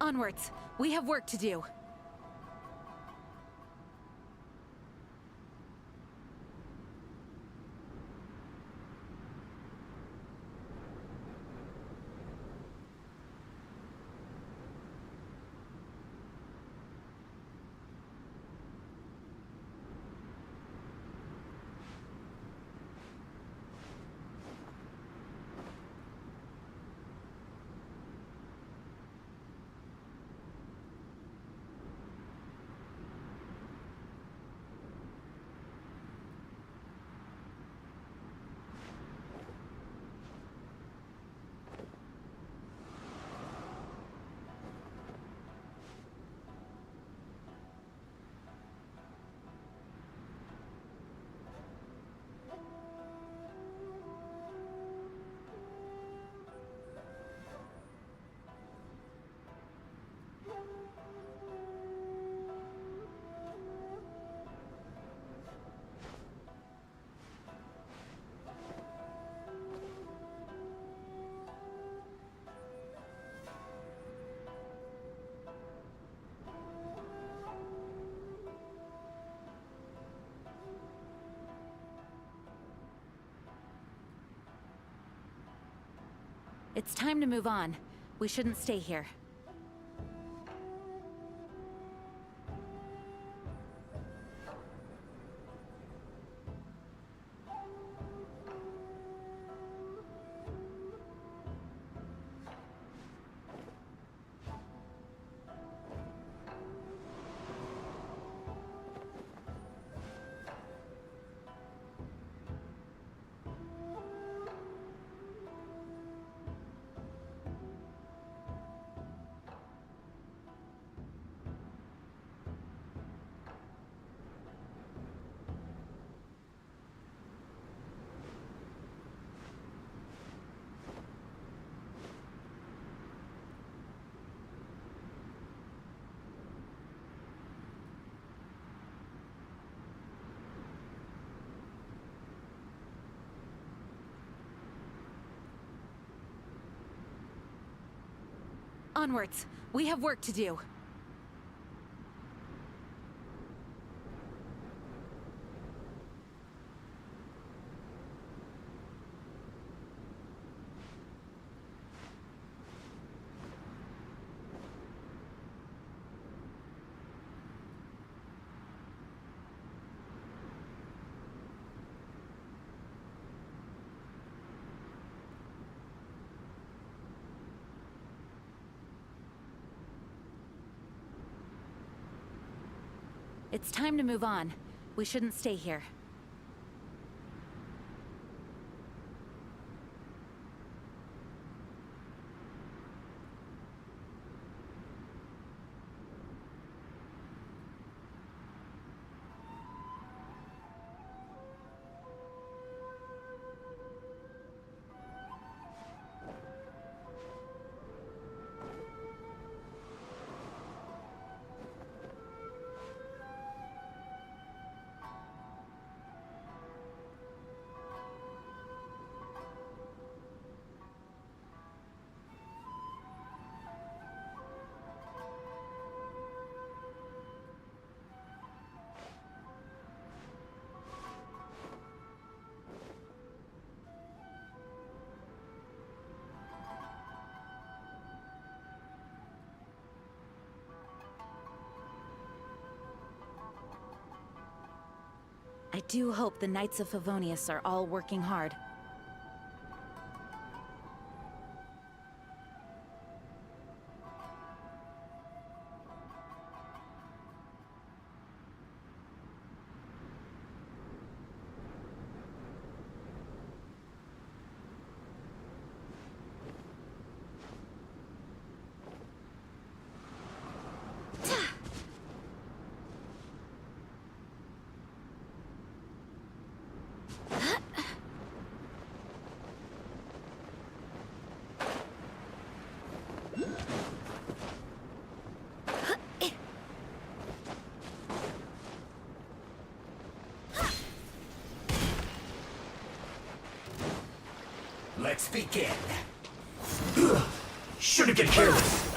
Onwards! We have work to do. It's time to move on. We shouldn't stay here. Onwards! We have work to do. It's time to move on. We shouldn't stay here. I do hope the Knights of Favonius are all working hard. Let's begin. Shouldn't get careless.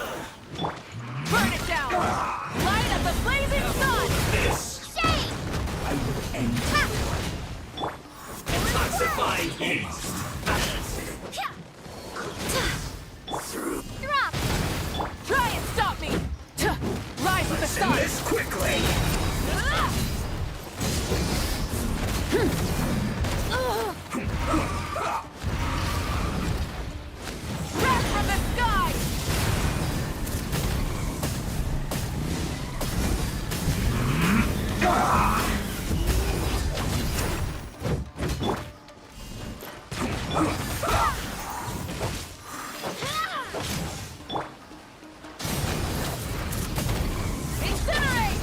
Light up the blazing sun! This! Shame! I will end you. Toxifying haste! Drop! Try and stop me! Rise with the sun! This quickly! Breath from the sky! Incinerate!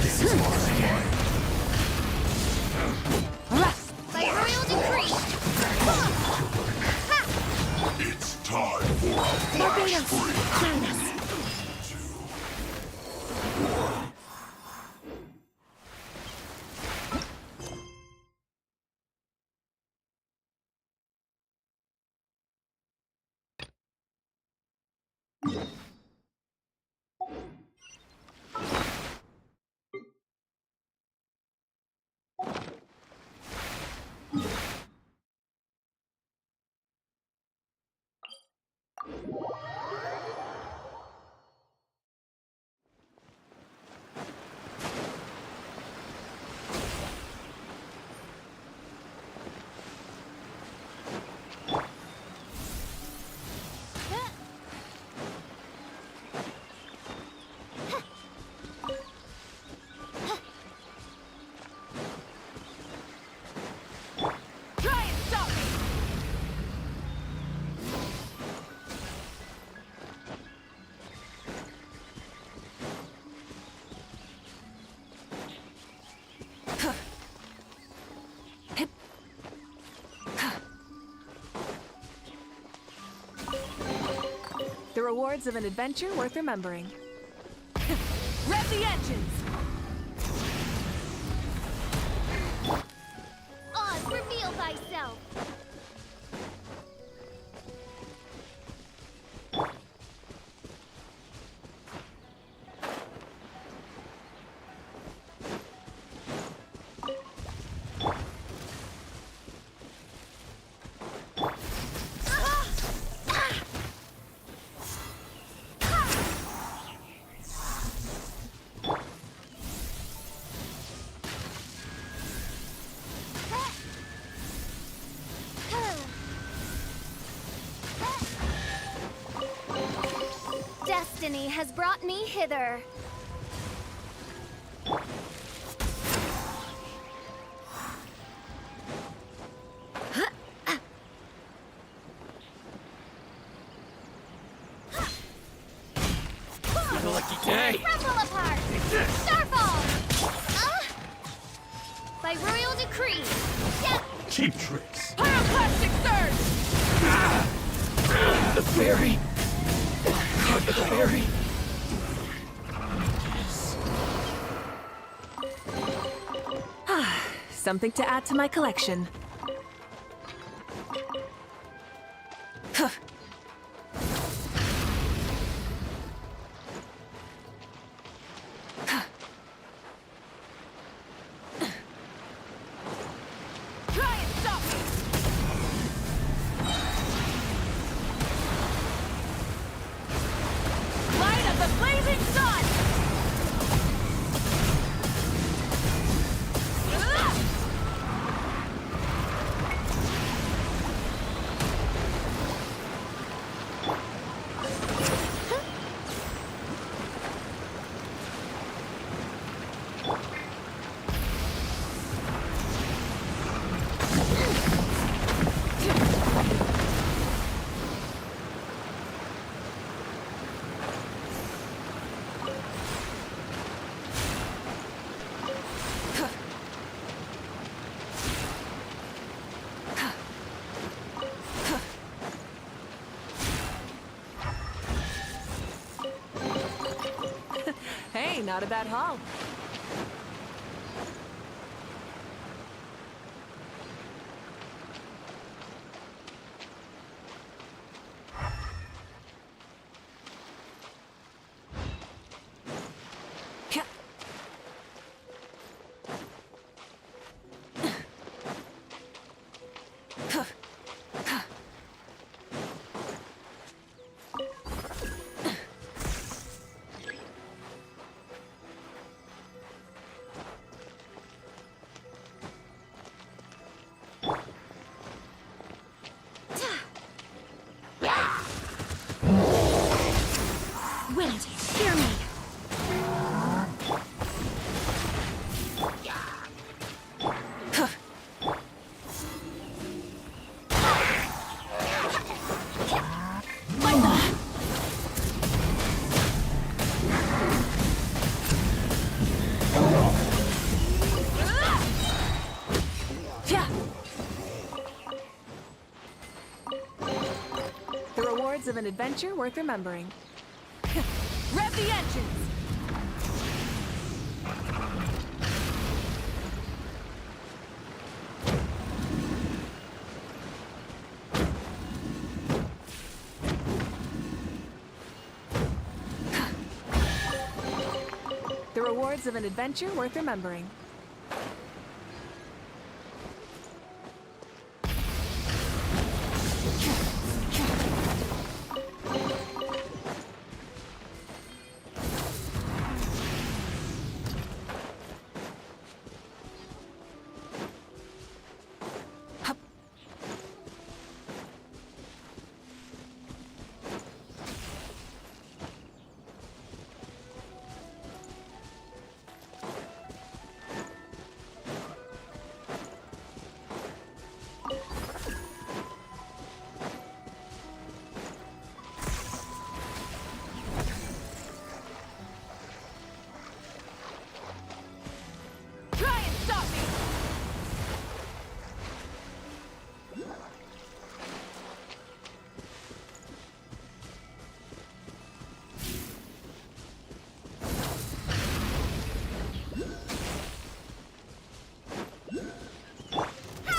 This is mine. By royal decree! It's time for a flash freak. Try and stop me! The rewards of an adventure worth remembering. Rev the engines! Oz, reveal thyself! Destiny has brought me hither. Have a lucky day! Rumble apart! Starfall! By royal decree! Yeah. Cheap tricks! Pyroclastic surge! The fairy! God, the fairy! Something to add to my collection. Try and stop me! Light of the blazing sun! Hey, not a bad haul. of an adventure worth remembering. Rev the engines! The rewards of an adventure worth remembering.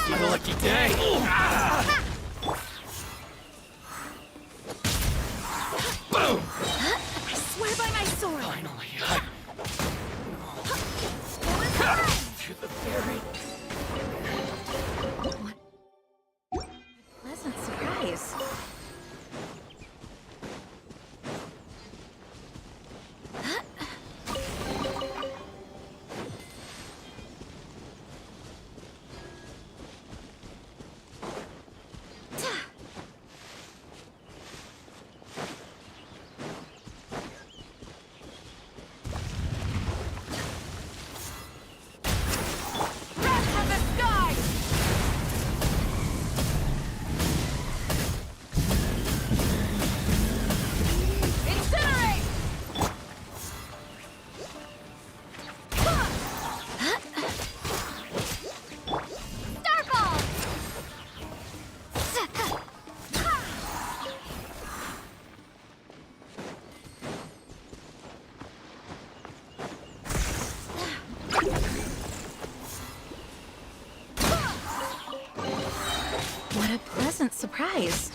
What a lucky day! Boom! I swear by my sword! Finally, to the very... Pleasant surprise. What a pleasant surprise.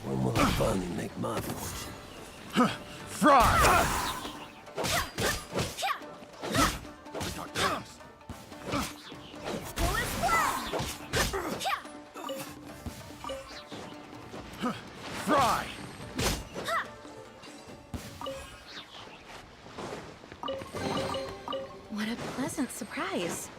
When will I finally make my fortune? Fry! Fry! What a pleasant surprise.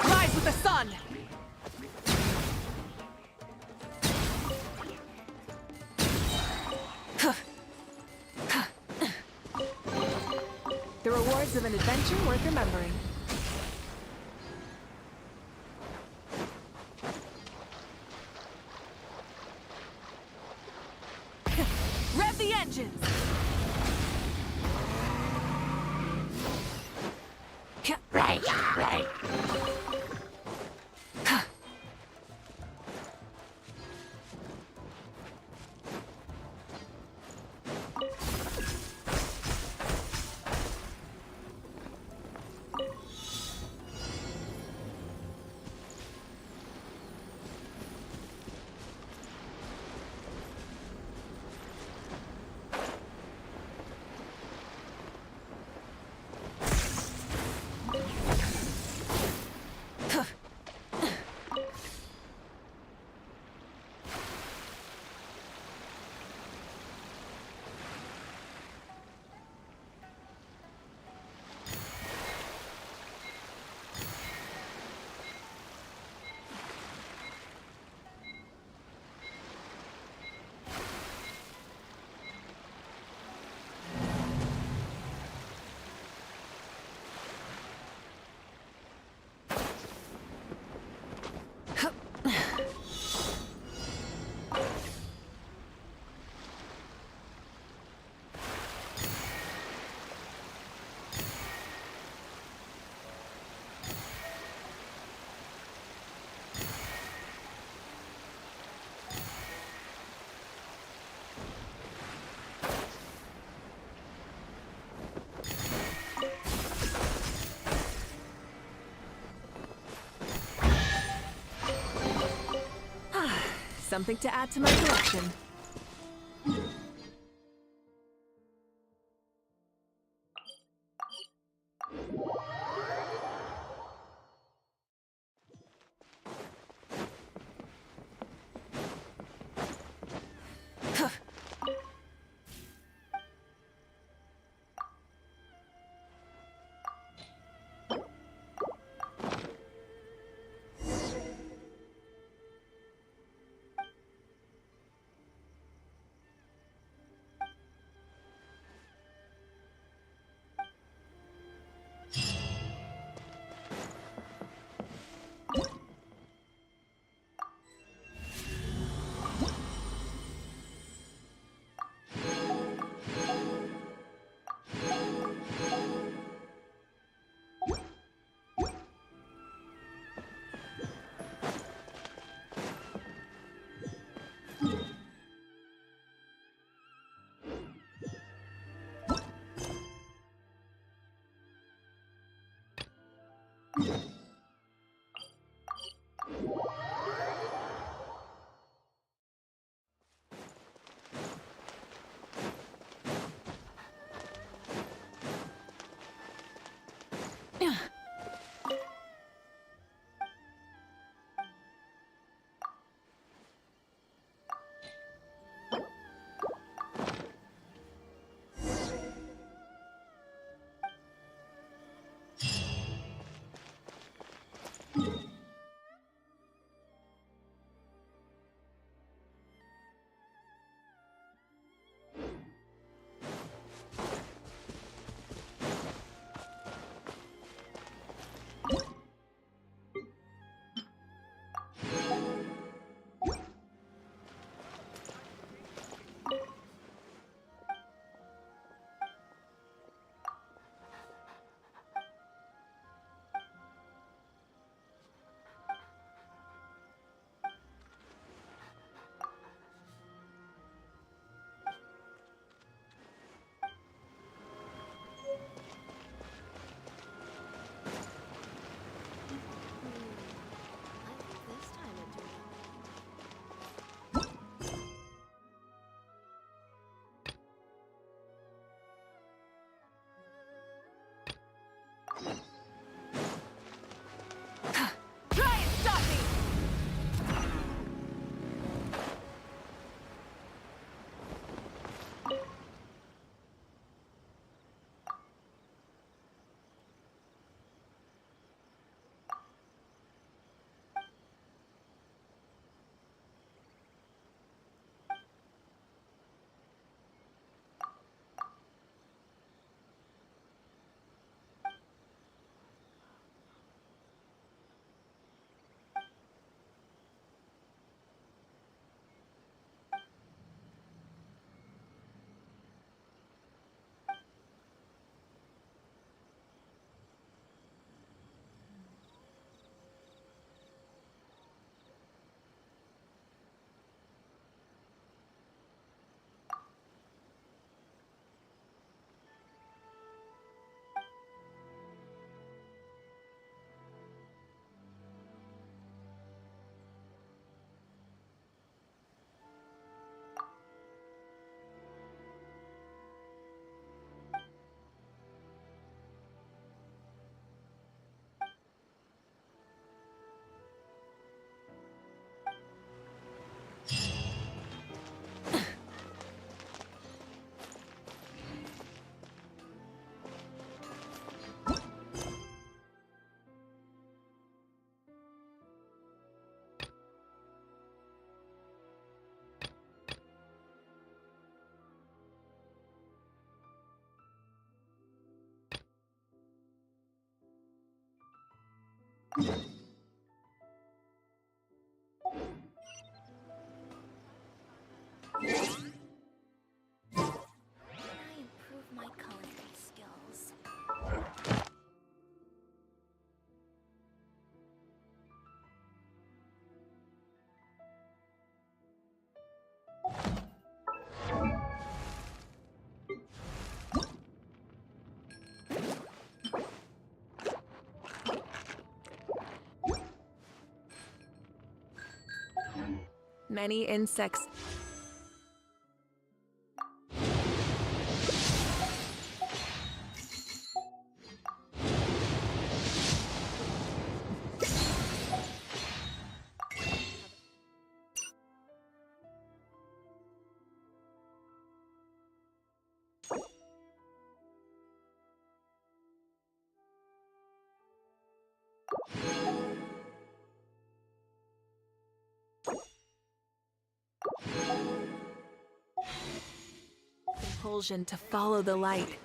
Rise with the sun! The rewards of an adventure worth remembering. Rev the engines! Right. Something to add to my collection. Try and stop me! Can I improve my culinary skills? Many insects. Compulsion to follow the light.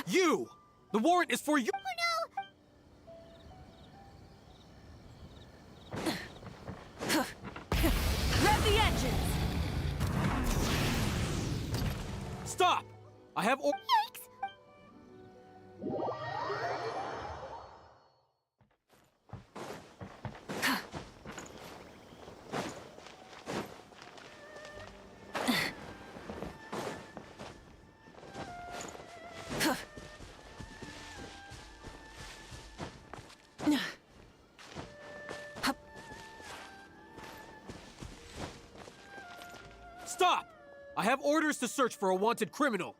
You! The warrant is for you! Rev the engines! Stop! I have or- Stop! I have orders to search for a wanted criminal.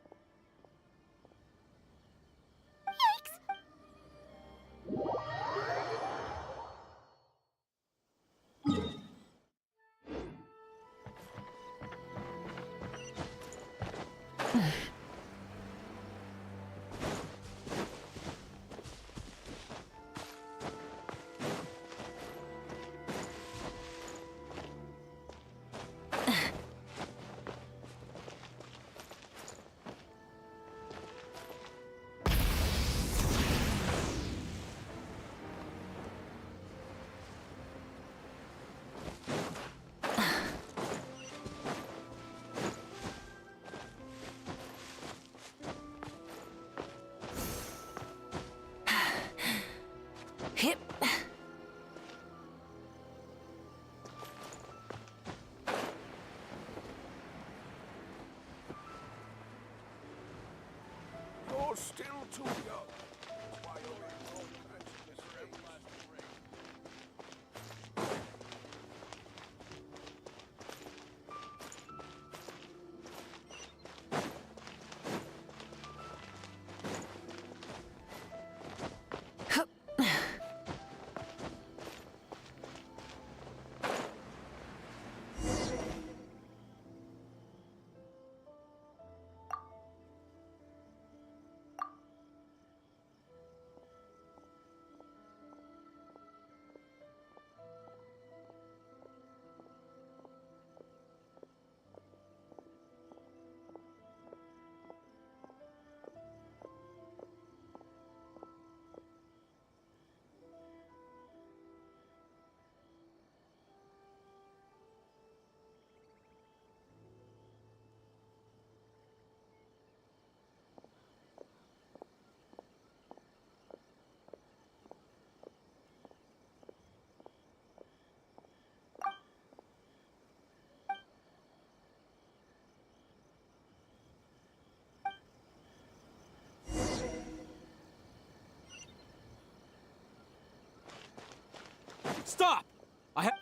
Stop! I have.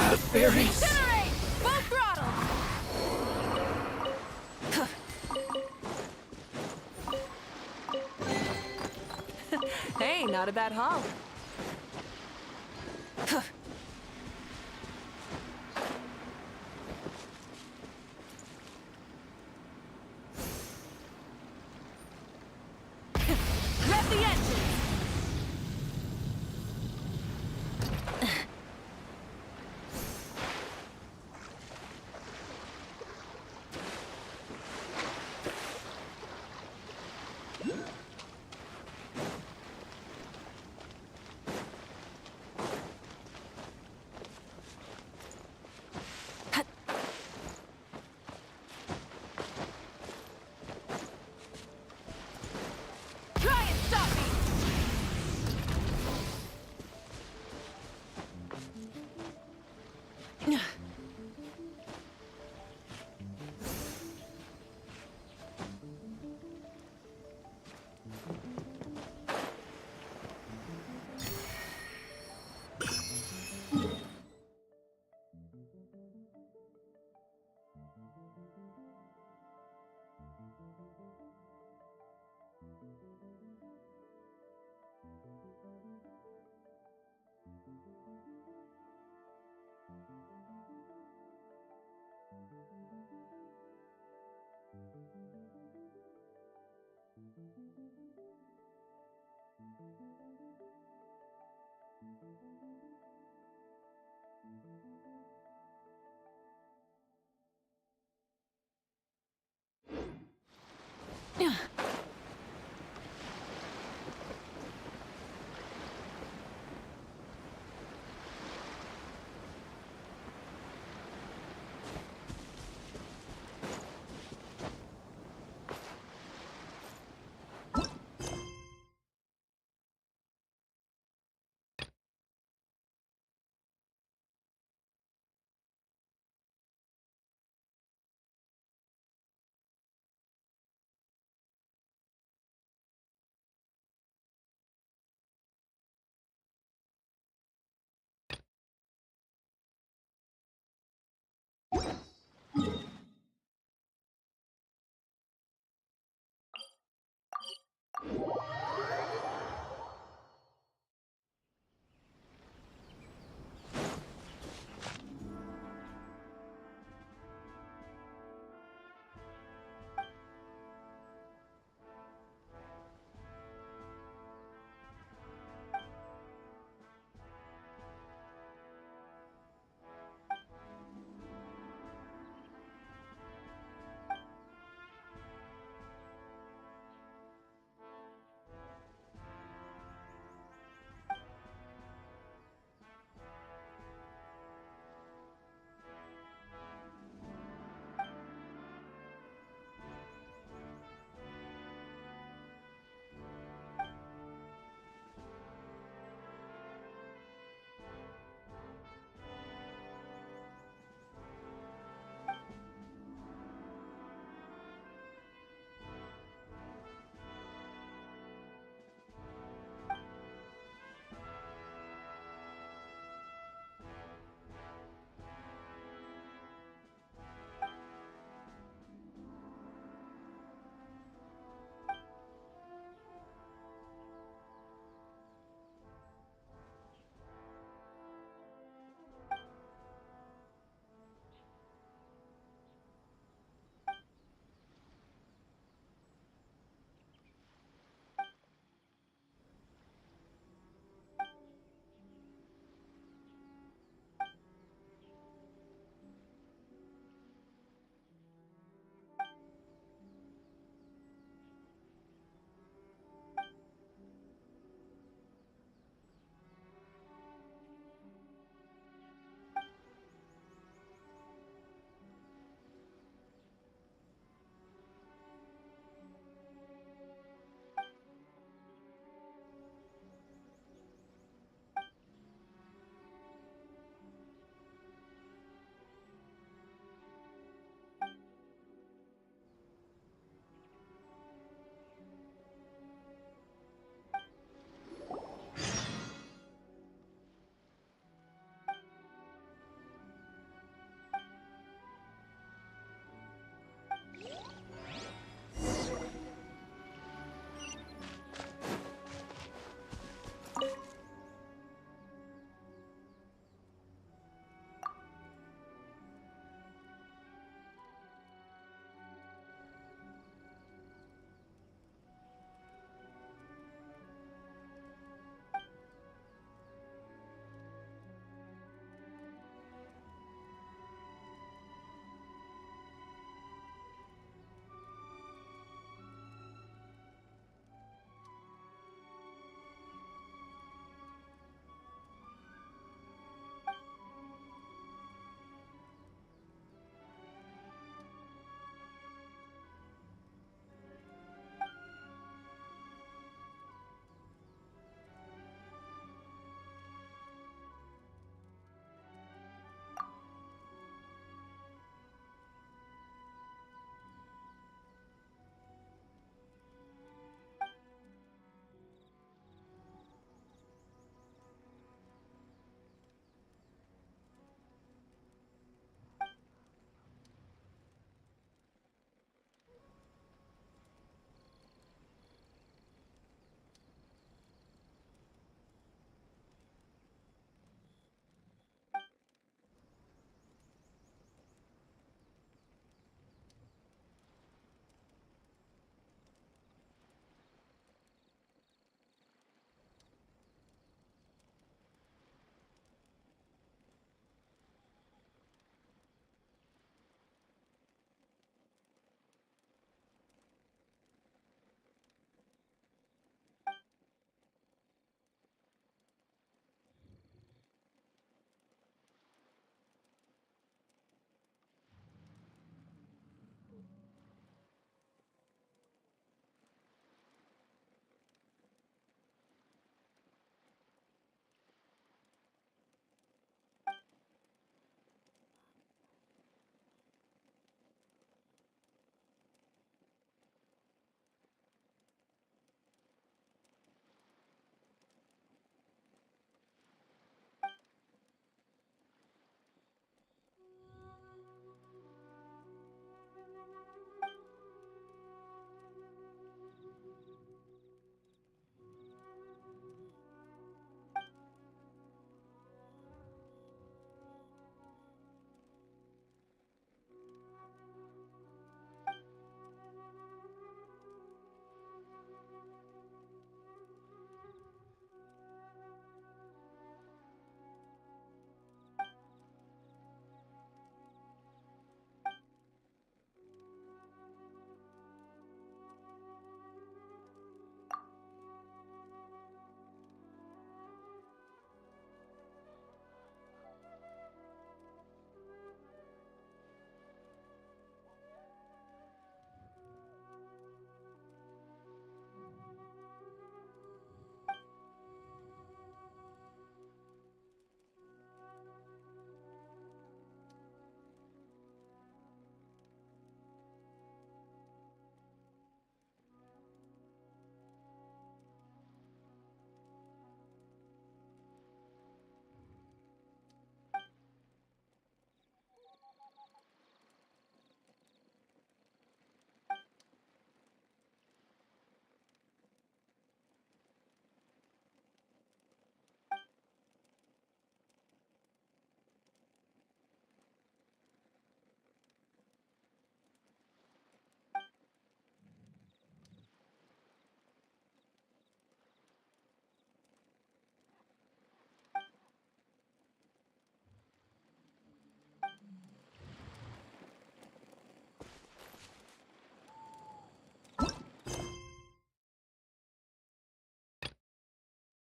Raspberries! Incinerate! Full throttle! Hey, not a bad haul. Rev the engine! Try and stop me!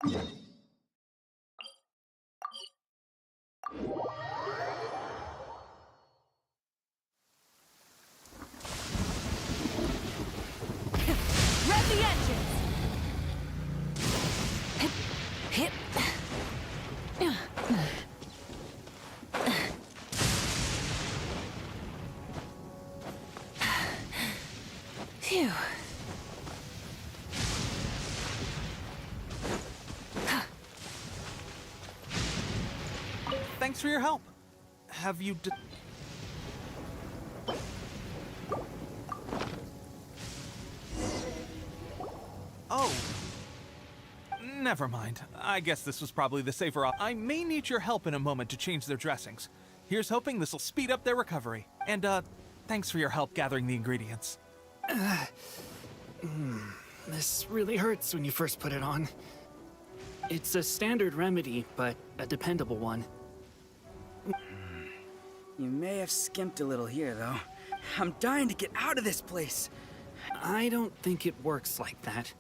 Rev the engines! Hit. Phew. Thanks for your help. Have you Oh. Never mind. I guess this was probably the safer I may need your help in a moment to change their dressings. Here's hoping this'll speed up their recovery. And, thanks for your help gathering the ingredients. This really hurts when you first put it on. It's a standard remedy, but a dependable one. You may have skimped a little here, though. I'm dying to get out of this place. I don't think it works like that.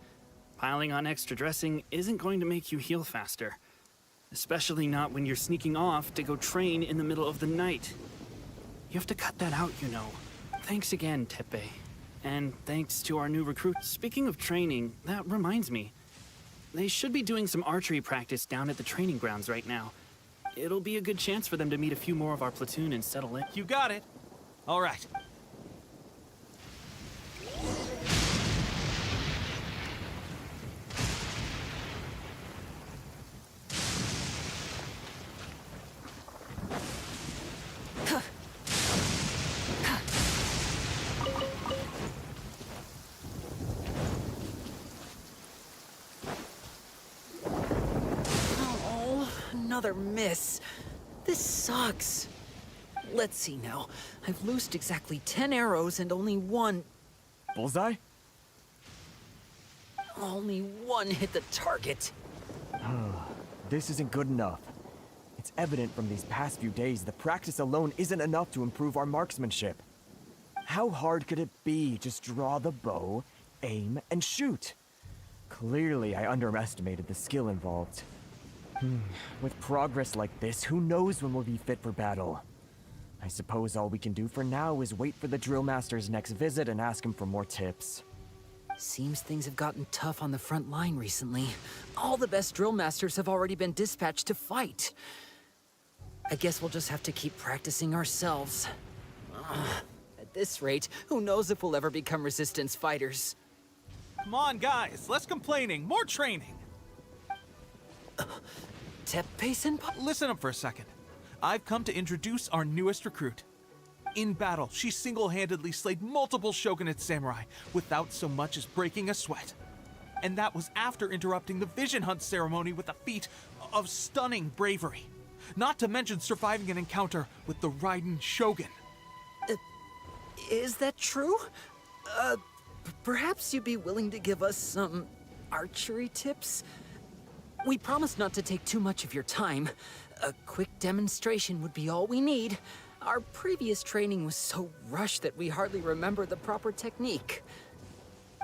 Piling on extra dressing isn't going to make you heal faster. Especially not when you're sneaking off to go train in the middle of the night. You have to cut that out, you know. Thanks again, Tepe. And thanks to our new recruit. Speaking of training, that reminds me. They should be doing some archery practice down at the training grounds right now. It'll be a good chance for them to meet a few more of our platoon and settle in. You got it. All right. Another miss. This sucks. Let's see now. I've loosed exactly 10 arrows and only one... Bullseye? Only one hit the target. This isn't good enough. It's evident from these past few days the practice alone isn't enough to improve our marksmanship. How hard could it be? Just draw the bow, aim, and shoot. Clearly, I underestimated the skill involved. With progress like this, who knows when we'll be fit for battle? I suppose all we can do for now is wait for the drill master's next visit and ask him for more tips. Seems things have gotten tough on the front line recently. All the best drill masters have already been dispatched to fight. I guess we'll just have to keep practicing ourselves. At this rate, who knows if we'll ever become resistance fighters. Come on, guys. Less complaining. More training. Tepe-senpai? Listen up for a second. I've come to introduce our newest recruit. In battle, she single-handedly slayed multiple shogunate samurai without so much as breaking a sweat. And that was after interrupting the vision hunt ceremony with a feat of stunning bravery. Not to mention surviving an encounter with the Raiden Shogun. Is that true? Perhaps you'd be willing to give us some archery tips? We promise not to take too much of your time. A quick demonstration would be all we need. Our previous training was so rushed that we hardly remember the proper technique.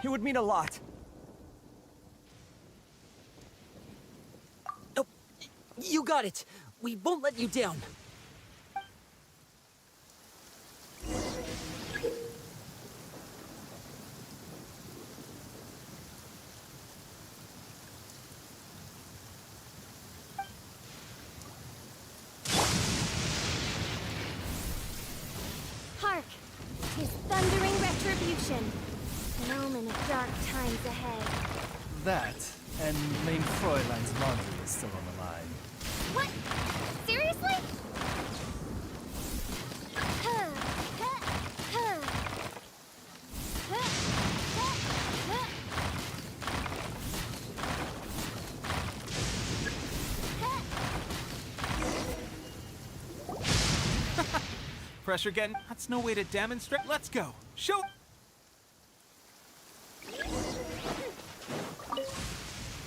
It would mean a lot. Oh, you got it. We won't let you down. Hark! 'Tis thundering retribution. An omen of dark times ahead. That, and main Fräulein's laundry is still on the line. What? Seriously? Huh. Huh. Huh. Huh. Huh. Huh. Pressure getting... That's no way to demonstrate. Let's go. Shoot!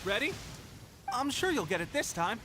Ready? I'm sure you'll get it this time.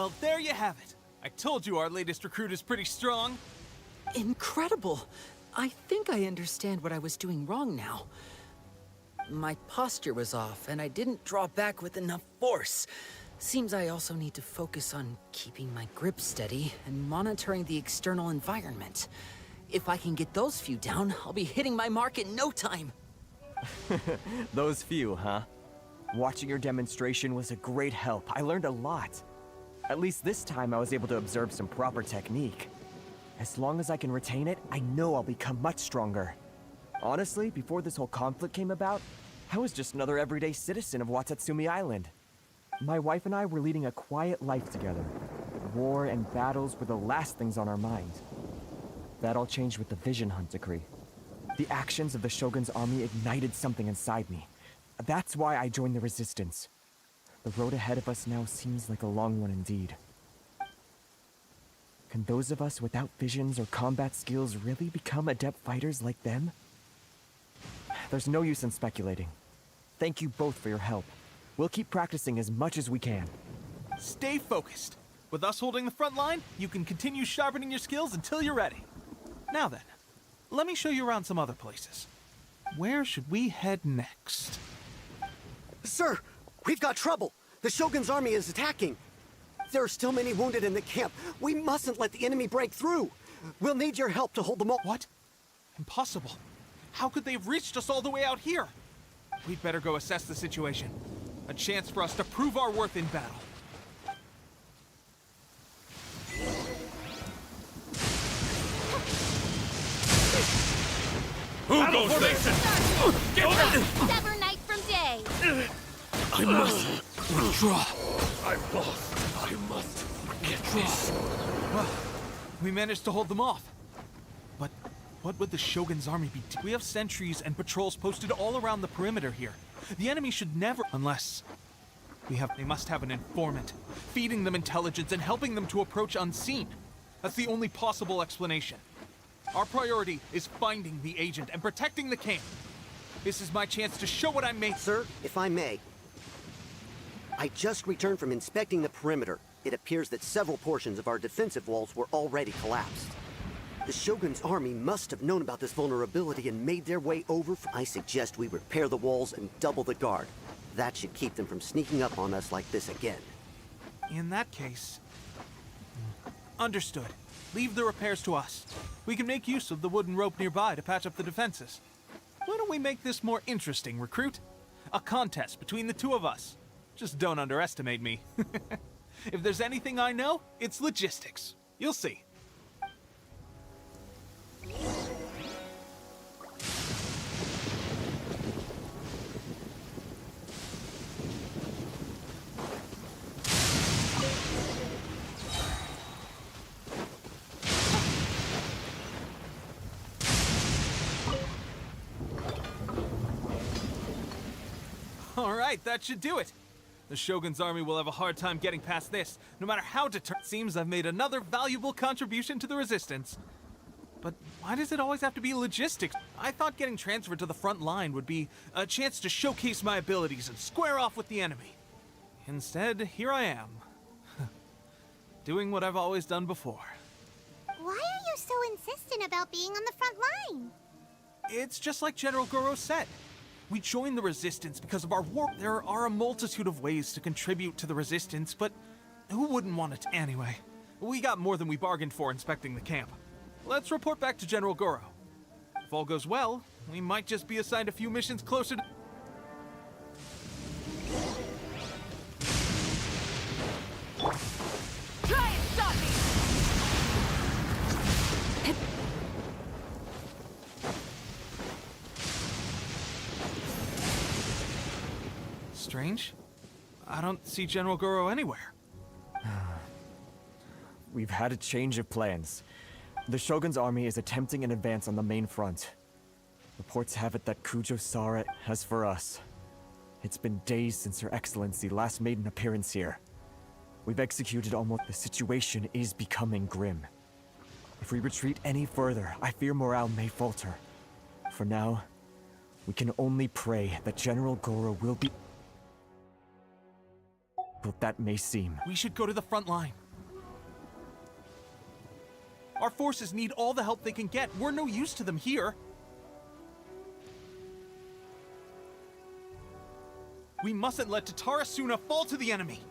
Well, there you have it. I told you our latest recruit is pretty strong. Incredible! I think I understand what I was doing wrong now. My posture was off, and I didn't draw back with enough force. Seems I also need to focus on keeping my grip steady and monitoring the external environment. If I can get those few down, I'll be hitting my mark in no time. Those few, huh? Watching your demonstration was a great help. I learned a lot. At least this time I was able to observe some proper technique. As long as I can retain it, I know I'll become much stronger. Honestly, before this whole conflict came about, I was just another everyday citizen of Watatsumi Island. My wife and I were leading a quiet life together. War and battles were the last things on our mind. That all changed with the Vision Hunt decree. The actions of the Shogun's army ignited something inside me. That's why I joined the Resistance. The road ahead of us now seems like a long one indeed. Can those of us without visions or combat skills really become adept fighters like them? There's no use in speculating. Thank you both for your help. We'll keep practicing as much as we can. Stay focused. With us holding the front line, you can continue sharpening your skills until you're ready. Now then, let me show you around some other places. Where should we head next? Sir, we've got trouble. The Shogun's army is attacking. There are still many wounded in the camp. We mustn't let the enemy break through. We'll need your help to hold them all. What? Impossible. How could they have reached us all the way out here? We'd better go assess the situation. A chance for us to prove our worth in battle. Who goes there? Get ready! Sever night from day! I must withdraw. I'm lost. I must forget this. Well, we managed to hold them off. But what would the Shogun's army be doing? We have sentries and patrols posted all around the perimeter here. The enemy should never... Unless... They must have an informant, feeding them intelligence and helping them to approach unseen. That's the only possible explanation. Our priority is finding the agent and protecting the camp. This is my chance to show what I'm made. Sir, if I may, I just returned from inspecting the perimeter. It appears that several portions of our defensive walls were already collapsed. The Shogun's army must have known about this vulnerability and made their way over. I suggest we repair the walls and double the guard. That should keep them from sneaking up on us like this again. In that case... Understood. Leave the repairs to us. We can make use of the wooden rope nearby to patch up the defenses. Why don't we make this more interesting, recruit? A contest between the two of us. Just don't underestimate me. If there's anything I know, it's logistics. You'll see. All right, that should do it. The Shogun's army will have a hard time getting past this, no matter how determined. Seems I've made another valuable contribution to the Resistance. But why does it always have to be logistics? I thought getting transferred to the front line would be a chance to showcase my abilities and square off with the enemy. Instead, here I am. Doing what I've always done before. Why are you so insistent about being on the front line? It's just like General Goro said. We joined the Resistance because of our war. There are a multitude of ways to contribute to the Resistance, but who wouldn't want it anyway? We got more than we bargained for inspecting the camp. Let's report back to General Goro. If all goes well, we might just be assigned a few missions closer to... Try and stop me! Strange. I don't see General Goro anywhere. We've had a change of plans. The Shogun's army is attempting an advance on the main front. Reports have it that Kujo saw it. As for us, it's been days since Her Excellency last made an appearance here. We've executed almost... The situation is becoming grim. If we retreat any further, I fear morale may falter. For now, we can only pray that General Goro will be... difficult that may seem. We should go to the front line. Our forces need all the help they can get. We're no use to them here. We mustn't let Tatara Suna fall to the enemy.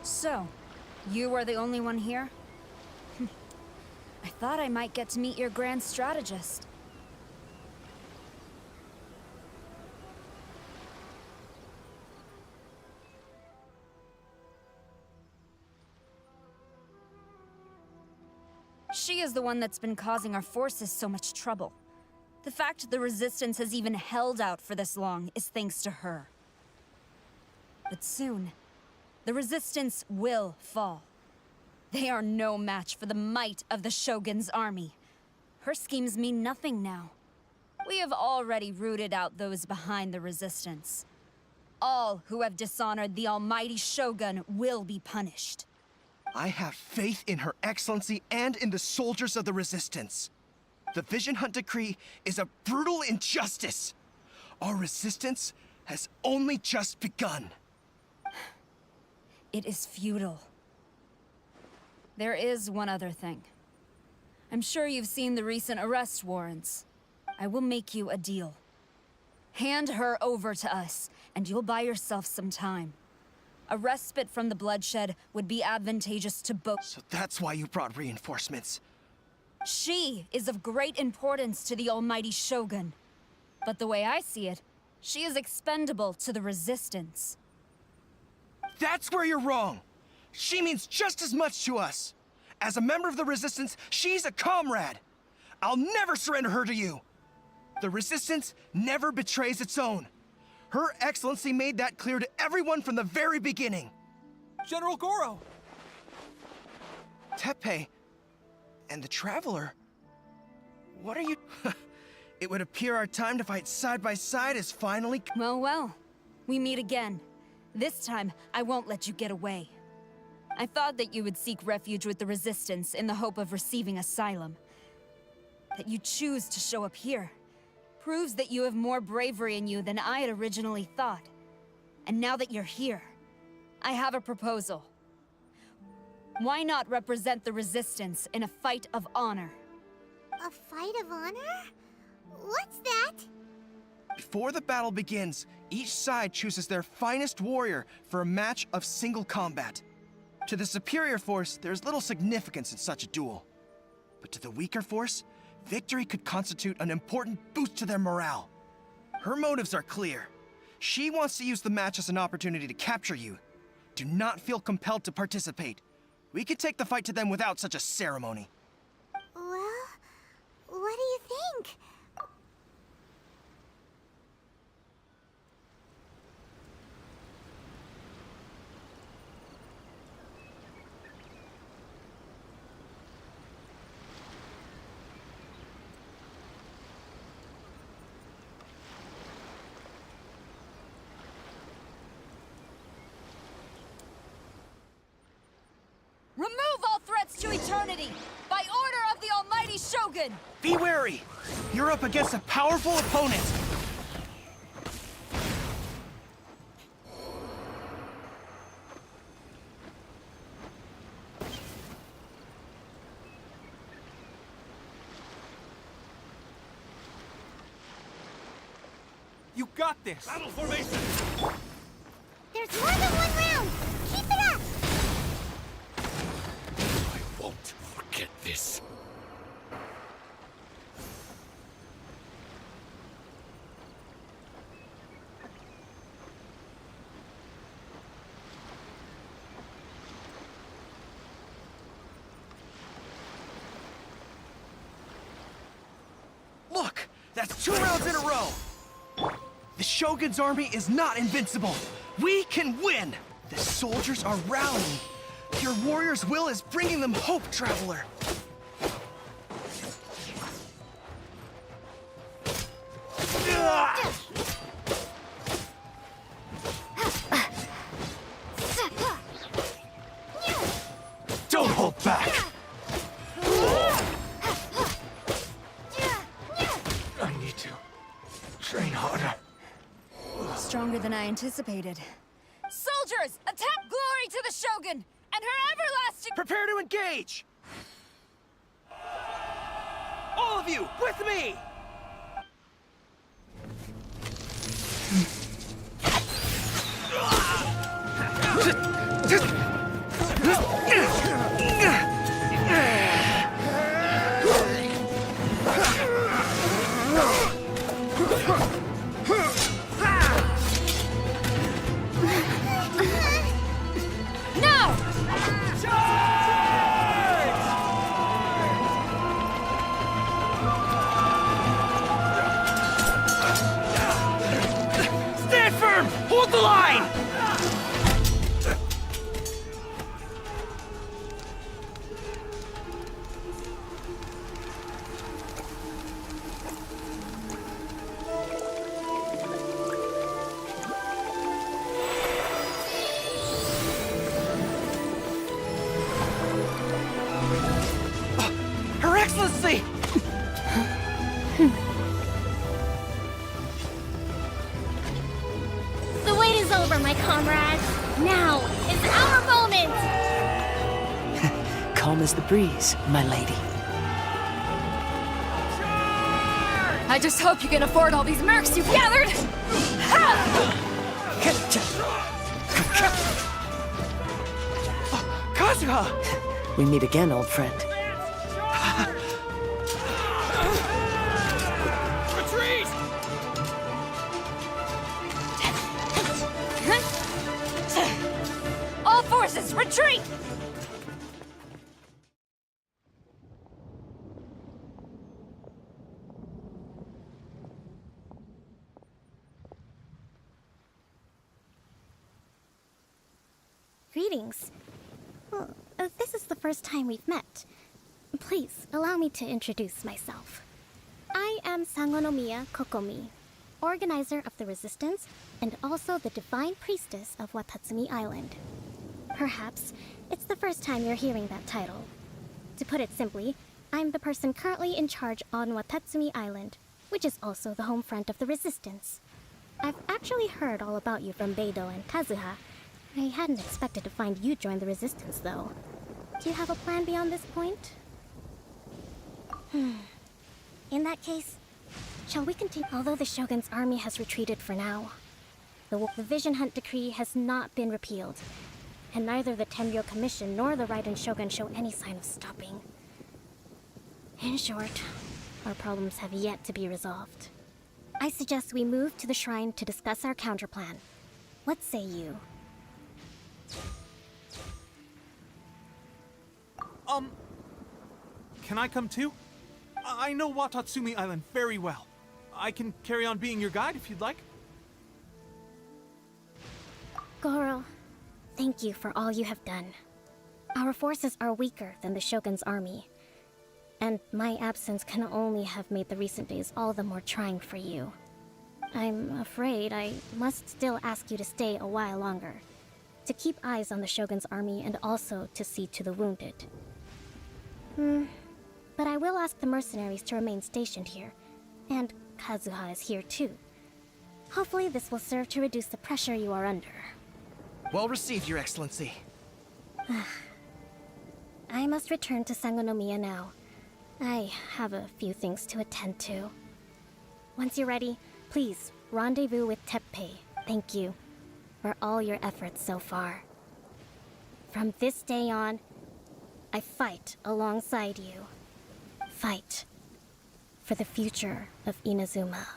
So, you are the only one here? I thought I might get to meet your grand strategist. She is the one that's been causing our forces so much trouble. The fact the Resistance has even held out for this long is thanks to her. But soon, the Resistance will fall. They are no match for the might of the Shogun's army. Her schemes mean nothing now. We have already rooted out those behind the Resistance. All who have dishonored the almighty Shogun will be punished. I have faith in Her Excellency and in the soldiers of the Resistance. The Vision Hunt Decree is a brutal injustice. Our resistance has only just begun. It is futile. There is one other thing. I'm sure you've seen the recent arrest warrants. I will make you a deal. Hand her over to us, and you'll buy yourself some time. A respite from the bloodshed would be advantageous to both. So that's why you brought reinforcements. She is of great importance to the almighty Shogun. But the way I see it, she is expendable to the Resistance. That's where you're wrong. She means just as much to us. As a member of the Resistance, she's a comrade. I'll never surrender her to you. The Resistance never betrays its own. Her Excellency made that clear to everyone from the very beginning. General Goro! Teppei and the Traveler? What are you... It would appear our time to fight side by side is finally... Well, we meet again. This time, I won't let you get away. I thought that you would seek refuge with the Resistance in the hope of receiving asylum. That you choose to show up here proves that you have more bravery in you than I had originally thought. And now that you're here, I have a proposal. Why not represent the Resistance in a fight of honor? A fight of honor? What's that? Before the battle begins, each side chooses their finest warrior for a match of single combat. To the superior force, there's little significance in such a duel. But to the weaker force, victory could constitute an important boost to their morale. Her motives are clear. She wants to use the match as an opportunity to capture you. Do not feel compelled to participate. We could take the fight to them without such a ceremony. Well, what do you think? Remove all threats to eternity! By order of the almighty Shogun! Be wary! You're up against a powerful opponent! You got this! Battle formation! There's more than one round! Keep it up! I won't forget this. That's 2 rounds in a row! The Shogun's army is not invincible! We can win! The soldiers are rallying! Your warrior's will is bringing them hope, Traveler! Don't hold back! I need to train harder. Stronger than I anticipated. Soldiers, attack glory to the Shogun and her everlasting— Prepare to engage! All of you, with me! Stand firm! Hold the line! Her Excellency! The wait is over, my comrades. Now is our moment! Calm as the breeze, my lady. I just hope you can afford all these mercs you've gathered! Kazuha! We meet again, old friend. Retreat! All forces, retreat! Greetings. Well, this is the first time we've met. Please, allow me to introduce myself. I am Sangonomiya Kokomi, organizer of the Resistance and also the Divine Priestess of Watatsumi Island. Perhaps it's the first time you're hearing that title. To put it simply, I'm the person currently in charge on Watatsumi Island, which is also the home front of the Resistance. I've actually heard all about you from Beidou and Kazuha. I hadn't expected to find you join the Resistance, though. Do you have a plan beyond this point? In that case, shall we continue? Although the Shogun's army has retreated for now, the Vision Hunt Decree has not been repealed, and neither the Tenryo Commission nor the Raiden Shogun show any sign of stopping. In short, our problems have yet to be resolved. I suggest we move to the shrine to discuss our counterplan. What say you? Can I come too? I know Watatsumi Island very well. I can carry on being your guide if you'd like. Goro, thank you for all you have done. Our forces are weaker than the Shogun's army, and my absence can only have made the recent days all the more trying for you. I'm afraid I must still ask you to stay a while longer, to keep eyes on the Shogun's army and also to see to the wounded. But I will ask the mercenaries to remain stationed here, and Kazuha is here too. Hopefully this will serve to reduce the pressure you are under. Well received, Your Excellency. I must return to Sangonomiya now. I have a few things to attend to. Once you're ready, please rendezvous with Teppei. Thank you for all your efforts so far. From this day on, I fight alongside you. Fight for the future of Inazuma.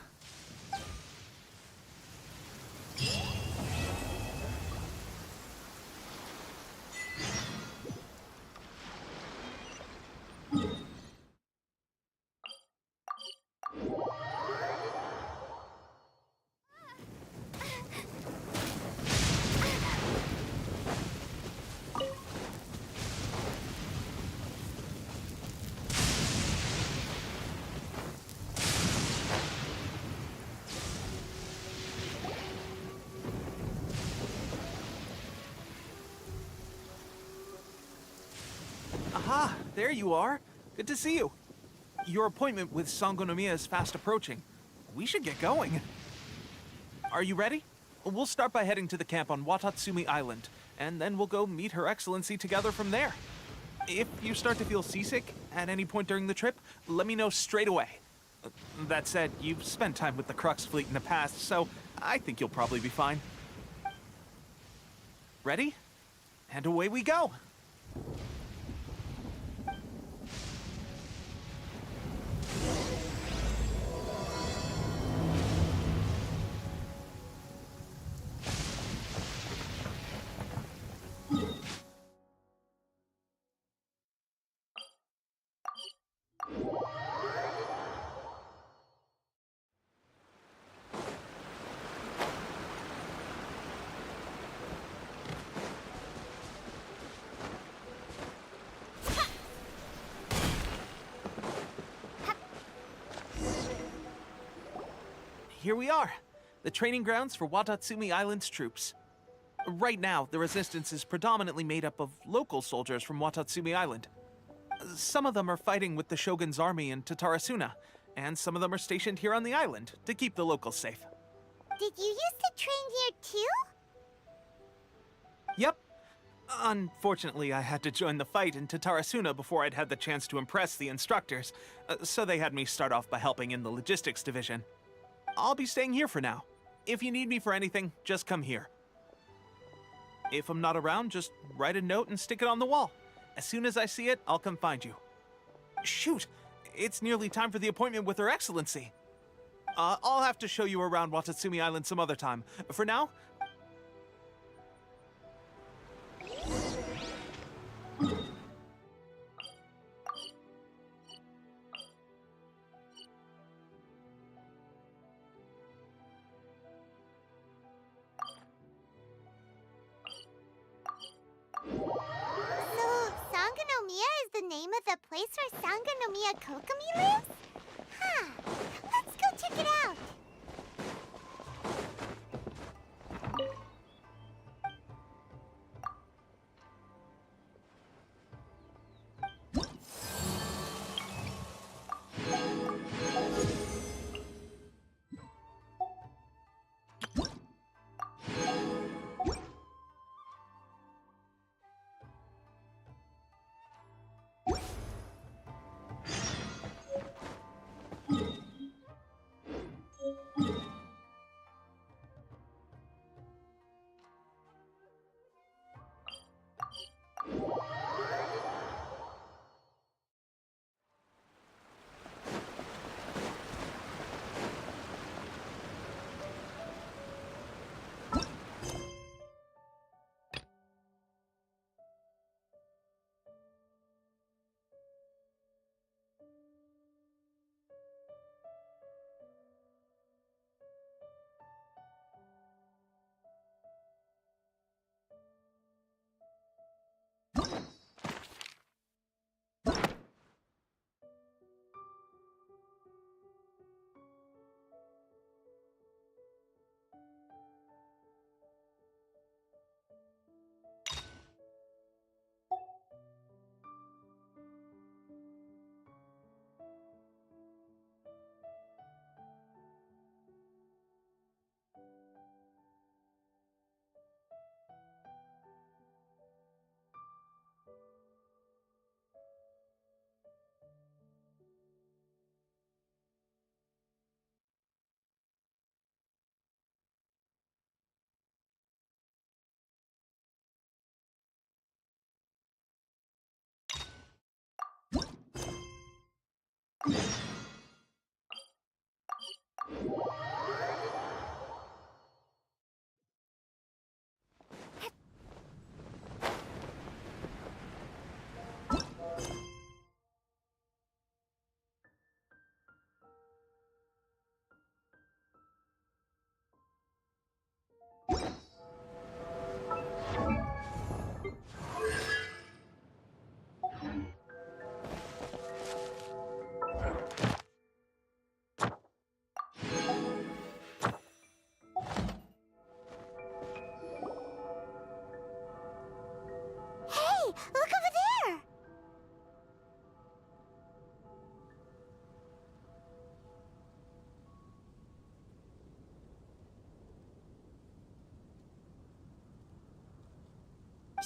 there you are. Good to see you. Your appointment with Sangonomiya is fast approaching. We should get going. Are you ready? We'll start by heading to the camp on Watatsumi Island, and then we'll go meet Her Excellency together from there. If you start to feel seasick at any point during the trip, let me know straight away. That said, you've spent time with the Crux fleet in the past, so I think you'll probably be fine. Ready? And away we go! Here we are, the training grounds for Watatsumi Island's troops. Right now, the resistance is predominantly made up of local soldiers from Watatsumi Island. Some of them are fighting with the Shogun's army in Tatarasuna, and some of them are stationed here on the island to keep the locals safe. Did you used to train here too? Yep. Unfortunately, I had to join the fight in Tatarasuna before I'd had the chance to impress the instructors, so they had me start off by helping in the logistics division. I'll be staying here for now. If you need me for anything, just come here. If I'm not around, just write a note and stick it on the wall. As soon as I see it, I'll come find you. Shoot! It's nearly time for the appointment with Her Excellency. I'll have to show you around Watatsumi Island some other time. For now... So, Sangonomiya is the name of the place where Sangonomiya Kokomi lives? Huh. Let's go check it out.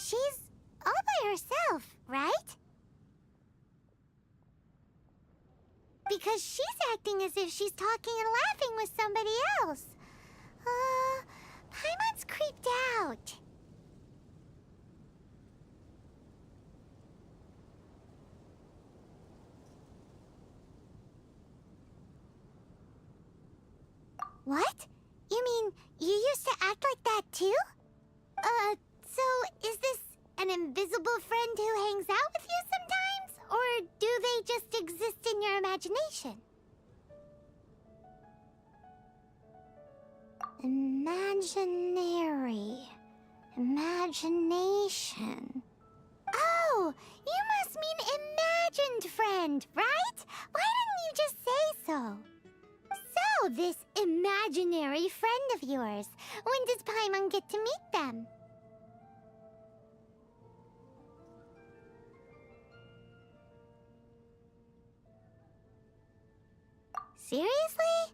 she's all by herself, right? Because she's acting as if she's talking and laughing with somebody else. Paimon's creeped out. What? You mean you used to act like that too? So is this an invisible friend who hangs out with you sometimes? Or do they just exist in your imagination? Imagination. Oh, you must mean imagined friend, right? Why didn't you just say so? So, this imaginary friend of yours, when does Paimon get to meet them? Seriously?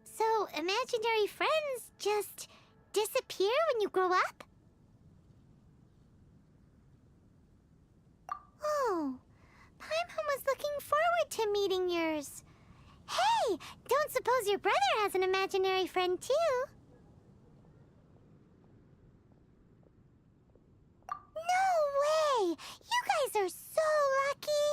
So, imaginary friends just disappear when you grow up? Oh, Paimon was looking forward to meeting yours. Hey, don't suppose your brother has an imaginary friend too? No way! You guys are so lucky!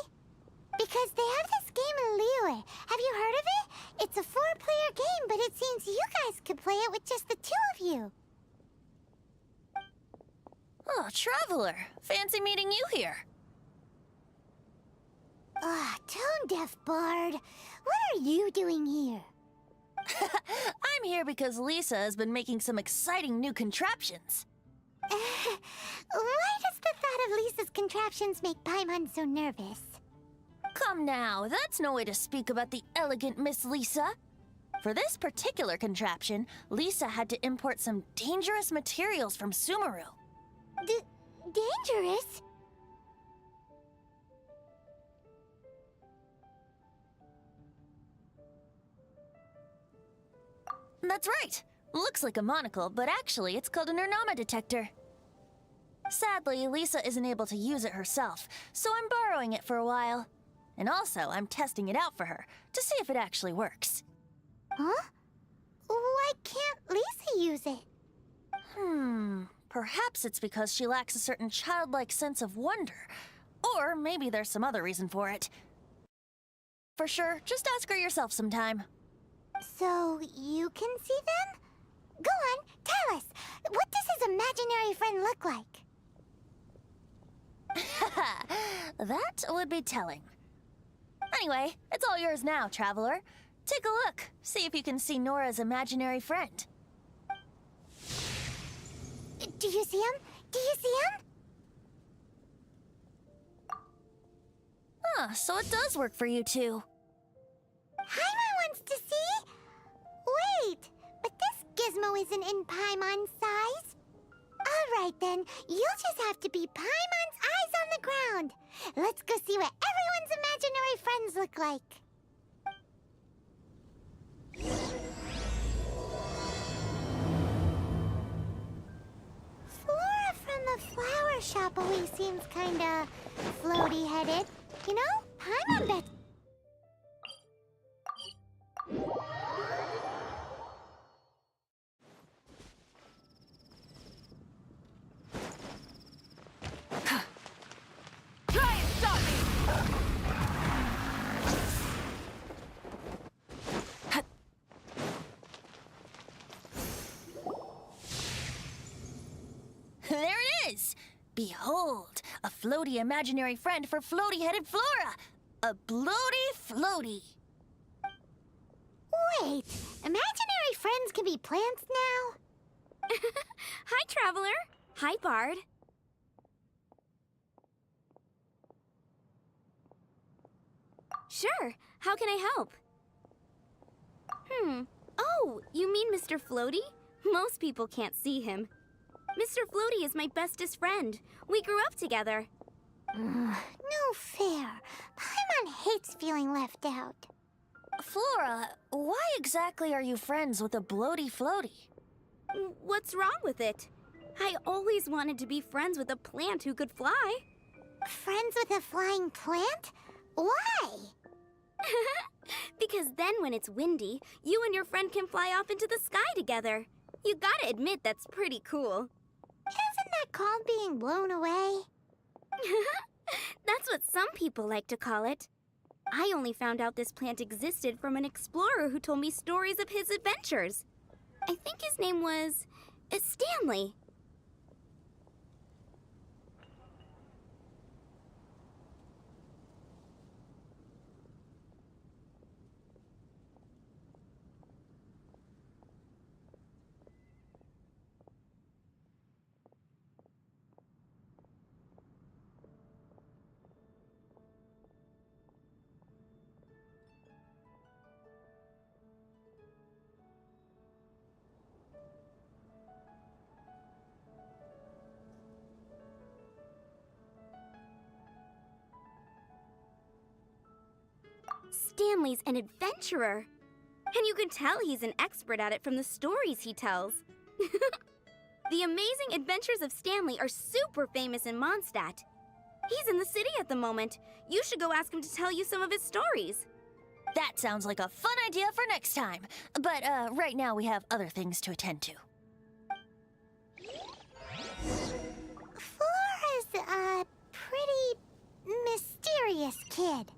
Because they have this game in Liyue. Have you heard of it? It's a 4-player game, but it seems you guys could play it with just the 2 of you. Oh, Traveler. Fancy meeting you here. Tone-deaf bard. What are you doing here? I'm here because Lisa has been making some exciting new contraptions. Why does the thought of Lisa's contraptions make Paimon so nervous? Come now, that's no way to speak about the elegant Miss Lisa. For this particular contraption, Lisa had to import some dangerous materials from Sumeru. Dangerous? That's right. Looks like a monocle, but actually it's called a Nernama detector. Sadly, Lisa isn't able to use it herself, so I'm borrowing it for a while. And also, I'm testing it out for her, to see if it actually works. Huh? Why can't Lisa use it? Perhaps it's because she lacks a certain childlike sense of wonder. Or maybe there's some other reason for it. For sure, just ask her yourself sometime. So, you can see them? Go on, tell us. What does his imaginary friend look like? That would be telling. Anyway, it's all yours now, Traveler. Take a look. See if you can see Nora's imaginary friend. Do you see him? Do you see him? So it does work for you two. Paimon wants to see? Wait, but this gizmo isn't in Paimon's size. Alright then, you'll just have to be Paimon's eyes on the ground. Let's go see what everyone's imaginary friends look like. Flora from the flower shop always seems kinda floaty-headed. You know, Paimon bet... Try and stop me! There it is! Behold, a floaty imaginary friend for floaty-headed Flora! A bloaty floaty! Wait, imaginary friends can be plants now? Hi, Traveler. Hi, Bard. Sure. How can I help? Oh, you mean Mr. Floaty? Most people can't see him. Mr. Floaty is my bestest friend. We grew up together. No fair. Paimon hates feeling left out. Flora, why exactly are you friends with a bloaty floaty? What's wrong with it? I always wanted to be friends with a plant who could fly. Friends with a flying plant? Why? Because then when it's windy, you and your friend can fly off into the sky together. You gotta admit that's pretty cool. Isn't that called being blown away? That's what some people like to call it. I only found out this plant existed from an explorer who told me stories of his adventures. I think his name was Stanley. Stanley's an adventurer. And you can tell he's an expert at it from the stories he tells. The amazing adventures of Stanley are super famous in Mondstadt. He's in the city at the moment. You should go ask him to tell you some of his stories. That sounds like a fun idea for next time. But right now we have other things to attend to. Flora is a pretty mysterious kid.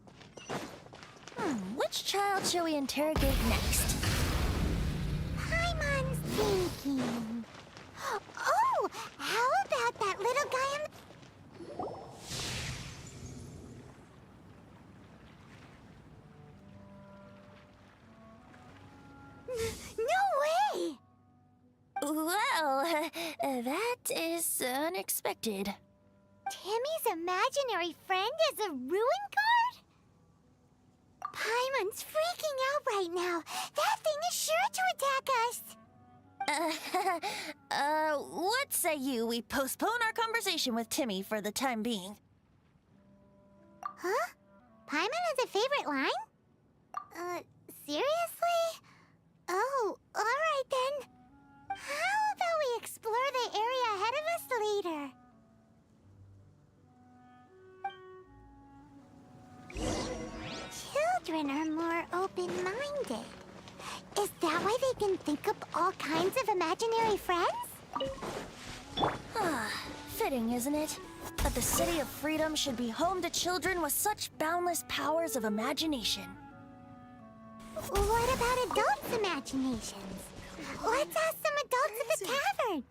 Which child shall we interrogate next? Paimon's thinking. Oh, how about that little guy in No way! Well, that is unexpected. Timmy's imaginary friend is a ruin guard? Paimon's freaking out right now. That thing is sure to attack us. What say you we postpone our conversation with Timmy for the time being? Huh? Paimon has a favorite line? Seriously? Oh, alright then. How about we explore the area ahead of us later? Children are more open-minded. Is that why they can think up all kinds of imaginary friends? Fitting, isn't it? That the City of Freedom should be home to children with such boundless powers of imagination. What about adults' imaginations? Let's ask some adults at the tavern.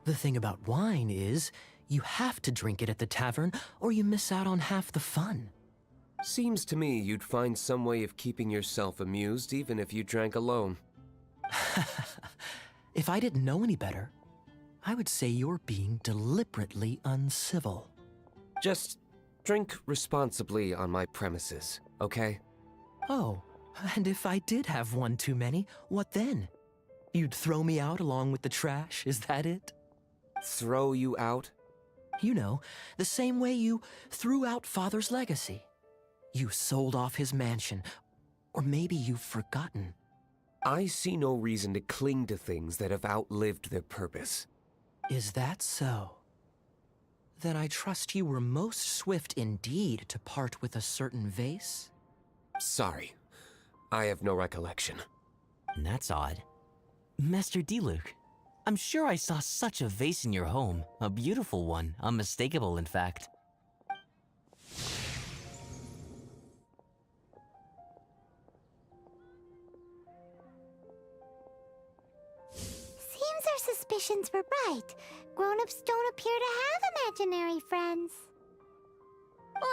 The thing about wine is, you have to drink it at the tavern, or you miss out on half the fun. Seems to me you'd find some way of keeping yourself amused even if you drank alone. If I didn't know any better, I would say you're being deliberately uncivil. Just drink responsibly on my premises, okay? Oh, and if I did have one too many, what then? You'd throw me out along with the trash, is that it? Throw you out? You know, the same way you threw out Father's legacy. You sold off his mansion. Or maybe you've forgotten. I see no reason to cling to things that have outlived their purpose. Is that so? Then I trust you were most swift indeed to part with a certain vase? Sorry. I have no recollection. That's odd. Master Diluc, I'm sure I saw such a vase in your home. A beautiful one, unmistakable in fact. Seems our suspicions were right. Grown-ups don't appear to have imaginary friends.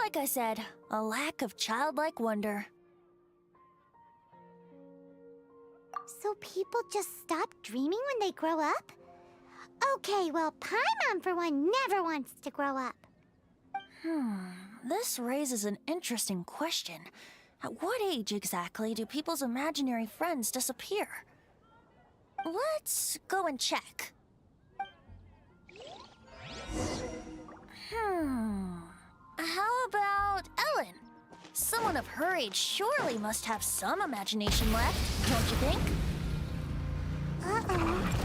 Like I said, a lack of childlike wonder. So people just stop dreaming when they grow up? Okay, well, Paimon, for one, never wants to grow up. This raises an interesting question. At what age exactly do people's imaginary friends disappear? Let's go and check. How about Ellen? Someone of her age surely must have some imagination left, don't you think? Uh-oh.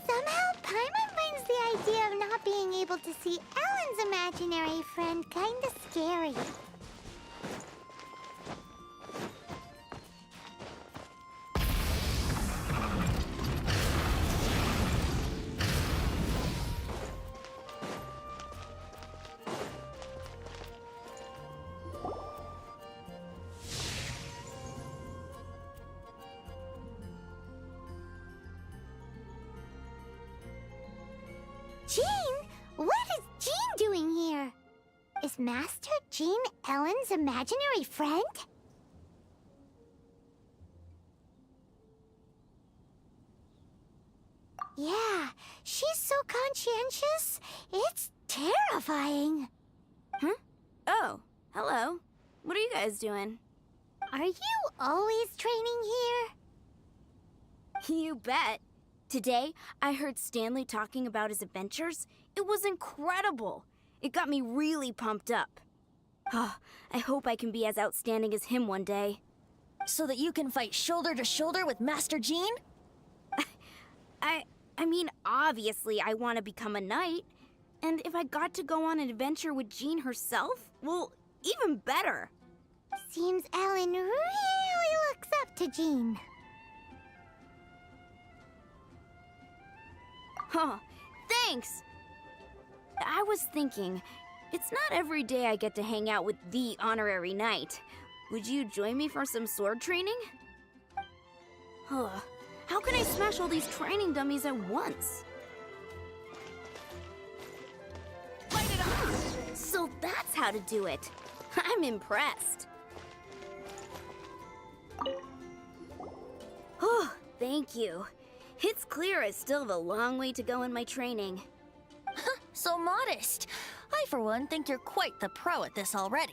Somehow, Paimon finds the idea of not being able to see Ellen's imaginary friend kinda scary. Jean? What is Jean doing here? Is Master Jean Ellen's imaginary friend? Yeah, she's so conscientious. It's terrifying. Huh? Oh, hello. What are you guys doing? Are you always training here? You bet. Today, I heard Stanley talking about his adventures. It was incredible. It got me really pumped up. Oh, I hope I can be as outstanding as him one day. So that you can fight shoulder to shoulder with Master Jean? I mean, obviously I want to become a knight. And if I got to go on an adventure with Jean herself, well, even better. Seems Ellen really looks up to Jean. Huh, thanks! I was thinking, it's not every day I get to hang out with the honorary knight. Would you join me for some sword training? Huh, how can I smash all these training dummies at once? Light it up! So that's how to do it. I'm impressed. Oh, thank you. It's clear I still have a long way to go in my training. So modest. I, for one, think you're quite the pro at this already.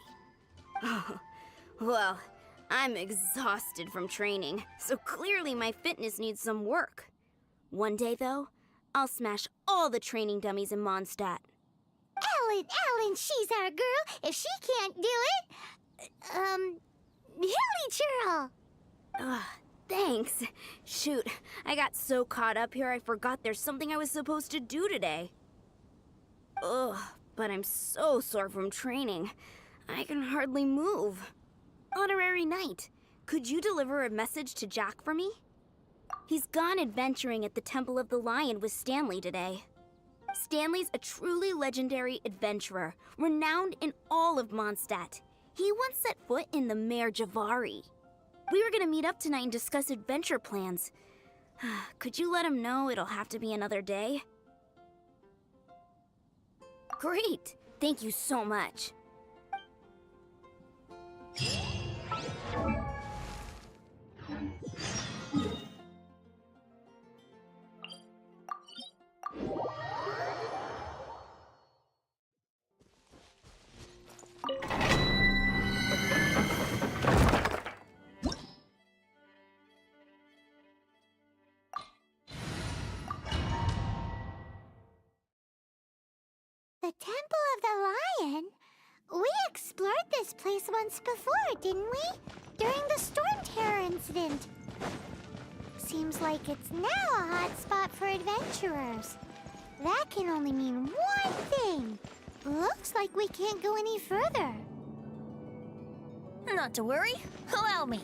Oh, well, I'm exhausted from training, so clearly my fitness needs some work. One day, though, I'll smash all the training dummies in Mondstadt. Ellen, she's our girl. If she can't do it, Hilly Churl. Thanks. Shoot, I got so caught up here I forgot there's something I was supposed to do today. Ugh, but I'm so sore from training. I can hardly move. Honorary Knight, could you deliver a message to Jack for me? He's gone adventuring at the Temple of the Lion with Stanley today. Stanley's a truly legendary adventurer, renowned in all of Mondstadt. He once set foot in the Mare Javari. We were gonna meet up tonight and discuss adventure plans. Could you let him know it'll have to be another day? Great! Thank you so much. The Temple of the Lion? We explored this place once before, didn't we? During the Storm Terror incident. Seems like it's now a hot spot for adventurers. That can only mean one thing. Looks like we can't go any further. Not to worry, allow me.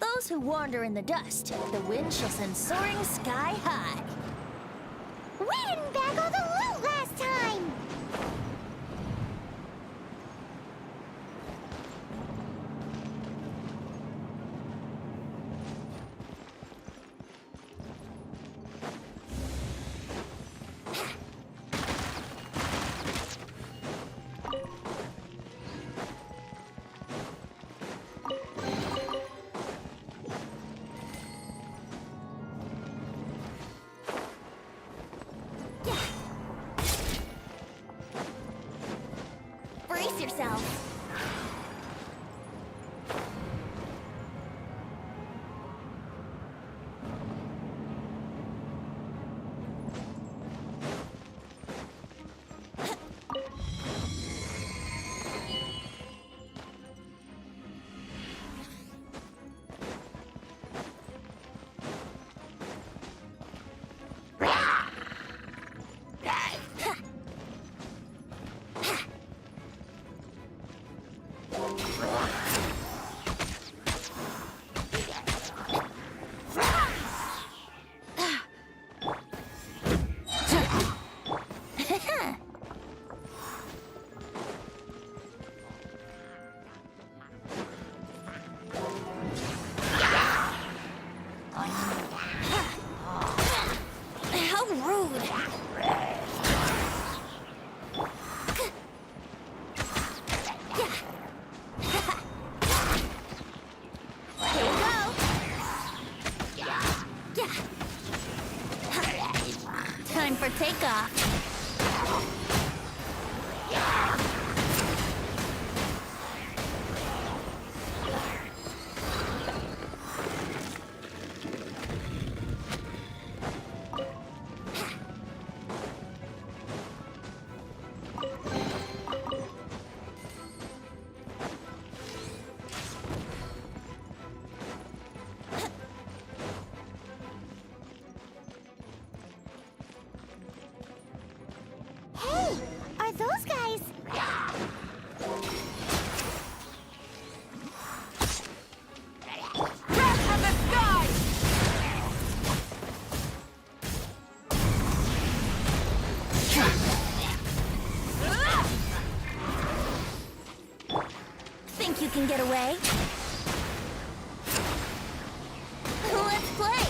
Those who wander in the dust, the wind shall send soaring sky high. We didn't bag all the loot last time! Brace yourself. How rude! Here we go! Time for takeoff. Hey, are those guys... Think you can get away? Let's play!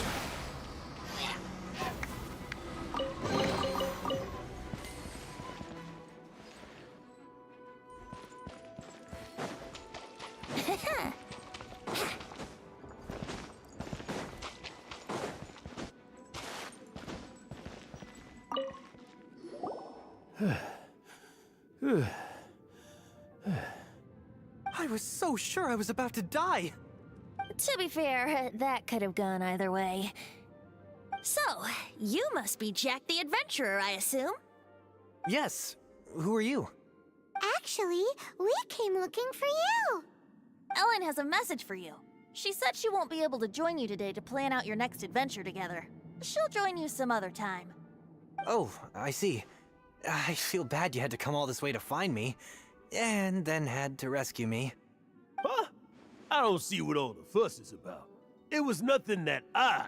I was so sure I was about to die. To be fair, that could have gone either way. So, you must be Jack the Adventurer, I assume? Yes. Who are you? Actually, we came looking for you. Ellen has a message for you. She said she won't be able to join you today to plan out your next adventure together. She'll join you some other time. Oh, I see. I feel bad you had to come all this way to find me, and then had to rescue me. Huh? I don't see what all the fuss is about. It was nothing that I,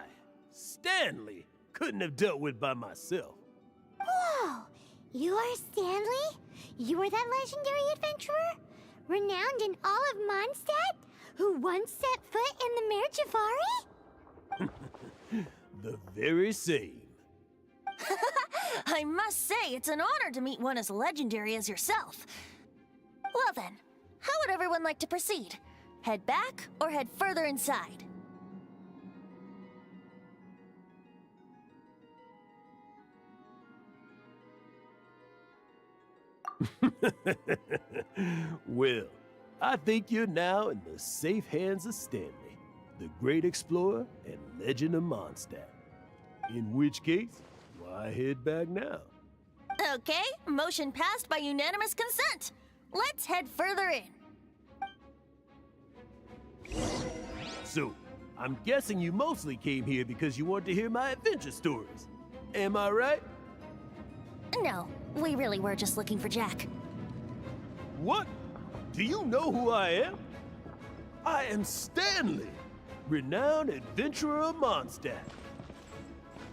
Stanley, couldn't have dealt with by myself. Whoa! You are Stanley? You are that legendary adventurer? Renowned in all of Mondstadt? Who once set foot in the Mare Jafari? The very same. I must say, it's an honor to meet one as legendary as yourself. Well then, how would everyone like to proceed? Head back or head further inside? Well, I think you're now in the safe hands of Stanley, the great explorer and legend of Mondstadt. In which case, why head back now? Okay, motion passed by unanimous consent. Let's head further in. So, I'm guessing you mostly came here because you want to hear my adventure stories. Am I right? No, we really were just looking for Jack. What? Do you know who I am? I am Stanley, renowned adventurer of Mondstadt.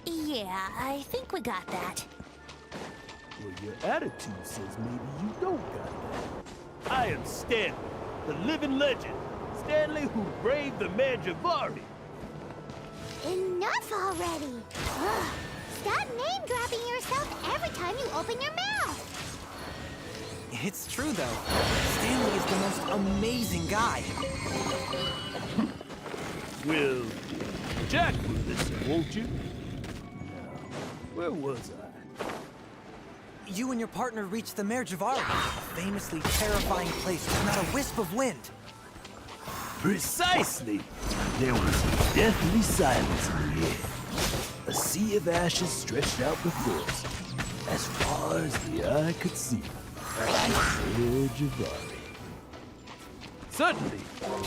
Yeah, I think we got that. Well, your attitude says maybe you don't got that. I am Stanley, the living legend. Stanley who braved the Manjavari. Enough already! Ugh. Stop name-dropping yourself every time you open your mouth! It's true, though. Stanley is the most amazing guy. Well, Jack will listen, won't you? Now, where was I? You and your partner reached the Mare Javari, a famously terrifying place with not a wisp of wind. Precisely! There was deathly silence in the air. A sea of ashes stretched out before us, as far as the eye could see. Mare Javari. Suddenly,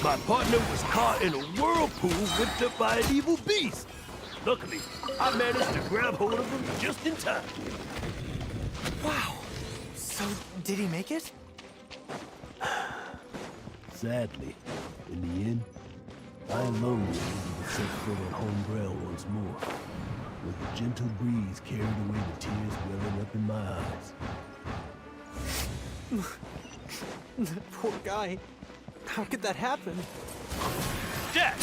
my partner was caught in a whirlpool whipped up by an evil beast. Luckily, I managed to grab hold of him just in time. Wow. So, did he make it? Sadly, in the end, I alone was able to set foot on home ground once more, with a gentle breeze carried away the tears welling up in my eyes. That poor guy. How could that happen? Jack,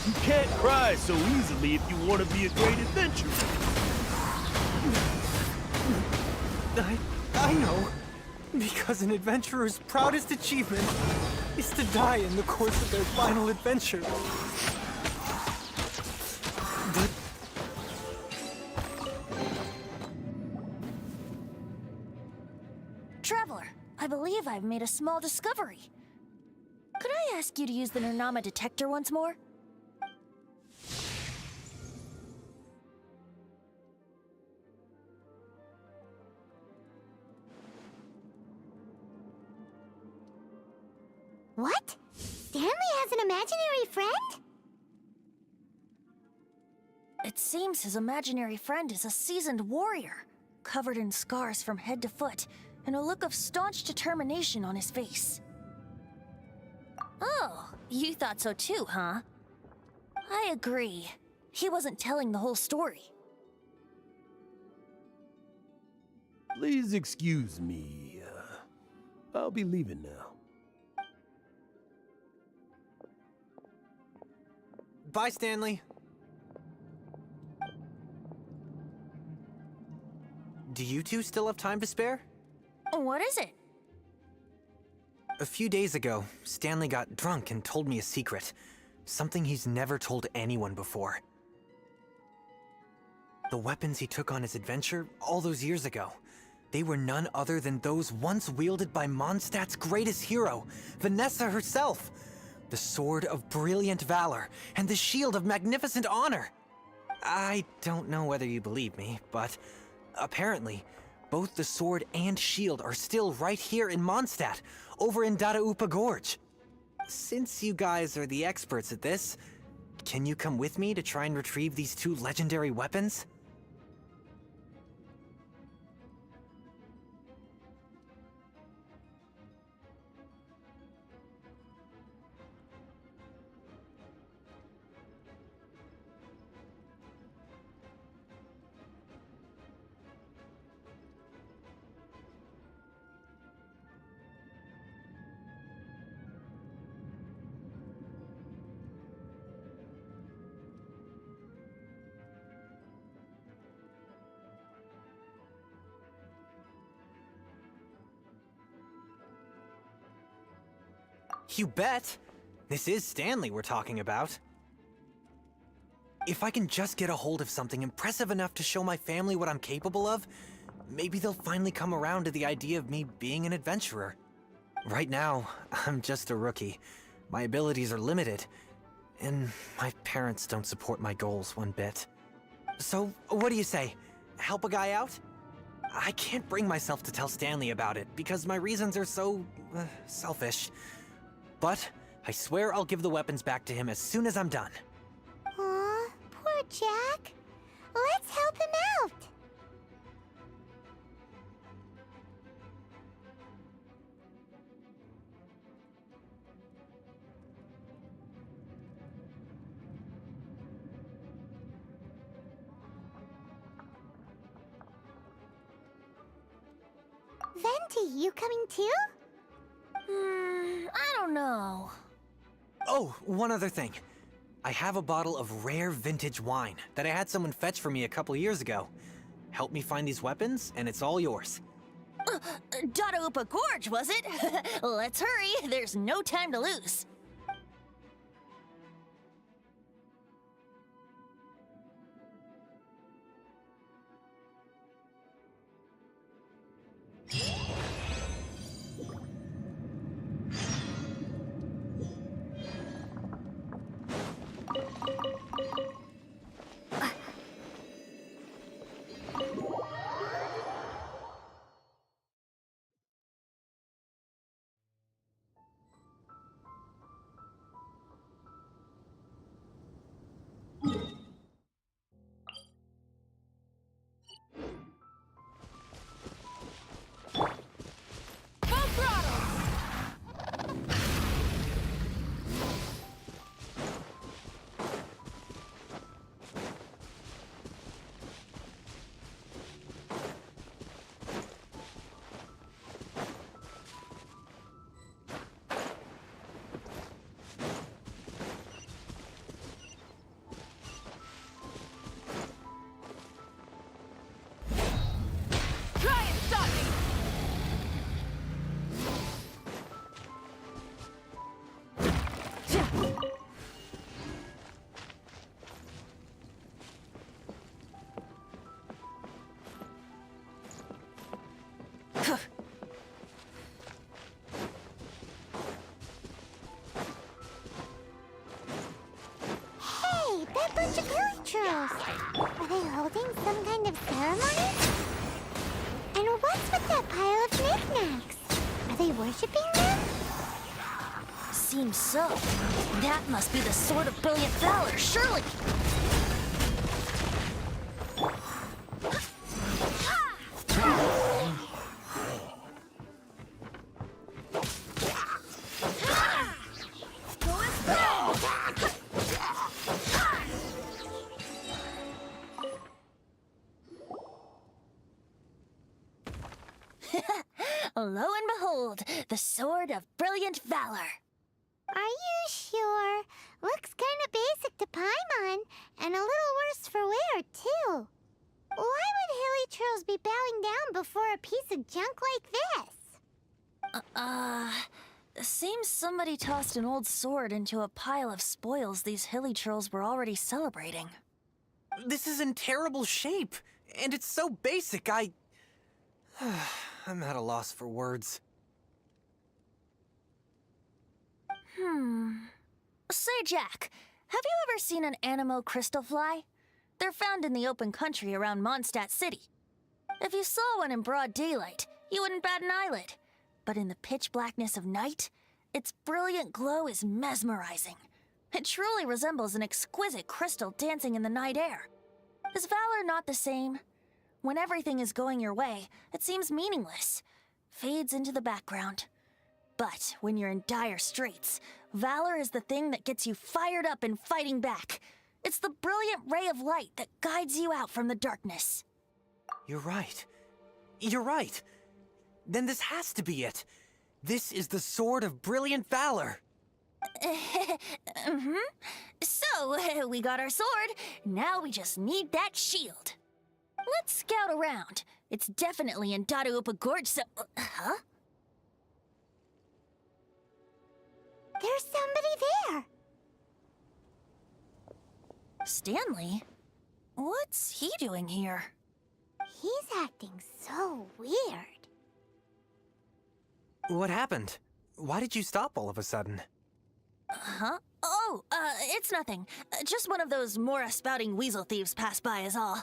you can't cry so easily if you want to be a great adventurer. I know. Because an adventurer's proudest achievement is to die in the course of their final adventure. But... Traveler, I believe I've made a small discovery. Could I ask you to use the Nernama detector once more? What? Stanley has an imaginary friend? It seems his imaginary friend is a seasoned warrior, covered in scars from head to foot, and a look of staunch determination on his face. Oh, you thought so too, huh? I agree. He wasn't telling the whole story. Please excuse me. I'll be leaving now. Bye, Stanley. Do you two still have time to spare? What is it? A few days ago, Stanley got drunk and told me a secret. Something he's never told anyone before. The weapons he took on his adventure all those years ago, they were none other than those once wielded by Mondstadt's greatest hero, Vanessa herself. The sword of brilliant valor and the shield of magnificent honor. I don't know whether you believe me, but apparently, both the sword and shield are still right here in Mondstadt, over in Dadaupa Gorge. Since you guys are the experts at this, can you come with me to try and retrieve these two legendary weapons? You bet! This is Stanley we're talking about. If I can just get a hold of something impressive enough to show my family what I'm capable of, maybe they'll finally come around to the idea of me being an adventurer. Right now, I'm just a rookie. My abilities are limited, and my parents don't support my goals one bit. So, what do you say? Help a guy out? I can't bring myself to tell Stanley about it because my reasons are so selfish. But I swear I'll give the weapons back to him as soon as I'm done. Aw, poor Jack. Let's help him out. Venti, you coming too? I don't know. Oh, one other thing. I have a bottle of rare vintage wine that I had someone fetch for me a couple years ago. Help me find these weapons, and it's all yours. Dadaupa Gorge, was it? Let's hurry. There's no time to lose. Hey, that bunch of villagers! Are they holding some kind of ceremony? And what's with that pile of knickknacks? Are they worshipping them? Seems so. That must be the Sword of Brilliant Valor, surely! Lo and behold, the Sword of Brilliant Valor. Are you sure? Looks kinda basic to Paimon, and a little worse for wear, too. Why would hilly trolls be bowing down before a piece of junk like this? Seems somebody tossed an old sword into a pile of spoils these hilly trolls were already celebrating. This is in terrible shape, and it's so basic, I'm at a loss for words. Say, Jack, have you ever seen an Anemo crystal fly? They're found in the open country around Mondstadt City. If you saw one in broad daylight, you wouldn't bat an eyelid. But in the pitch blackness of night, its brilliant glow is mesmerizing. It truly resembles an exquisite crystal dancing in the night air. Is valor not the same? When everything is going your way, it seems meaningless, fades into the background. But when you're in dire straits, valor is the thing that gets you fired up and fighting back. It's the brilliant ray of light that guides you out from the darkness. You're right. You're right. Then this has to be it. This is the Sword of Brilliant Valor. So, we got our sword. Now we just need that shield. Let's scout around. It's definitely in Dadaupa Gorge, so... Huh? There's somebody there! Stanley? What's he doing here? He's acting so weird. What happened? Why did you stop all of a sudden? Huh? Oh, it's nothing. Just one of those Mora spouting weasel thieves passed by is all.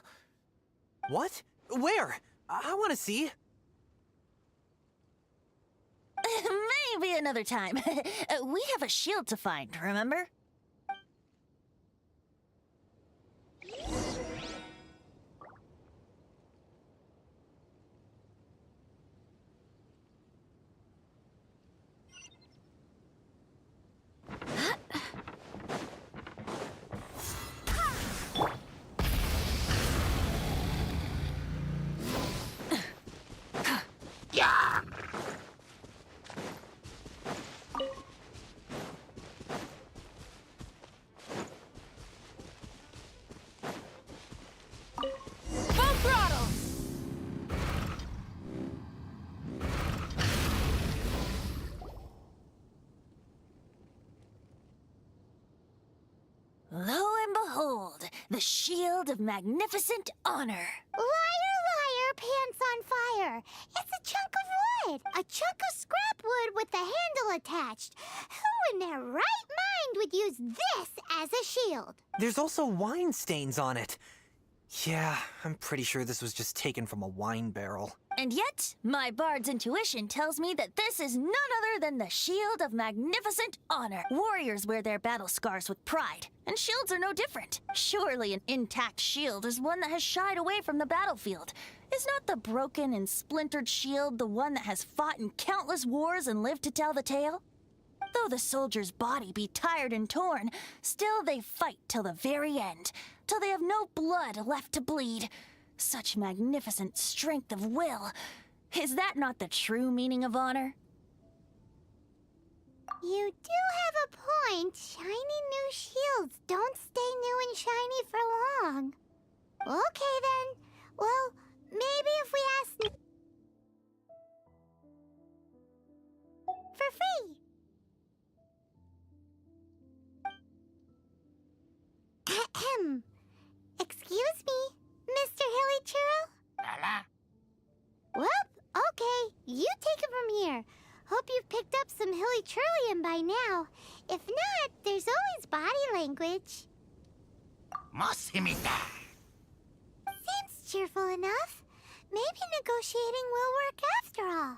What? Where? I want to see. Maybe another time. We have a shield to find, remember? Lo and behold, the shield of magnificent honor. Liar, liar, pants on fire. It's a chunk of wood. A chunk of scrap wood with the handle attached. Who in their right mind would use this as a shield? There's also wine stains on it. Yeah, I'm pretty sure this was just taken from a wine barrel. And yet, my bard's intuition tells me that this is none other than the shield of magnificent honor. Warriors wear their battle scars with pride, and shields are no different. Surely an intact shield is one that has shied away from the battlefield. Is not the broken and splintered shield the one that has fought in countless wars and lived to tell the tale? Though the soldier's body be tired and torn, still they fight till the very end, till they have no blood left to bleed. Such magnificent strength of will. Is that not the true meaning of honor? You do have a point. Shiny new shields don't stay new and shiny for long. Okay then. Well, maybe if we ask for free. Ahem. Excuse me, Mr. Hilly Churro? Well, okay. You take it from here. Hope you've picked up some Hilly Churlian by now. If not, there's always body language. Seems cheerful enough. Maybe negotiating will work after all.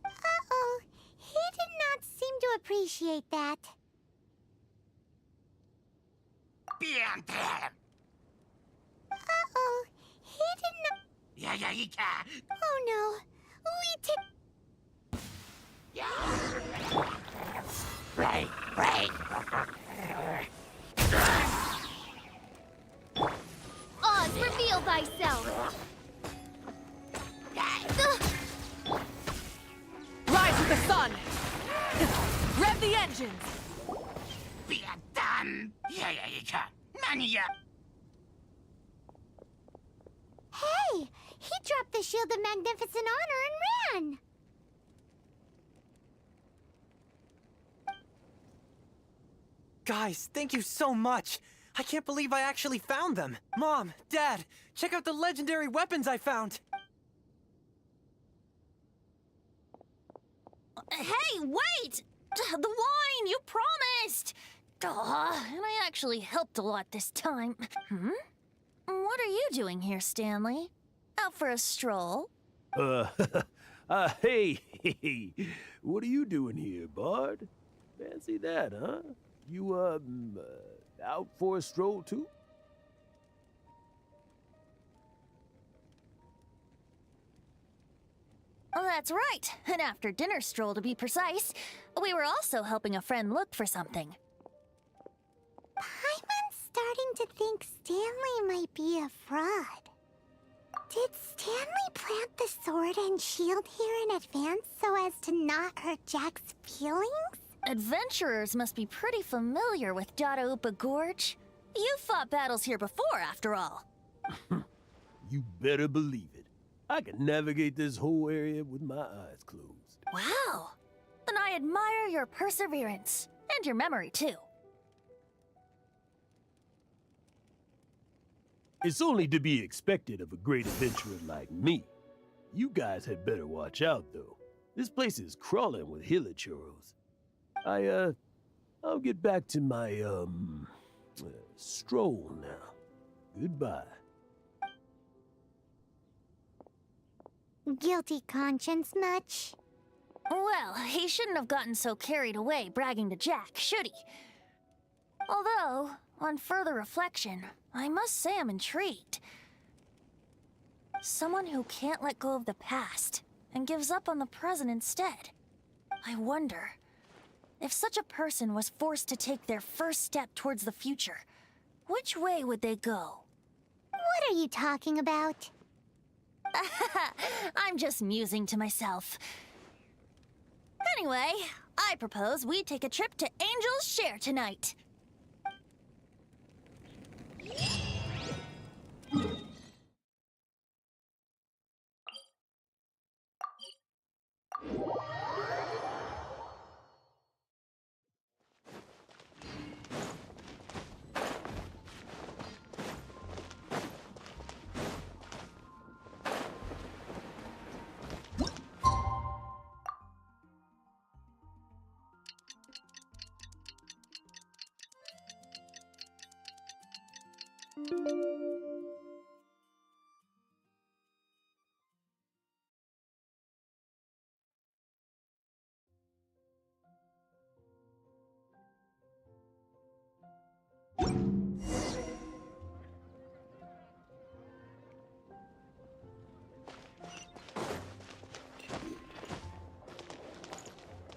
Uh-oh. He did not seem to appreciate that. Uh-oh. He did not... Oh no. Oz, reveal thyself! Rise with the sun! Rev the engines! Hey! He dropped the Shield of Magnificent Honor and ran! Guys, thank you so much. I can't believe I actually found them. Mom, Dad, check out the legendary weapons I found. Hey, wait! The wine, you promised! And I actually helped a lot this time. What are you doing here, Stanley? Out for a stroll? Hey, what are you doing here, Bard? Fancy that, huh? You, out for a stroll, too? Oh, that's right. An after-dinner stroll, to be precise. We were also helping a friend look for something. Paimon's starting to think Stanley might be a fraud. Did Stanley plant the sword and shield here in advance so as to not hurt Jack's feelings? Adventurers must be pretty familiar with Dadaupa Gorge. You fought battles here before, after all. You better believe it. I can navigate this whole area with my eyes closed. Wow. Then I admire your perseverance. And your memory, too. It's only to be expected of a great adventurer like me. You guys had better watch out, though. This place is crawling with hilichurros. I'll get back to my, stroll now. Goodbye. Guilty conscience much? Well, he shouldn't have gotten so carried away bragging to Jack, should he? Although, on further reflection, I must say I'm intrigued. Someone who can't let go of the past and gives up on the present instead. I wonder, if such a person was forced to take their first step towards the future, which way would they go? What are you talking about? I'm just musing to myself. Anyway, I propose we take a trip to Angel's Share tonight.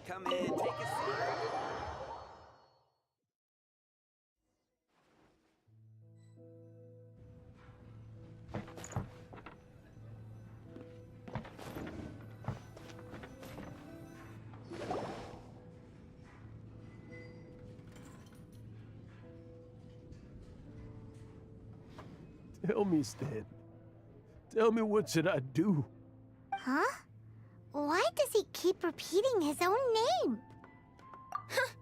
Come in, take a seat. Tell me, Stan. Tell me, what should I do? Huh? Why does he keep repeating his own name?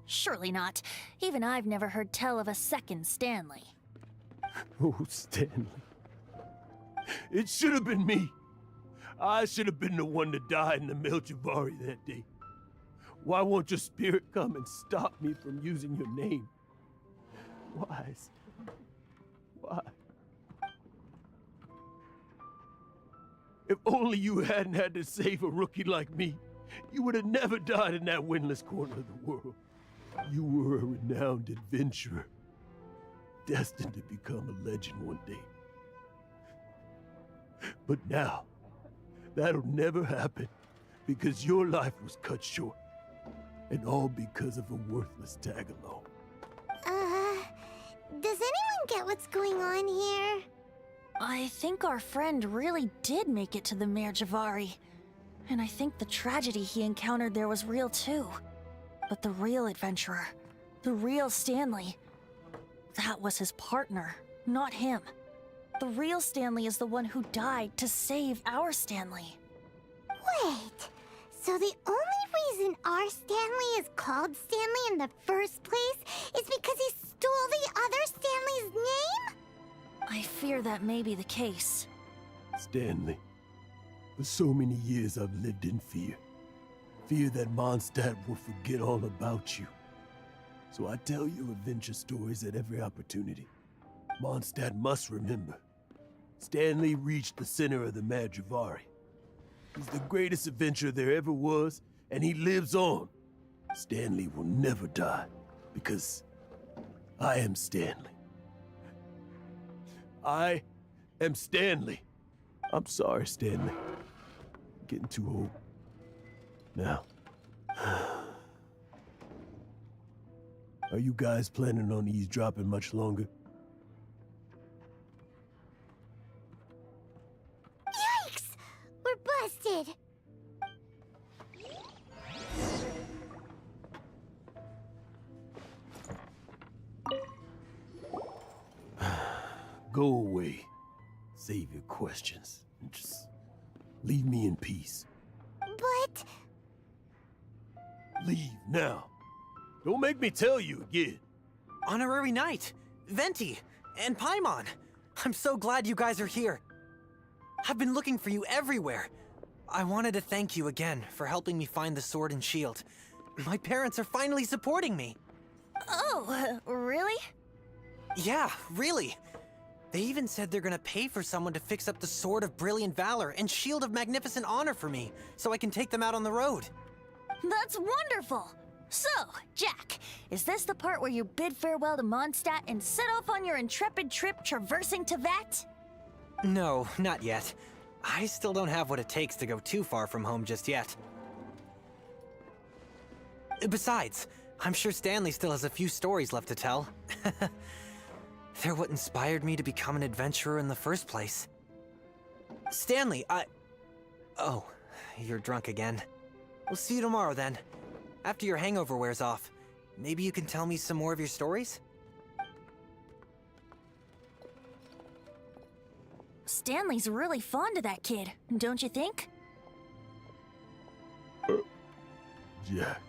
Surely not. Even I've never heard tell of a second Stanley. Oh, Stanley. It should have been me. I should have been the one to die in the Melchivari that day. Why won't your spirit come and stop me from using your name? Why, Stanley? Why? If only you hadn't had to save a rookie like me, you would have never died in that windless corner of the world. You were a renowned adventurer, destined to become a legend one day. But now, that'll never happen, because your life was cut short, and all because of a worthless tag-along. Does anyone get what's going on here? I think our friend really did make it to the Mare Javari. And I think the tragedy he encountered there was real too. But the real adventurer, the real Stanley, that was his partner, not him. The real Stanley is the one who died to save our Stanley. Wait, so the only reason our Stanley is called Stanley in the first place is because he stole the other Stanley's name? I fear that may be the case. Stanley, for so many years I've lived in fear. Fear that Mondstadt will forget all about you. So I tell you adventure stories at every opportunity. Mondstadt must remember. Stanley reached the center of the Mare Javari. He's the greatest adventurer there ever was, and he lives on. Stanley will never die, because I am Stanley. I am Stanley. I'm sorry, Stanley. Getting too old. Now. Are you guys planning on eavesdropping much longer? Yikes! We're busted! Go away. Save your questions. And just leave me in peace. But... Leave now. Don't make me tell you again. Honorary Knight, Venti, and Paimon. I'm so glad you guys are here. I've been looking for you everywhere. I wanted to thank you again for helping me find the sword and shield. My parents are finally supporting me. Oh, really? Yeah, really. They even said they're gonna pay for someone to fix up the Sword of Brilliant Valor and Shield of Magnificent Honor for me, so I can take them out on the road. That's wonderful! So, Jack, is this the part where you bid farewell to Mondstadt and set off on your intrepid trip traversing Teyvat? No, not yet. I still don't have what it takes to go too far from home just yet. Besides, I'm sure Stanley still has a few stories left to tell. They're what inspired me to become an adventurer in the first place. Stanley, Oh, you're drunk again. We'll see you tomorrow then. After your hangover wears off. Maybe you can tell me some more of your stories? Stanley's really fond of that kid, don't you think? Jack.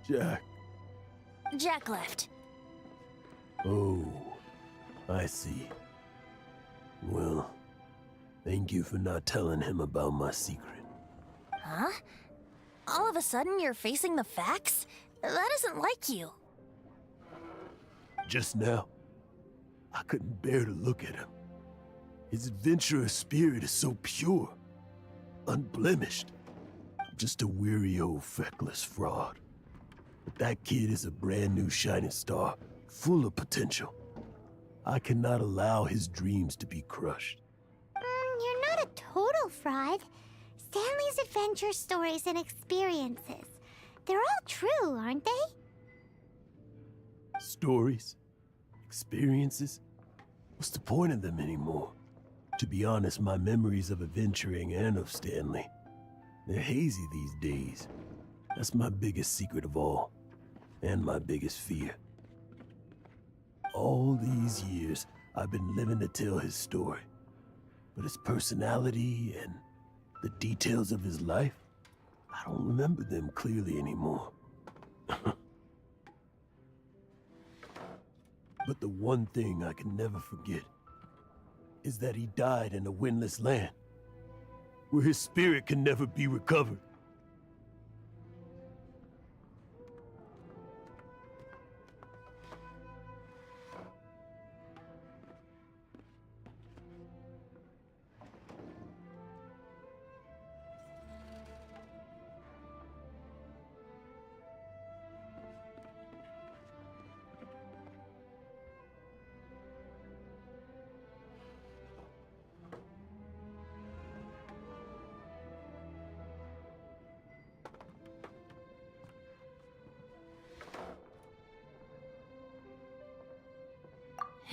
Jack. Jack left. Oh, I see. Well, thank you for not telling him about my secret. Huh? All of a sudden you're facing the facts? That isn't like you. Just now, I couldn't bear to look at him. His adventurous spirit is so pure, unblemished. I'm just a weary old feckless fraud. But that kid is a brand new shining star, full of potential. I cannot allow his dreams to be crushed. You're not a total fraud. Stanley's adventure stories and experiences. They're all true, aren't they? Stories? Experiences? What's the point of them anymore? To be honest, my memories of adventuring and of Stanley, they're hazy these days. That's my biggest secret of all, and my biggest fear. All these years, I've been living to tell his story. But his personality and the details of his life, I don't remember them clearly anymore. But the one thing I can never forget is that he died in a windless land, where his spirit can never be recovered.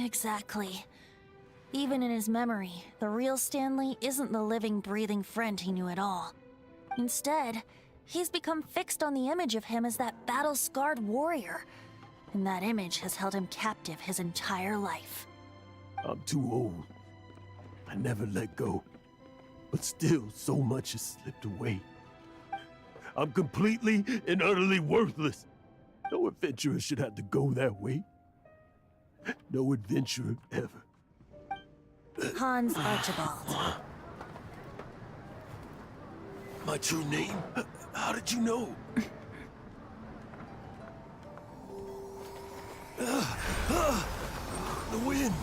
Exactly. Even in his memory, the real Stanley isn't the living, breathing friend he knew at all. Instead, he's become fixed on the image of him as that battle-scarred warrior. And that image has held him captive his entire life. I'm too old. I never let go. But still, so much has slipped away. I'm completely and utterly worthless. No adventurer should have to go that way. No adventurer ever. Hans Archibald. My true name? How did you know? The wind.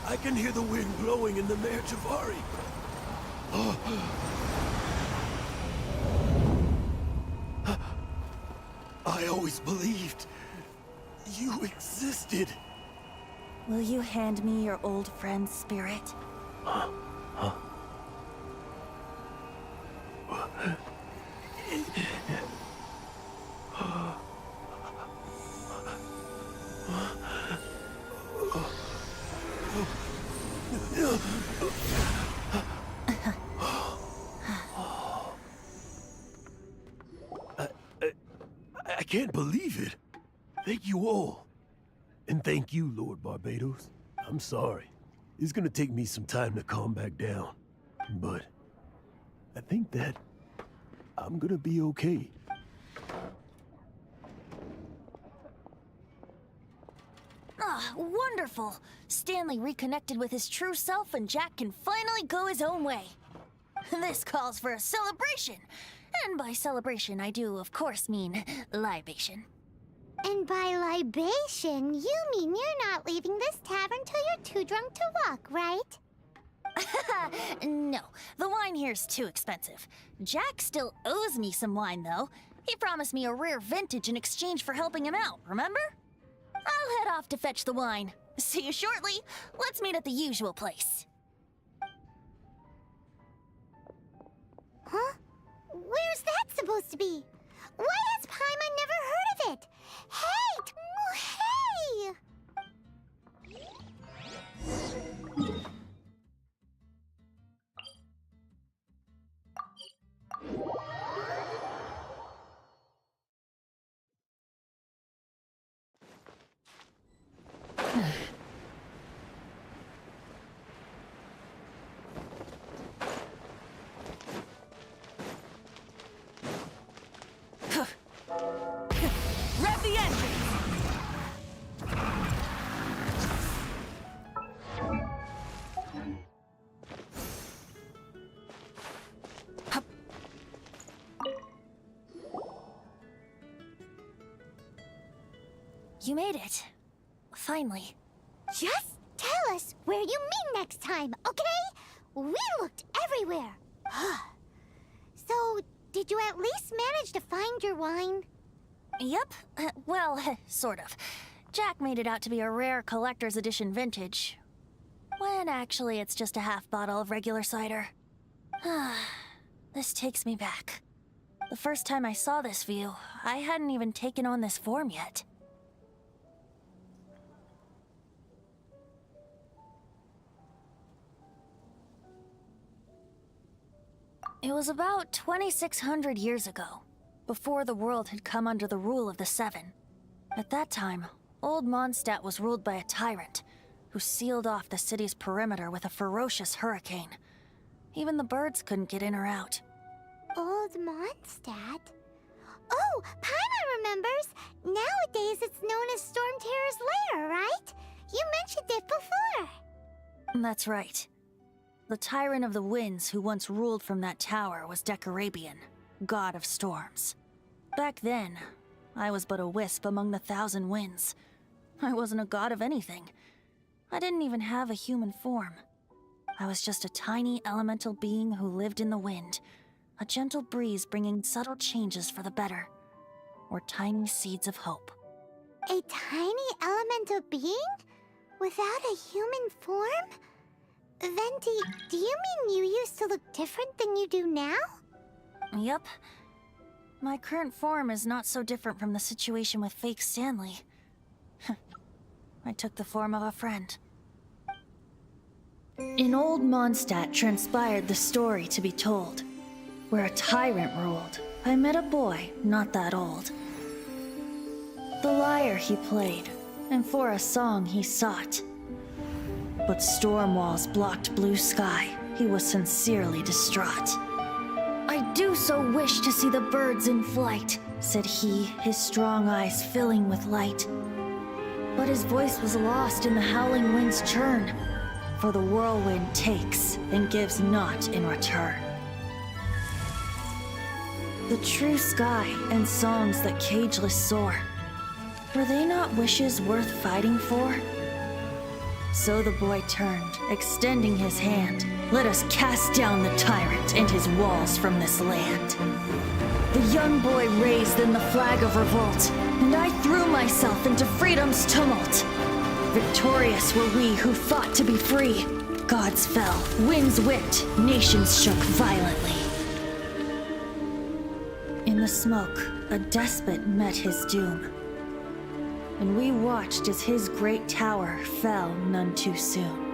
I can hear the wind blowing in the Mare Javari. I always believed you existed. Will you hand me your old friend's spirit? I can't believe it. Thank you all. And thank you, Lord Barbados. I'm sorry. It's gonna take me some time to calm back down. But I think that I'm gonna be okay. Ah, wonderful! Stanley reconnected with his true self and Jack can finally go his own way. This calls for a celebration. And by celebration, I do, of course, mean libation. And by libation, you mean you're not leaving this tavern till you're too drunk to walk, right? No, the wine here's too expensive. Jack still owes me some wine, though. He promised me a rare vintage in exchange for helping him out, remember? I'll head off to fetch the wine. See you shortly. Let's meet at the usual place. Huh? Where's that supposed to be? Why has Paimon never heard of it? Hey! Hey! Rev the engine! You made it. Finally. Just tell us where you meet next time, okay? We looked everywhere. So, did you at least manage to find your wine? Yep. Well, sort of. Jack made it out to be a rare collector's edition vintage. When actually it's just a half bottle of regular cider. This takes me back. The first time I saw this view, I hadn't even taken on this form yet. It was about 2,600 years ago, before the world had come under the rule of the Seven. At that time, old Mondstadt was ruled by a tyrant, who sealed off the city's perimeter with a ferocious hurricane. Even the birds couldn't get in or out. Old Mondstadt? Oh, Paimon remembers! Nowadays it's known as Storm Terror's lair, right? You mentioned it before. That's right. The Tyrant of the Winds who once ruled from that tower was Decarabian, god of storms. Back then, I was but a wisp among the 1,000 winds. I wasn't a god of anything. I didn't even have a human form. I was just a tiny elemental being who lived in the wind, a gentle breeze bringing subtle changes for the better, or tiny seeds of hope. A tiny elemental being? Without a human form? Venti, do you mean you used to look different than you do now? Yep. My current form is not so different from the situation with fake Stanley. I took the form of a friend. In old Mondstadt transpired the story to be told. Where a tyrant ruled, I met a boy not that old. The lyre he played, and for a song he sought. But storm walls blocked blue sky. He was sincerely distraught. I do so wish to see the birds in flight, said he, his strong eyes filling with light. But his voice was lost in the howling wind's churn, for the whirlwind takes and gives not in return. The true sky and songs that cageless soar, were they not wishes worth fighting for? So the boy turned, extending his hand. Let us cast down the tyrant and his walls from this land. The young boy raised then the flag of revolt, and I threw myself into freedom's tumult. Victorious were we who fought to be free. Gods fell, winds whipped, nations shook violently. In the smoke, a despot met his doom. And we watched as his great tower fell none too soon.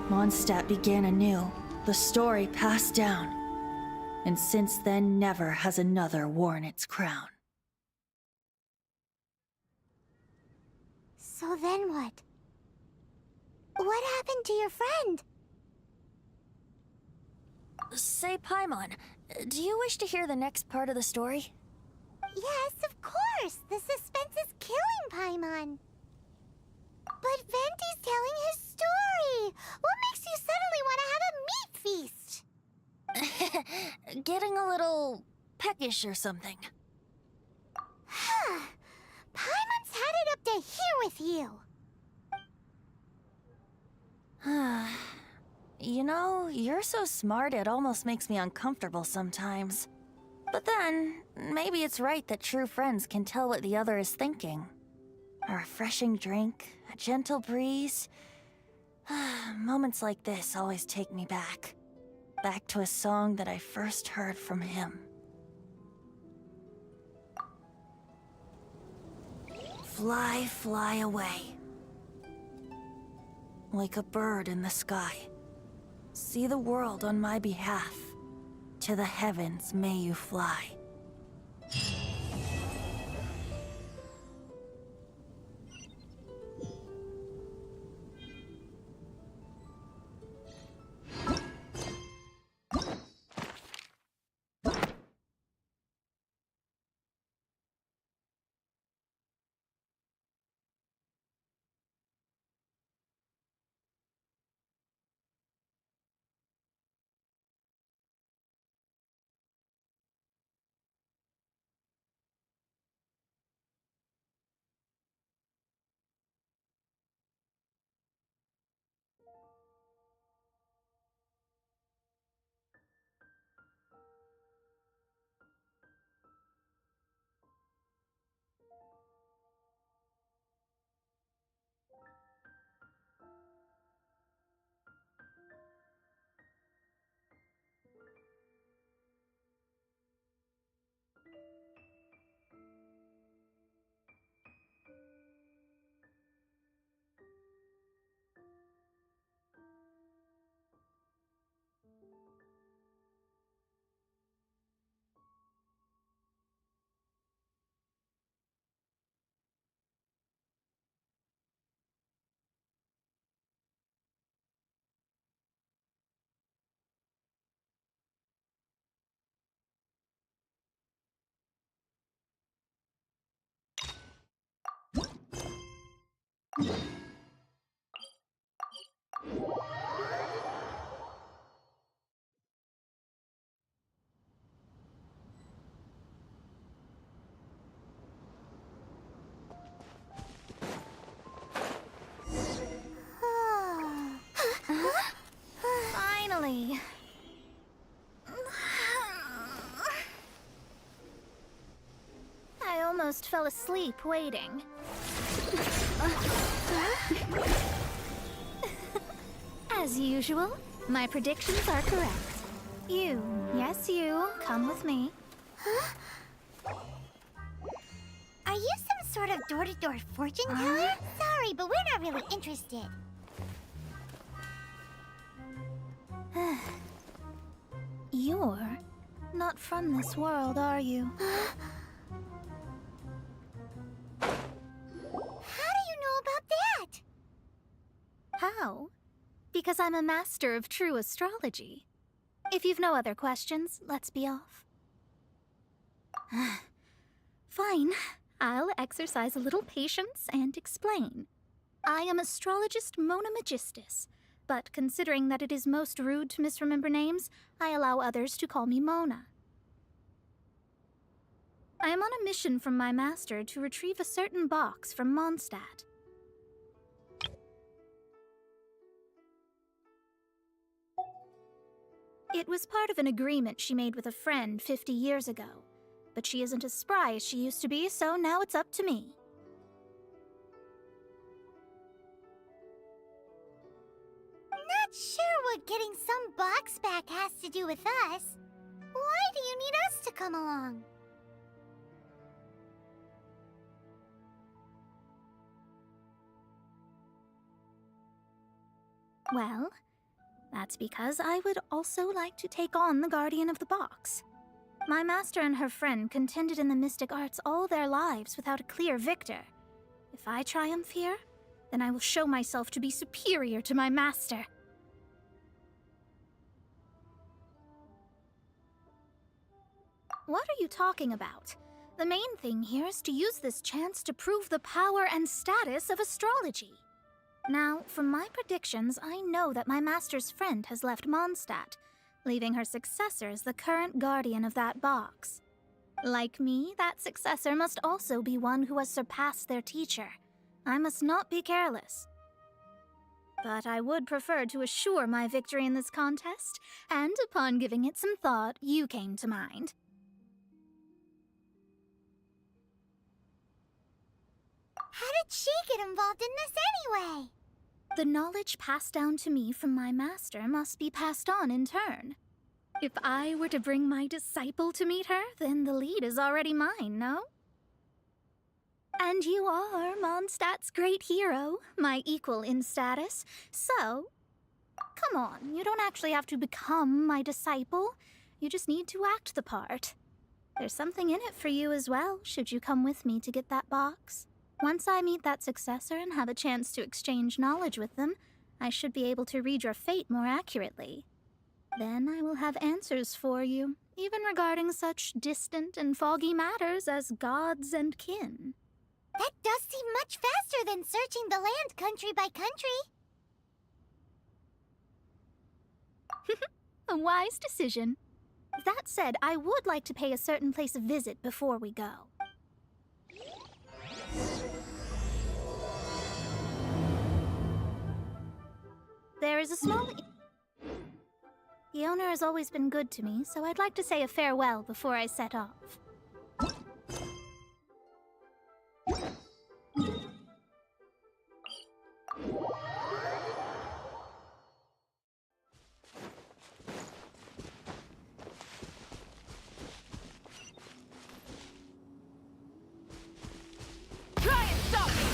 Mondstadt began anew, the story passed down, and since then never has another worn its crown. So then what? What happened to your friend? Say, Paimon, do you wish to hear the next part of the story? Yes, of course! The suspense is killing Paimon. But Venti's telling his story! What makes you suddenly want to have a meat feast? Getting a little peckish or something. Paimon's had it up to here with you. You know, you're so smart it almost makes me uncomfortable sometimes. But then, maybe it's right that true friends can tell what the other is thinking. A refreshing drink, a gentle breeze. Moments like this always take me back. Back to a song that I first heard from him. Fly, fly away. Like a bird in the sky. See the world on my behalf. To the heavens may you fly. Finally. I almost fell asleep waiting. As usual, my predictions are correct. You, yes you, come with me. Are you some sort of door-to-door fortune teller? Sorry, but we're not really interested. You're not from this world, are you? How do you know about that? How? Because I'm a master of true astrology. If you've no other questions, let's be off. Fine. I'll exercise a little patience and explain. I am astrologist Mona Magistus, but considering that it is most rude to misremember names, I allow others to call me Mona. I am on a mission from my master to retrieve a certain box from Mondstadt. It was part of an agreement she made with a friend 50 years ago. But she isn't as spry as she used to be, so now it's up to me. Not sure what getting some box back has to do with us. Why do you need us to come along? Well, that's because I would also like to take on the Guardian of the Box. My master and her friend contended in the mystic arts all their lives without a clear victor. If I triumph here, then I will show myself to be superior to my master. What are you talking about? The main thing here is to use this chance to prove the power and status of astrology. Now, from my predictions, I know that my master's friend has left Mondstadt, leaving her successor as the current guardian of that box. Like me, that successor must also be one who has surpassed their teacher. I must not be careless. But I would prefer to assure my victory in this contest, and upon giving it some thought, you came to mind. How did she get involved in this anyway? The knowledge passed down to me from my master must be passed on in turn. If I were to bring my disciple to meet her, then the lead is already mine, no? And you are Mondstadt's great hero, my equal in status, so... Come on, you don't actually have to become my disciple. You just need to act the part. There's something in it for you as well, should you come with me to get that box. Once I meet that successor and have a chance to exchange knowledge with them, I should be able to read your fate more accurately. Then I will have answers for you, even regarding such distant and foggy matters as gods and kin. That does seem much faster than searching the land country by country. A wise decision. That said, I would like to pay a certain place a visit before we go. There is a small... The owner has always been good to me, so I'd like to say a farewell before I set off. Try and stop me!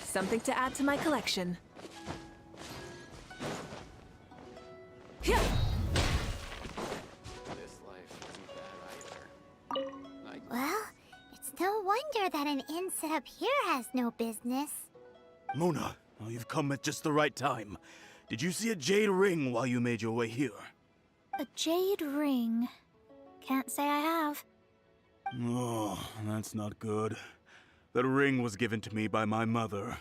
Something to add to my collection. Well, it's no wonder that an inn set up here has no business. Mona, oh, you've come at just the right time. Did you see a jade ring while you made your way here? A jade ring. Can't say I have. Oh, that's not good. That ring was given to me by my mother,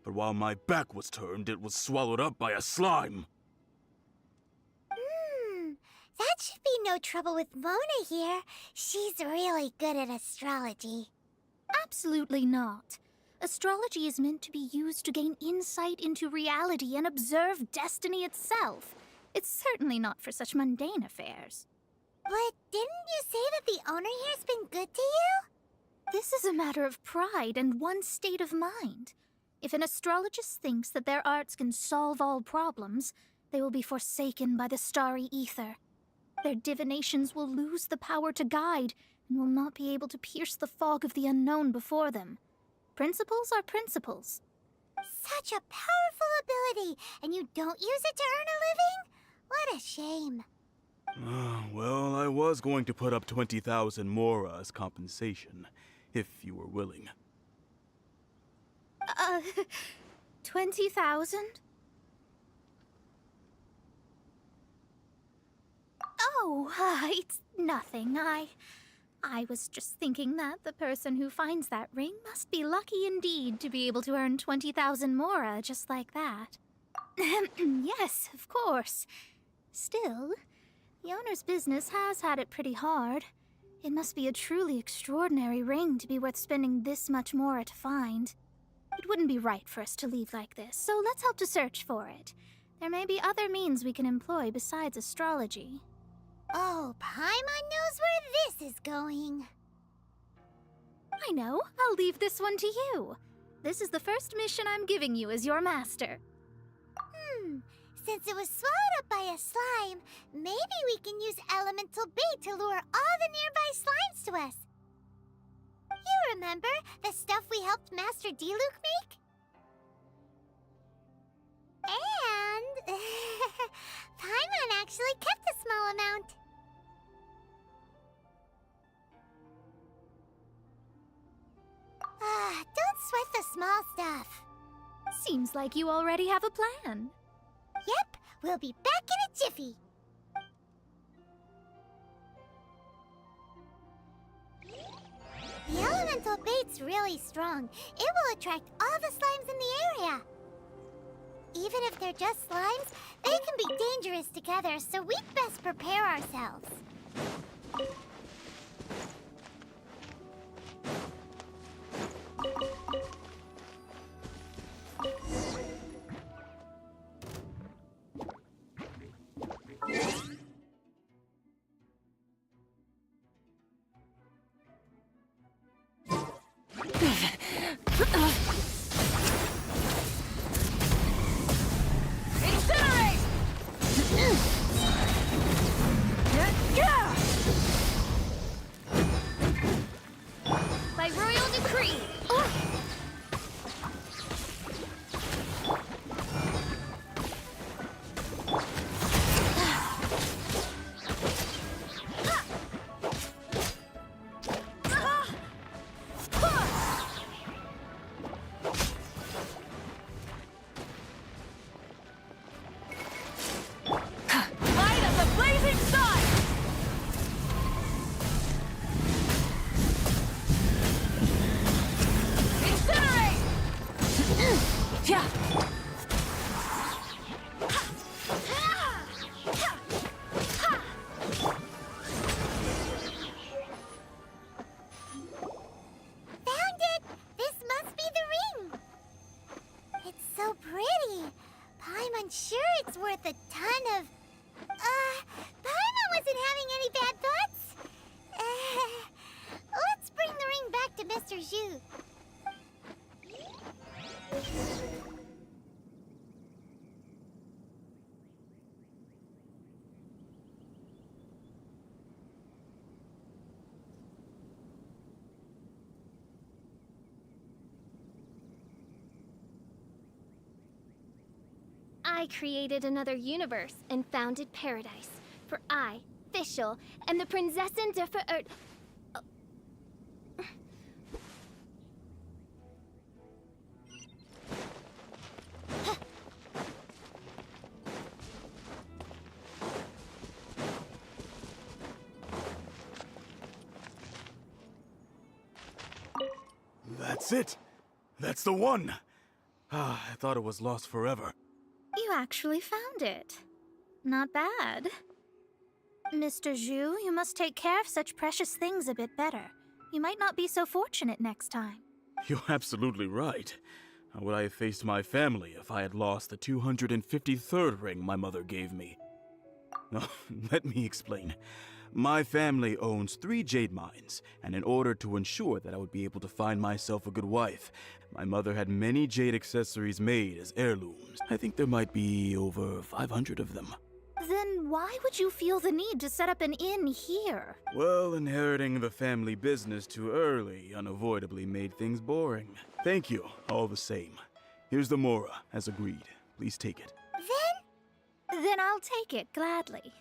but while my back was turned, it was swallowed up by a slime. That should be no trouble with Mona here. She's really good at astrology. Absolutely not. Astrology is meant to be used to gain insight into reality and observe destiny itself. It's certainly not for such mundane affairs. But didn't you say that the owner here's been good to you? This is a matter of pride and one's state of mind. If an astrologist thinks that their arts can solve all problems, they will be forsaken by the starry ether. Their divinations will lose the power to guide and will not be able to pierce the fog of the unknown before them. Principles are principles. Such a powerful ability, and you don't use it to earn a living? What a shame. Well, I was going to put up 20,000 mora as compensation, if you were willing. 20,000? Oh, it's nothing. I was just thinking that the person who finds that ring must be lucky indeed to be able to earn 20,000 mora just like that. Yes, of course. Still, the owner's business has had it pretty hard. It must be a truly extraordinary ring to be worth spending this much mora to find. It wouldn't be right for us to leave like this, so let's help to search for it. There may be other means we can employ besides astrology. Oh, Paimon knows where this is going. I know. I'll leave this one to you. This is the first mission I'm giving you as your master. Since it was swallowed up by a slime, maybe we can use elemental bait to lure all the nearby slimes to us. You remember the stuff we helped Master Diluc make? And Paimon actually kept a small amount. Don't sweat the small stuff. Seems like you already have a plan. Yep, we'll be back in a jiffy. The elemental bait's really strong. It will attract all the slimes in the area. Even if they're just slimes, they can be dangerous together, so we'd best prepare ourselves. By royal decree! Light of the blazing sun! Incinerate! Yeah. Found it! This must be the ring! It's so pretty. Paimon's sure it's worth a ton of... Paimon wasn't having any bad thoughts? Let's bring the ring back to Mr. Zhu. I created another universe and founded paradise. For I, Fischl, am the Prinzessin der Verirrt... That's it. That's the one. I thought it was lost forever. You actually found it. Not bad. Mr. Zhu, you must take care of such precious things a bit better. You might not be so fortunate next time. You're absolutely right. How would I have faced my family if I had lost the 253rd ring my mother gave me? No, let me explain. My family owns 3 jade mines, and in order to ensure that I would be able to find myself a good wife, my mother had many jade accessories made as heirlooms. I think there might be over 500 of them. Then why would you feel the need to set up an inn here? Well, inheriting the family business too early unavoidably made things boring. Thank you, all the same. Here's the Mora, as agreed. Please take it. Then I'll take it gladly.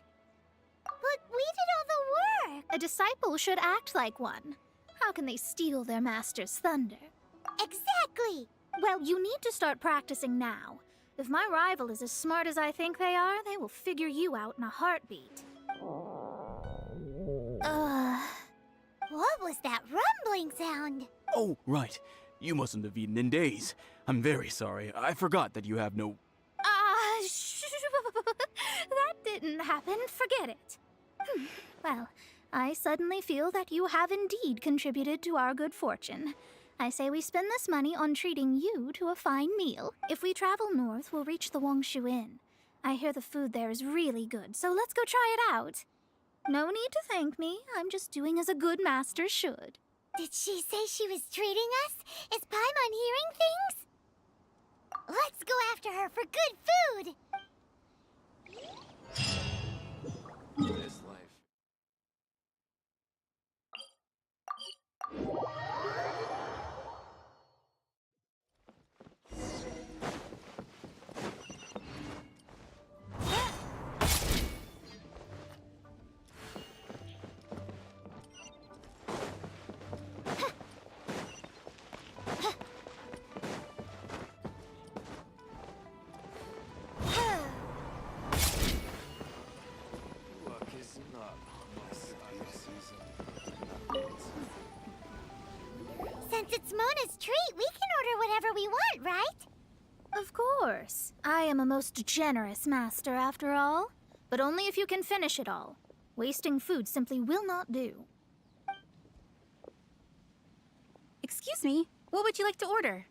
But we did all the work! A disciple should act like one. How can they steal their master's thunder? Exactly! Well, you need to start practicing now. If my rival is as smart as I think they are, they will figure you out in a heartbeat. What was that rumbling sound? Oh, right. You mustn't have eaten in days. I'm very sorry. I forgot that you have no... That didn't happen. Forget it. Well, I suddenly feel that you have indeed contributed to our good fortune. I say we spend this money on treating you to a fine meal. If we travel north, we'll reach the Wongshu Inn. I hear the food there is really good, so let's go try it out. No need to thank me. I'm just doing as a good master should. Did she say she was treating us? Is Paimon hearing things? Let's go after her for good food! course. I am a most generous master, after all. But only if you can finish it all. Wasting food simply will not do. Excuse me, what would you like to order?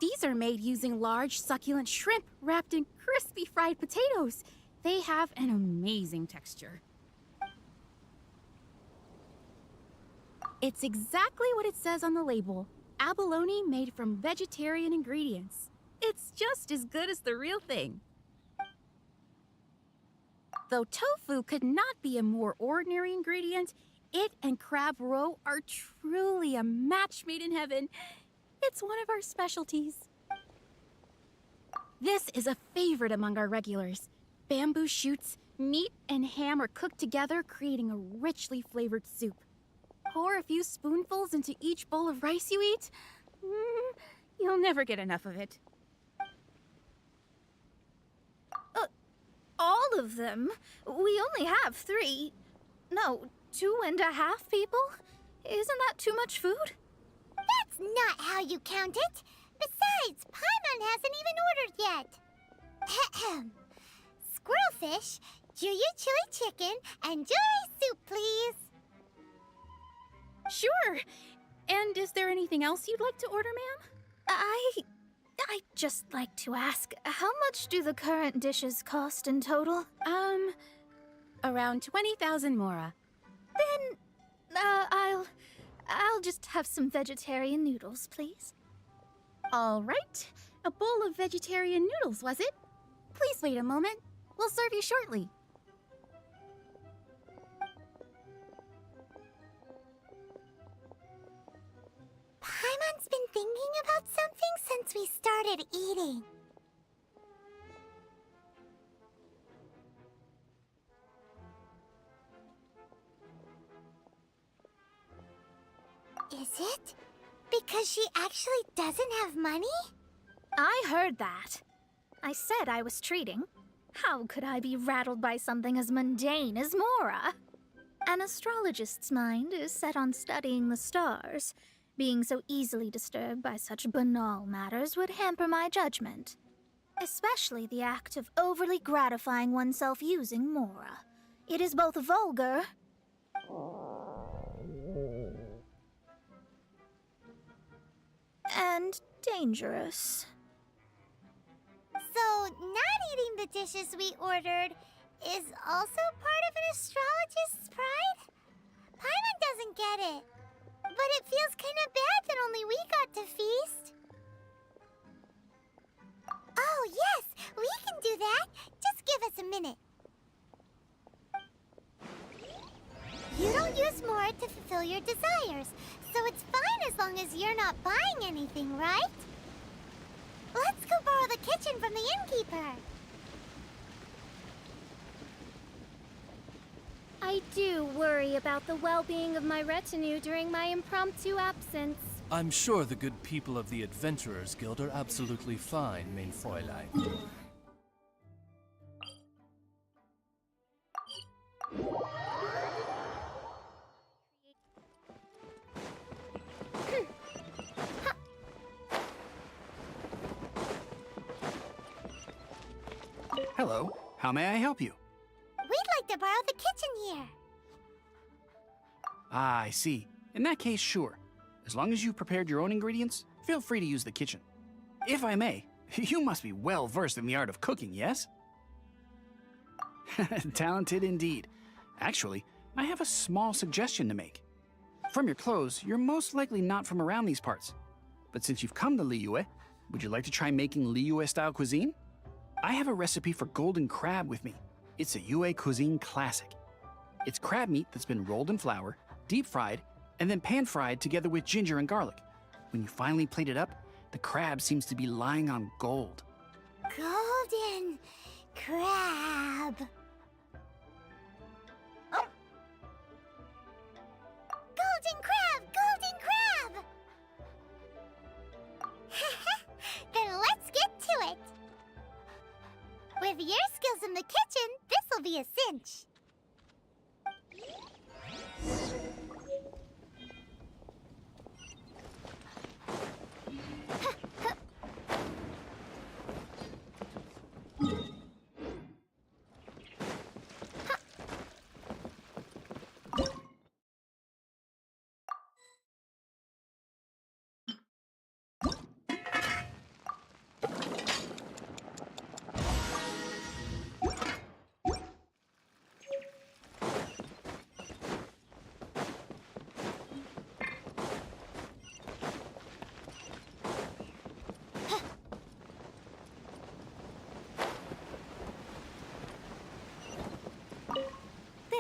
These are made using large, succulent shrimp wrapped in crispy fried potatoes. They have an amazing texture. It's exactly what it says on the label. Abalone made from vegetarian ingredients. It's just as good as the real thing. Though tofu could not be a more ordinary ingredient, it and crab roe are truly a match made in heaven. It's one of our specialties. This is a favorite among our regulars. Bamboo shoots, meat, and ham are cooked together, creating a richly flavored soup. Pour a few spoonfuls into each bowl of rice you eat. You'll never get enough of it. All of them? We only have 3. No, 2.5 people? Isn't that too much food? That's not how you count it. Besides, Paimon hasn't even ordered yet. Squirrelfish, Juyu chili chicken, and jewelry soup, please. Sure. And is there anything else you'd like to order, ma'am? I'd just like to ask, how much do the current dishes cost in total? Around 20,000 mora. Then, I'll just have some vegetarian noodles, please. All right. A bowl of vegetarian noodles, was it? Please wait a moment. We'll serve you shortly. Paimon's been thinking about something since we started eating. Is it? Because she actually doesn't have money? I heard that. I said I was treating. How could I be rattled by something as mundane as Mora? An astrologist's mind is set on studying the stars. Being so easily disturbed by such banal matters would hamper my judgment. Especially the act of overly gratifying oneself using Mora. It is both vulgar and dangerous. So, not eating the dishes we ordered is also part of an astrologist's pride? Paimon doesn't get it. But it feels kind of bad that only we got to feast. Oh, yes, we can do that. Just give us a minute. You don't use Mora to fulfill your desires, so it's fine as long as you're not buying anything, right? Let's go borrow the kitchen from the innkeeper. I do worry about the well-being of my retinue during my impromptu absence. I'm sure the good people of the Adventurers Guild are absolutely fine, mein Fräulein. Hello, how may I help you? We'd like to borrow the kitchen here. Ah, I see. In that case, sure. As long as you've prepared your own ingredients, feel free to use the kitchen. If I may, you must be well versed in the art of cooking, yes? Talented indeed. Actually, I have a small suggestion to make. From your clothes, you're most likely not from around these parts. But since you've come to Liyue, would you like to try making Liyue-style cuisine? I have a recipe for golden crab with me. It's a Yue cuisine classic. It's crab meat that's been rolled in flour, deep fried, and then pan fried together with ginger and garlic. When you finally plate it up, the crab seems to be lying on gold. Golden crab. Golden crab! Golden crab! Then let's get to it. With your skills in the kitchen, this'll be a cinch.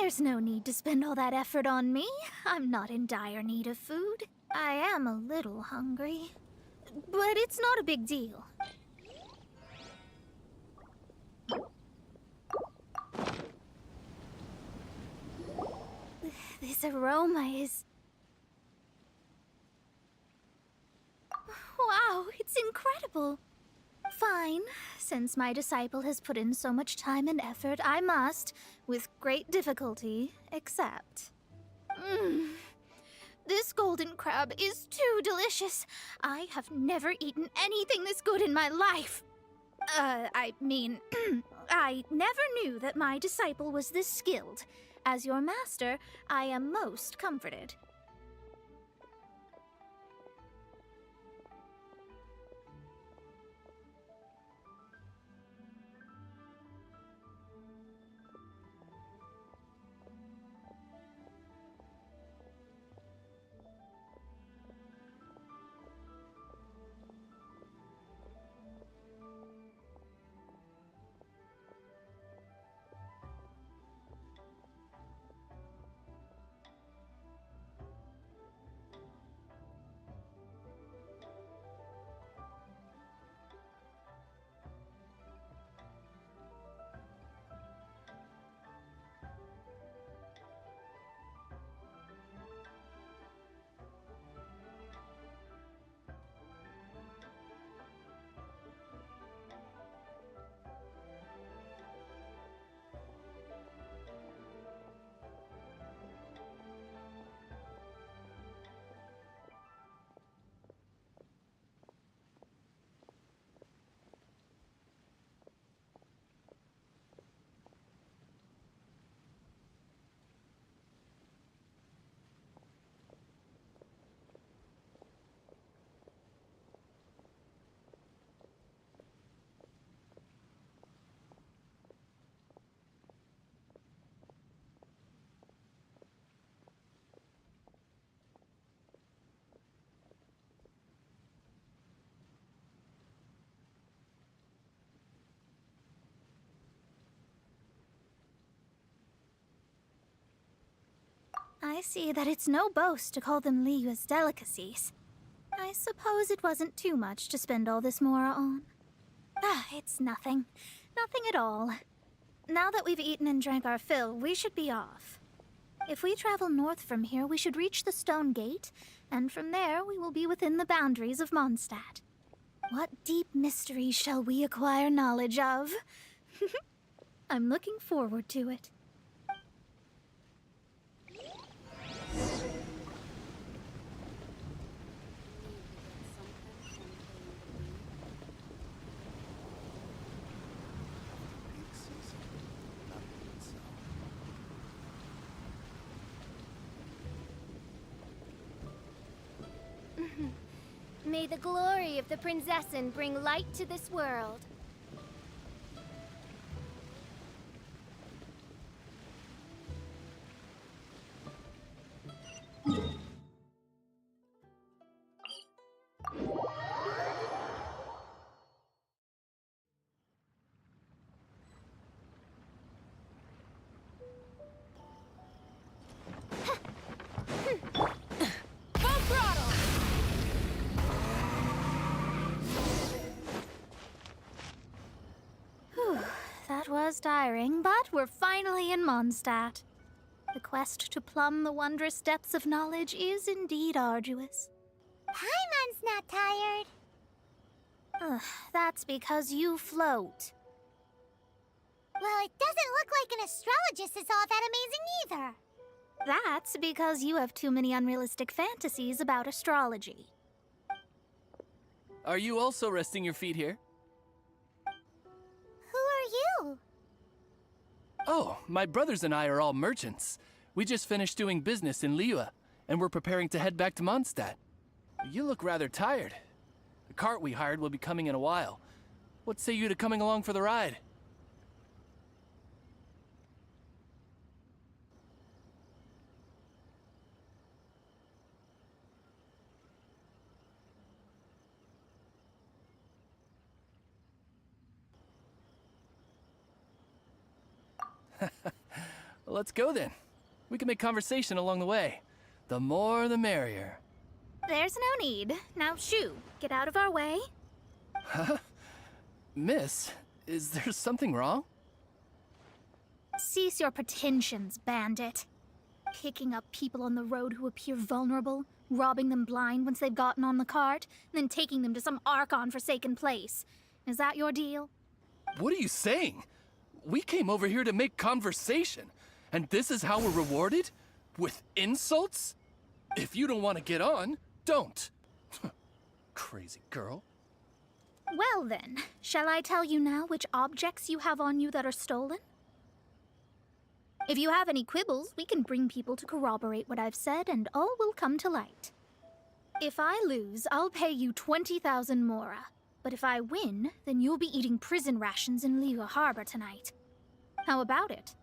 There's no need to spend all that effort on me. I'm not in dire need of food. I am a little hungry, but it's not a big deal. This aroma is... Wow, it's incredible. Fine. Since my disciple has put in so much time and effort, I must, with great difficulty, accept. This golden crab is too delicious. I have never eaten anything this good in my life. I mean, I never knew that my disciple was this skilled. As your master, I am most comforted. I see that it's no boast to call them Liyue's delicacies. I suppose it wasn't too much to spend all this mora on. It's nothing. Nothing at all. Now that we've eaten and drank our fill, we should be off. If we travel north from here, we should reach the Stone Gate, and from there we will be within the boundaries of Mondstadt. What deep mysteries shall we acquire knowledge of? I'm looking forward to it. May the glory of the Prinzessin bring light to this world. That was tiring, but we're finally in Mondstadt. The quest to plumb the wondrous depths of knowledge is indeed arduous. Paimon's not tired. That's because you float. Well, it doesn't look like an astrologist is all that amazing either. That's because you have too many unrealistic fantasies about astrology. Are you also resting your feet here? Who are you? Oh, my brothers and I are all merchants. We just finished doing business in Liyue, and we're preparing to head back to Mondstadt. You look rather tired. The cart we hired will be coming in a while. What say you to coming along for the ride? Let's go then. We can make conversation along the way. The more, the merrier. There's no need. Now shoo, get out of our way. Huh? Miss, is there something wrong? Cease your pretensions, bandit. Picking up people on the road who appear vulnerable, robbing them blind once they've gotten on the cart, and then taking them to some Archon-forsaken place. Is that your deal? What are you saying? We came over here to make conversation, and this is how we're rewarded? With insults? If you don't want to get on, don't. Crazy girl. Well then, shall I tell you now which objects you have on you that are stolen? If you have any quibbles, we can bring people to corroborate what I've said, and all will come to light. If I lose, I'll pay you 20,000 mora. But if I win, then you'll be eating prison rations in Liyue Harbor tonight. How about it?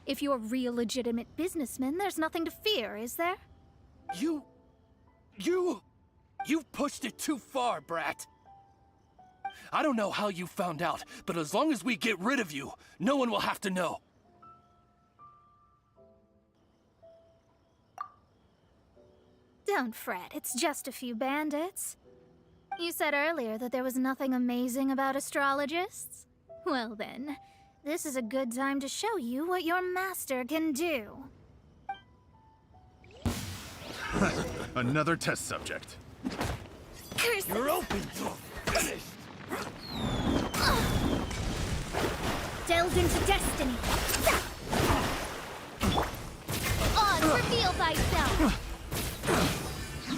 If you're real legitimate businessmen, there's nothing to fear, is there? You've pushed it too far, brat. I don't know how you found out, but as long as we get rid of you, no one will have to know. Don't fret, it's just a few bandits. You said earlier that there was nothing amazing about astrologists? Well then, this is a good time to show you what your master can do. Another test subject. Curse! You're open. Finish. Delve into destiny. Reveal thyself.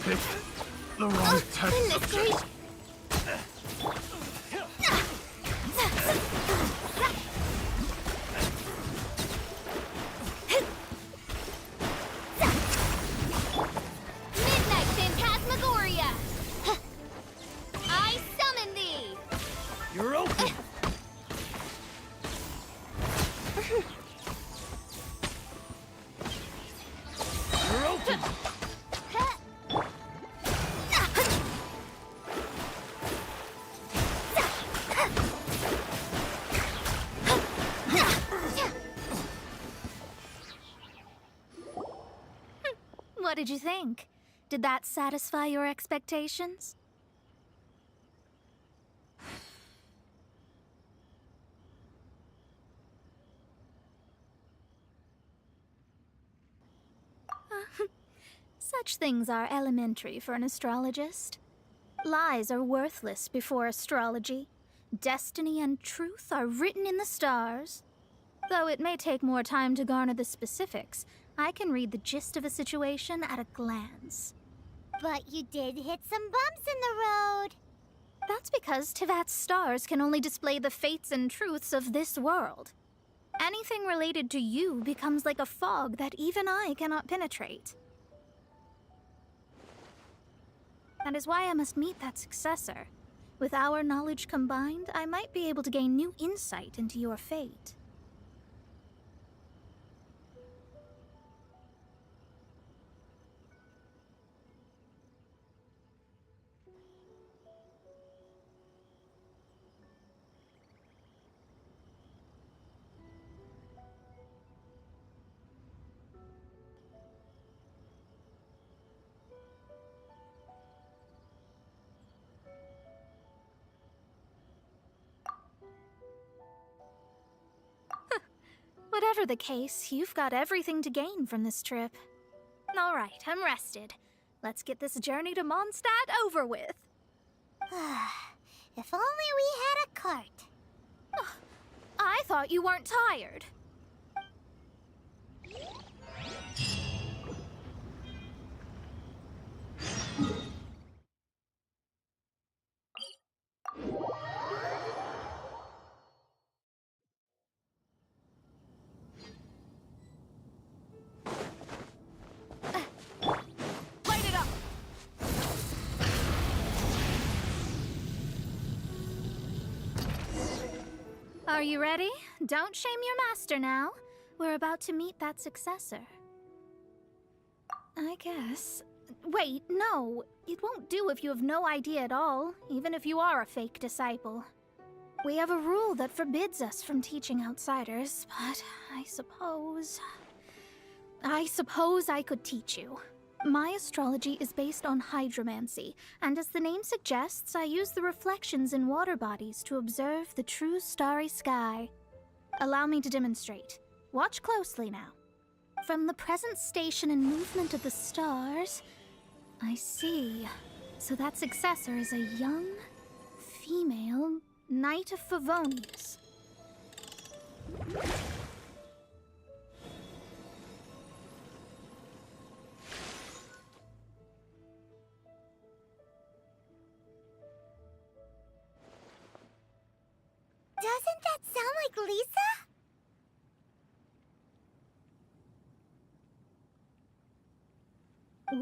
Picked the wrong test subject. Midnight Phantasmagoria. I summon thee. You're open. You're open. What did you think? Did that satisfy your expectations? Such things are elementary for an astrologist. Lies are worthless before astrology. Destiny and truth are written in the stars. Though it may take more time to garner the specifics, I can read the gist of a situation at a glance. But you did hit some bumps in the road. That's because Tivat's stars can only display the fates and truths of this world. Anything related to you becomes like a fog that even I cannot penetrate. That is why I must meet that successor. With our knowledge combined, I might be able to gain new insight into your fate. Whatever the case, you've got everything to gain from this trip. All right, I'm rested. Let's get this journey to Mondstadt over with. If only we had a cart. I thought you weren't tired. Light it up! Are you ready? Don't shame your master now. We're about to meet that successor. I guess. Wait, no. It won't do if you have no idea at all, even if you are a fake disciple. We have a rule that forbids us from teaching outsiders, but I suppose I suppose I could teach you. My astrology is based on hydromancy, and as the name suggests, I use the reflections in water bodies to observe the true starry sky. Allow me to demonstrate. Watch closely now. From the present station and movement of the stars, I see. So that successor is a young, female Knight of Favonius. Doesn't that sound like Lisa?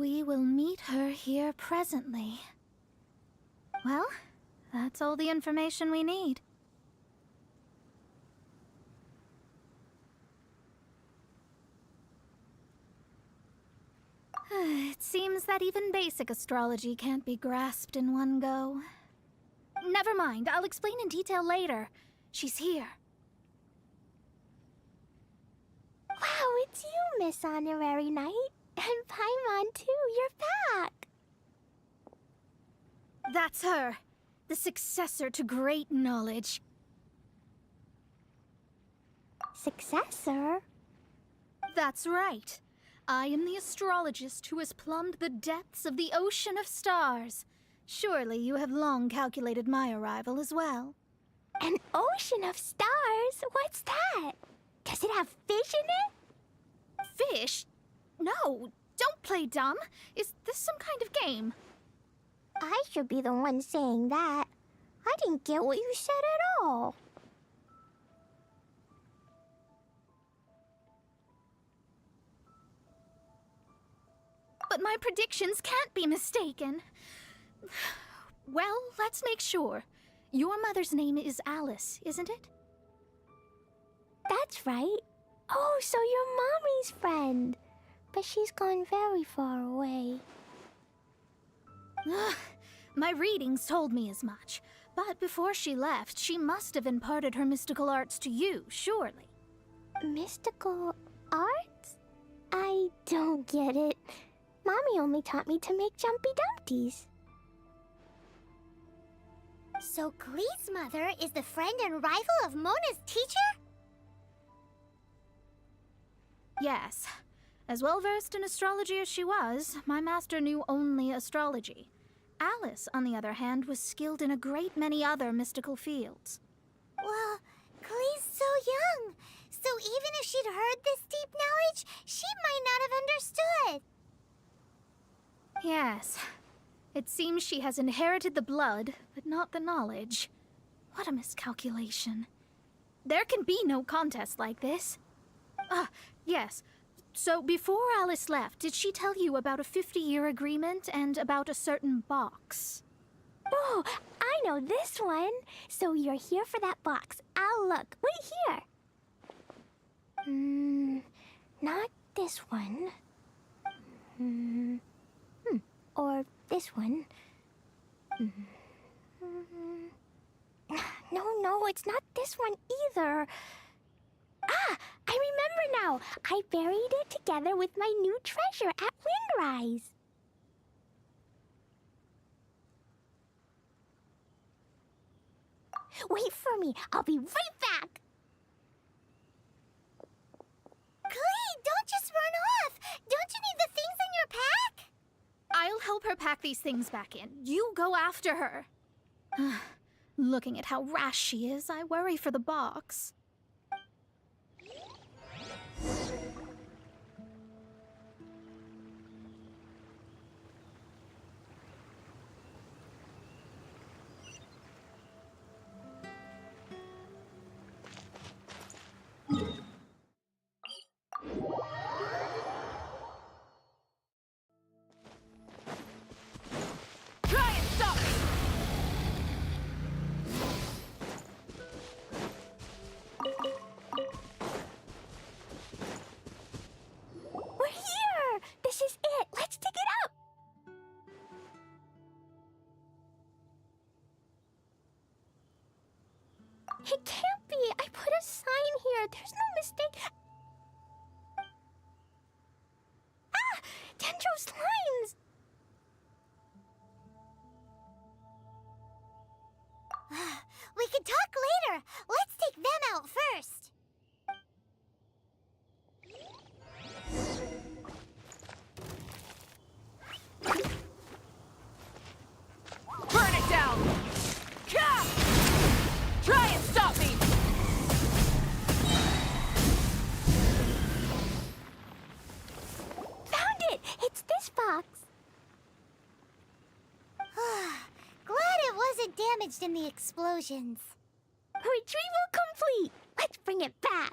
We will meet her here presently. Well, that's all the information we need. It seems that even basic astrology can't be grasped in one go. Never mind, I'll explain in detail later. She's here. Wow, it's you, Miss Honorary Knight. And Paimon, too, you're back! That's her. The successor to great knowledge. Successor? That's right. I am the astrologist who has plumbed the depths of the ocean of stars. Surely you have long calculated my arrival as well. An ocean of stars? What's that? Does it have fish in it? Fish? No, don't play dumb. Is this some kind of game? I should be the one saying that. I didn't get what you said at all. But my predictions can't be mistaken. Well, let's make sure. Your mother's name is Alice, isn't it? That's right. Oh, so you're Mommy's friend. But she's gone very far away. My readings told me as much. But before she left, she must have imparted her mystical arts to you, surely. Mystical arts? I don't get it. Mommy only taught me to make Jumpy Dumpties. So Glee's mother is the friend and rival of Mona's teacher? Yes. As well-versed in astrology as she was, my master knew only astrology. Alice, on the other hand, was skilled in a great many other mystical fields. Well, Glee's so young, so even if she'd heard this deep knowledge, she might not have understood. Yes. It seems she has inherited the blood, but not the knowledge. What a miscalculation. There can be no contest like this. Ah, yes. So before Alice left, did she tell you about a 50-year agreement and about a certain box? Oh, I know this one. So you're here for that box. I'll look. Wait here. Not this one. Or this one. No, it's not this one either. Ah, I remember now. I buried it together with my new treasure at Windrise. Wait for me. I'll be right back. Glee, don't just run off. Don't you need the things in your pack? I'll help her pack these things back in. You go after her. Looking at how rash she is, I worry for the box. Try and stop me! We're here! This is it! Let's dig it up! It can't be! I put a sign here! There's no mistake! Dendro's lines! We can talk later. Let's take them out first. Burn it down! Ka! Try and stop me! Found it! It's this box. Glad it wasn't damaged in the explosions. Retrieval complete! Let's bring it back.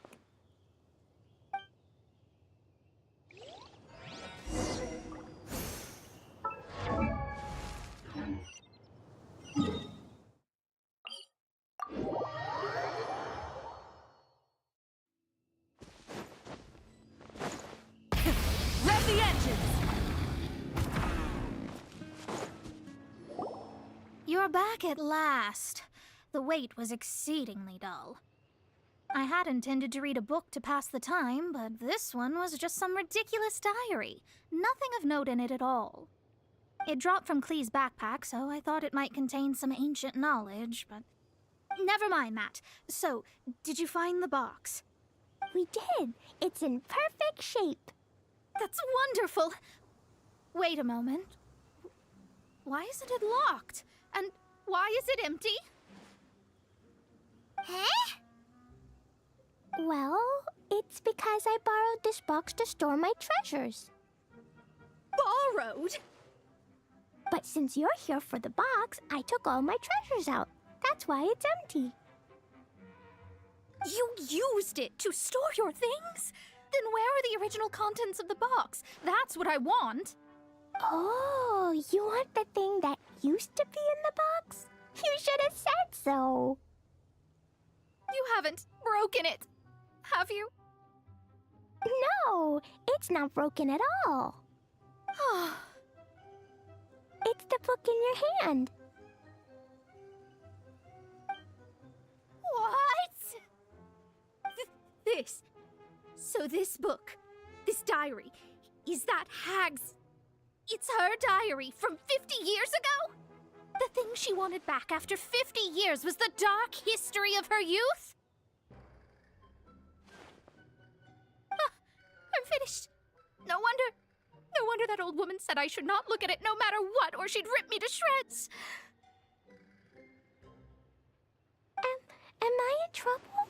Rev the engines! You're back at last. The wait was exceedingly dull. I had intended to read a book to pass the time, but this one was just some ridiculous diary. Nothing of note in it at all. It dropped from Clee's backpack, so I thought it might contain some ancient knowledge, but... Never mind that. So, did you find the box? We did. It's in perfect shape. That's wonderful! Wait a moment. Why isn't it locked? And why is it empty? Huh? Well, it's because I borrowed this box to store my treasures. Borrowed? But since you're here for the box, I took all my treasures out. That's why it's empty. You used it to store your things? Then where are the original contents of the box? That's what I want. Oh, you want the thing that used to be in the box? You should have said so. You haven't broken it, have you? No, it's not broken at all. It's the book in your hand. What? This. So this book, this diary, is that Hag's... It's her diary from 50 years ago? The thing she wanted back after 50 years was the dark history of her youth? I'm finished. No wonder that old woman said I should not look at it no matter what, or she'd rip me to shreds. Am I in trouble?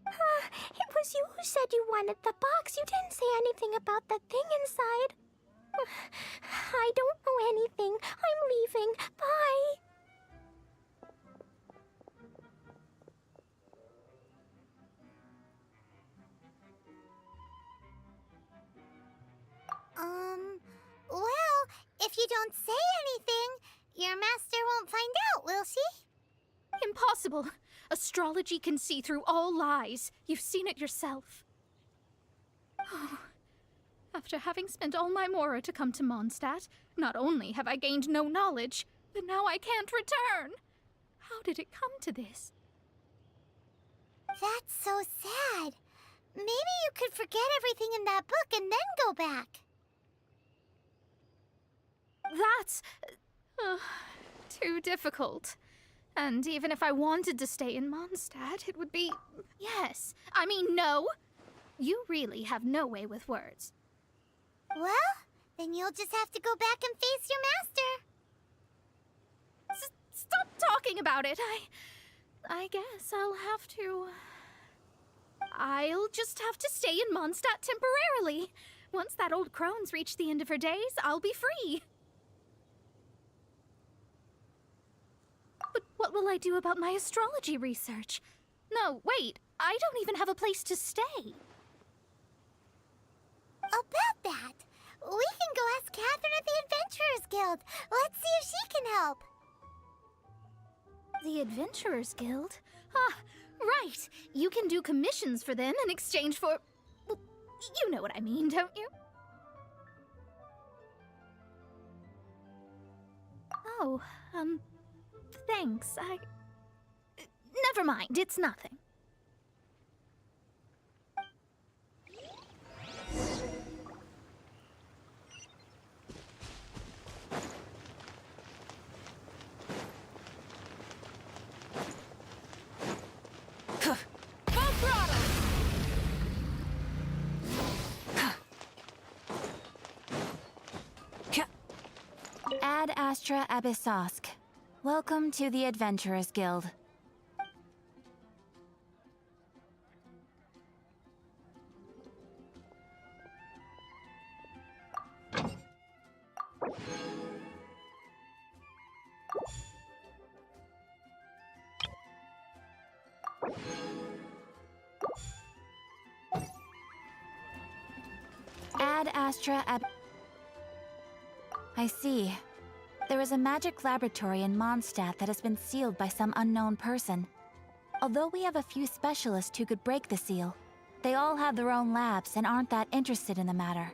It was you who said you wanted the box. You didn't say anything about the thing inside. I don't know anything. I'm leaving. Bye. Well, if you don't say anything, your master won't find out, will she? Impossible. Astrology can see through all lies. You've seen it yourself. Oh. After having spent all my mora to come to Mondstadt, not only have I gained no knowledge, but now I can't return. How did it come to this? That's so sad. Maybe you could forget everything in that book and then go back. That's... too difficult. And even if I wanted to stay in Mondstadt, it would be... Yes. I mean, no. You really have no way with words. Well, then you'll just have to go back and face your master. Stop talking about it. I guess I'll have to... I'll just have to stay in Mondstadt temporarily. Once that old crone's reached the end of her days, I'll be free. But what will I do about my astrology research? No, wait. I don't even have a place to stay. About that, we can go ask Catherine at the Adventurers Guild. Let's see if she can help. The Adventurers Guild? Ah, right. You can do commissions for them in exchange for... Well, you know what I mean, don't you? Oh, thanks. Never mind, it's nothing. Ad Astra Abyssosk. Welcome to the Adventurers Guild. Ad Astra Ab... I see. There is a magic laboratory in Mondstadt that has been sealed by some unknown person. Although we have a few specialists who could break the seal, they all have their own labs and aren't that interested in the matter.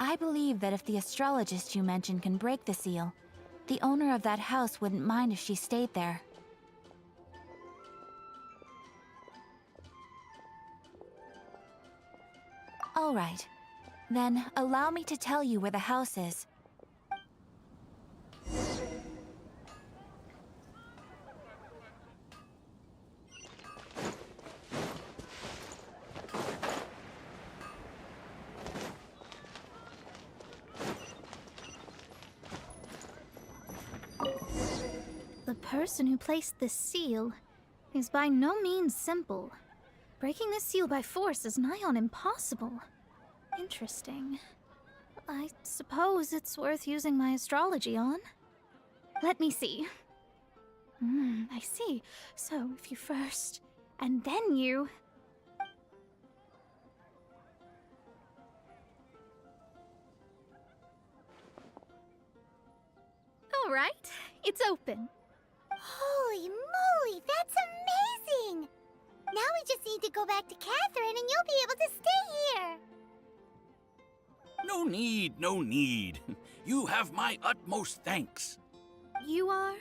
I believe that if the astrologist you mentioned can break the seal, the owner of that house wouldn't mind if she stayed there. All right. Then, allow me to tell you where the house is. The person who placed this seal is by no means simple. Breaking this seal by force is nigh on impossible. Interesting. I suppose it's worth using my astrology on. Let me see. I see. So if you first, and then you... All right, it's open. Holy moly, that's amazing! Now we just need to go back to Catherine and you'll be able to stay here! No need, no need. You have my utmost thanks. You are?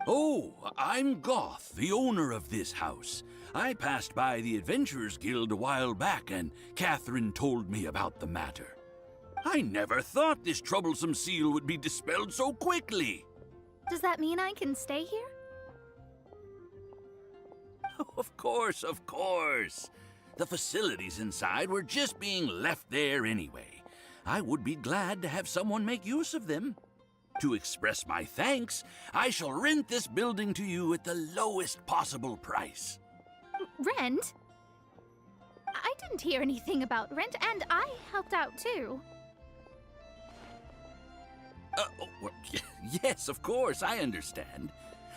Oh, I'm Goth, the owner of this house. I passed by the Adventurers Guild a while back and Catherine told me about the matter. I never thought this troublesome seal would be dispelled so quickly. Does that mean I can stay here? Of course, of course. The facilities inside were just being left there anyway. I would be glad to have someone make use of them. To express my thanks, I shall rent this building to you at the lowest possible price. Rent? I didn't hear anything about rent, and I helped out too. Well, yes, of course, I understand.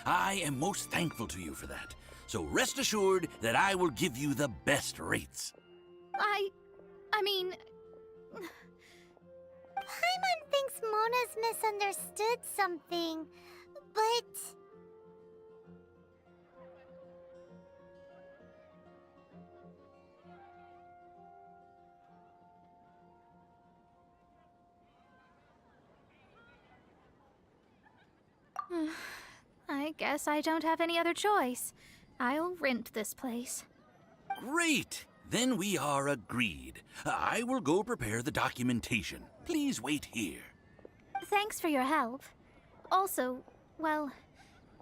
I am most thankful to you for that. So rest assured that I will give you the best rates. I mean... Paimon thinks Mona's misunderstood something, but... I guess I don't have any other choice. I'll rent this place. Great! Then we are agreed. I will go prepare the documentation. Please wait here. Thanks for your help. Also, well,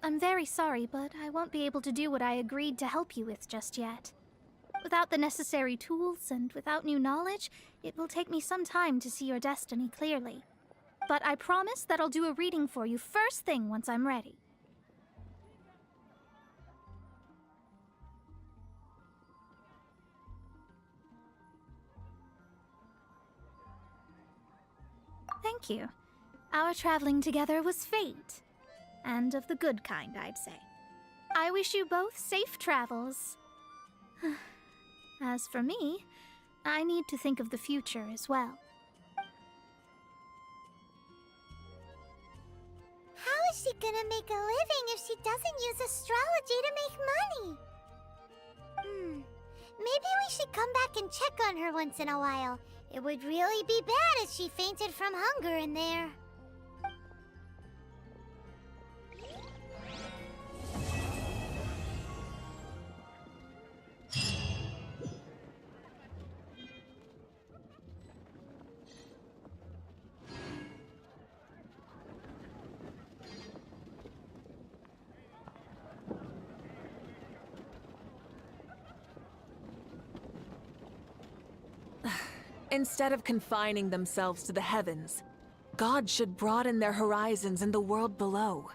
I'm very sorry, but I won't be able to do what I agreed to help you with just yet. Without the necessary tools and without new knowledge, it will take me some time to see your destiny clearly. But I promise that I'll do a reading for you first thing once I'm ready. Thank you. Our traveling together was fate. And of the good kind, I'd say. I wish you both safe travels. As for me, I need to think of the future as well. How is she gonna make a living if she doesn't use astrology to make money? Maybe we should come back and check on her once in a while. It would really be bad if she fainted from hunger in there. Instead of confining themselves to the heavens, Gods should broaden their horizons in the world below.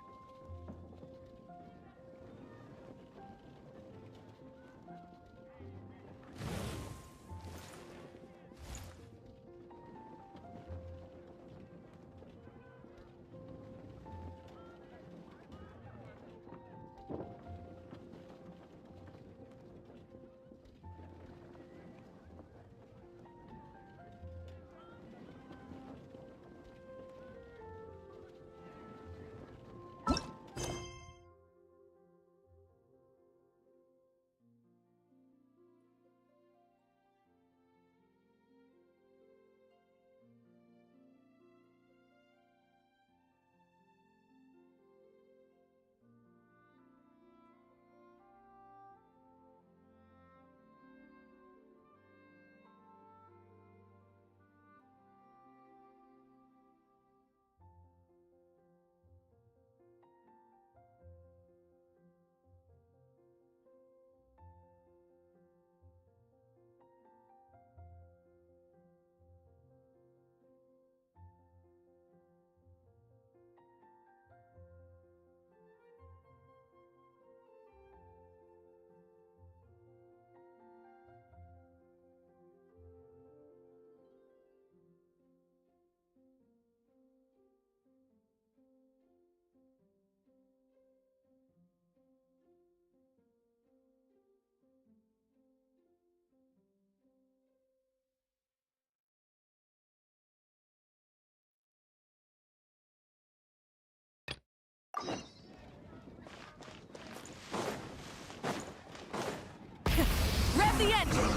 Rev the engine!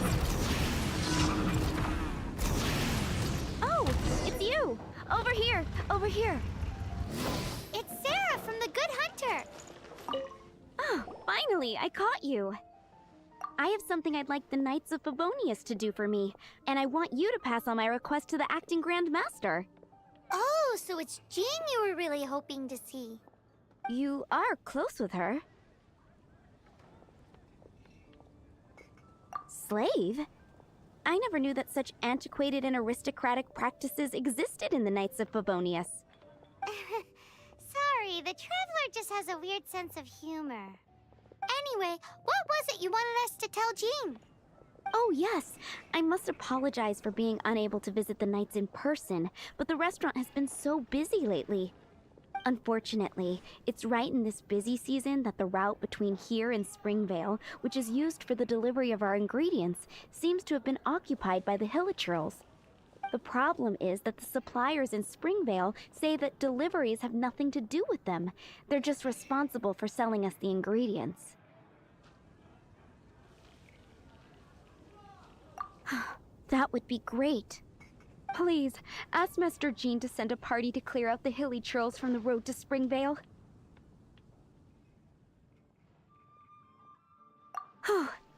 Oh, it's you! Over here, over here. It's Sarah from the Good Hunter. Oh, finally, I caught you. I have something I'd like the Knights of Favonius to do for me, and I want you to pass on my request to the acting Grand Master. Oh, so it's Jean you were really hoping to see. You are close with her. Slave? I never knew that such antiquated and aristocratic practices existed in the Knights of Favonius. Sorry, the Traveler just has a weird sense of humor. Anyway, what was it you wanted us to tell Jean? Oh yes, I must apologize for being unable to visit the Knights in person, but the restaurant has been so busy lately. Unfortunately, it's right in this busy season that the route between here and Springvale, which is used for the delivery of our ingredients, seems to have been occupied by the Hilichurls. The problem is that the suppliers in Springvale say that deliveries have nothing to do with them. They're just responsible for selling us the ingredients. That would be great. Please, ask Master Jean to send a party to clear out the Hilichurls from the road to Springvale.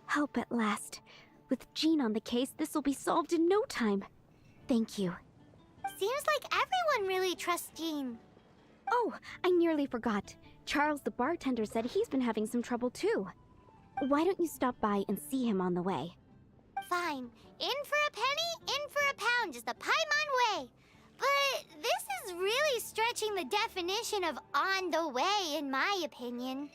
Help at last. With Jean on the case, this will be solved in no time. Thank you. Seems like everyone really trusts Jean. Oh, I nearly forgot. Charles the bartender said he's been having some trouble too. Why don't you stop by and see him on the way? Fine. In for a penny, in for a pound is the Paimon way. But this is really stretching the definition of on the way, in my opinion.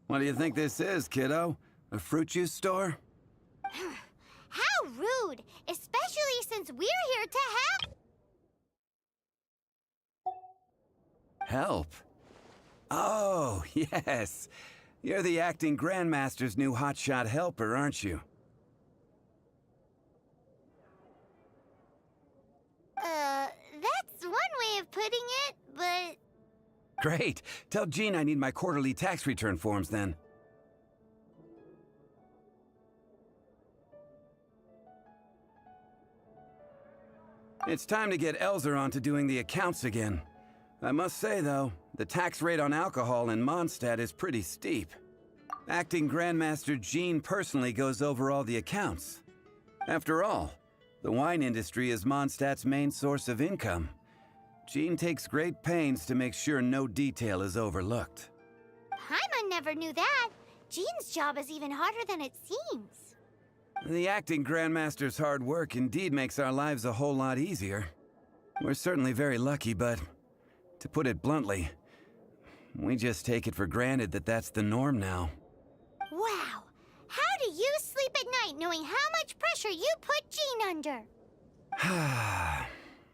What do you think this is, kiddo? A fruit juice store? How rude! Especially since we're here to help! Help? Oh, yes. You're the acting Grandmaster's new hotshot helper, aren't you? That's one way of putting it, but... Great. Tell Jean I need my quarterly tax return forms then. It's time to get Elzer on to doing the accounts again. I must say, though, the tax rate on alcohol in Mondstadt is pretty steep. Acting Grandmaster Jean personally goes over all the accounts. After all, the wine industry is Mondstadt's main source of income. Jean takes great pains to make sure no detail is overlooked. Paimon never knew that. Jean's job is even harder than it seems. The acting Grandmaster's hard work indeed makes our lives a whole lot easier. We're certainly very lucky, but to put it bluntly, we just take it for granted that that's the norm now. Wow! How do you sleep at night knowing how much pressure you put Jean under?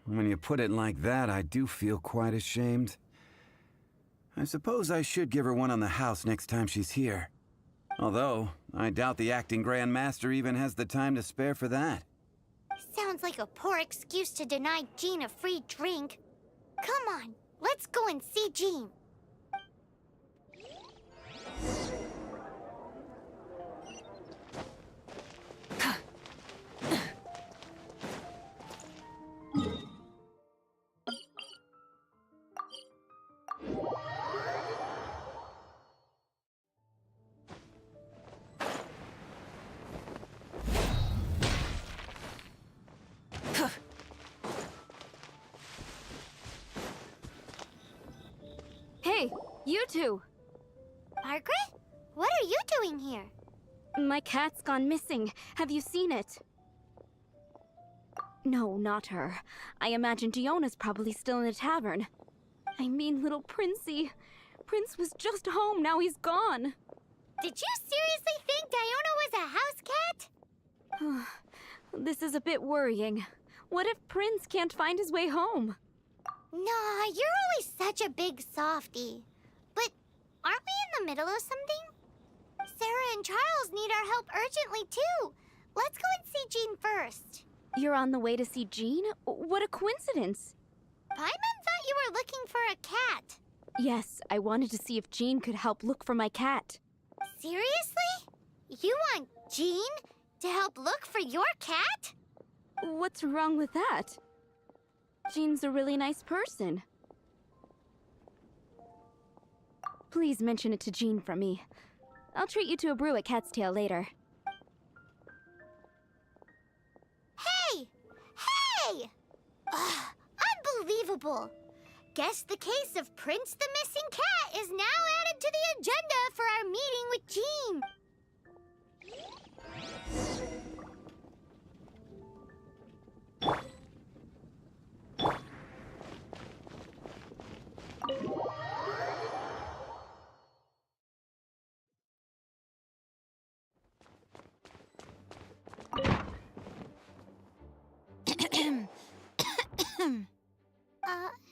When you put it like that, I do feel quite ashamed. I suppose I should give her one on the house next time she's here. Although, I doubt the acting Grandmaster even has the time to spare for that. Sounds like a poor excuse to deny Jean a free drink. Come on, let's go and see Jean. Hey, you two! Margaret? What are you doing here? My cat's gone missing. Have you seen it? No, not her. I imagine Diona's probably still in the tavern. I mean, little Princey. Prince was just home, now he's gone. Did you seriously think Diona was a house cat? This is a bit worrying. What if Prince can't find his way home? Nah, you're always such a big softie. But aren't we in the middle of something? Sarah and Charles need our help urgently, too. Let's go and see Jean first. You're on the way to see Jean? What a coincidence. Paimon thought you were looking for a cat. Yes, I wanted to see if Jean could help look for my cat. Seriously? You want Jean to help look for your cat? What's wrong with that? Jean's a really nice person. Please mention it to Jean from me. I'll treat you to a brew at Cat's Tail later. Hey! Hey! Ugh, unbelievable! Guess the case of Prince the Missing Cat is now added to the agenda for our meeting with Jean.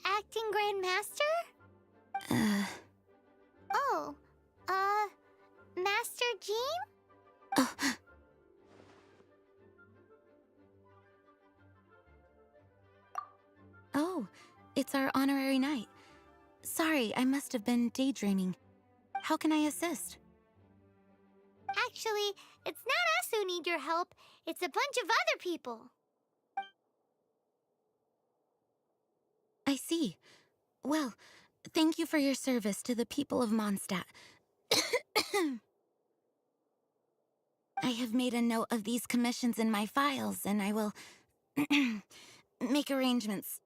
Acting Grandmaster? Oh, Master Jean? Oh, it's our honorary night. Sorry, I must have been daydreaming. How can I assist? Actually, it's not us who need your help. It's a bunch of other people. I see. Well, thank you for your service to the people of Mondstadt. I have made a note of these commissions in my files, and I will make arrangements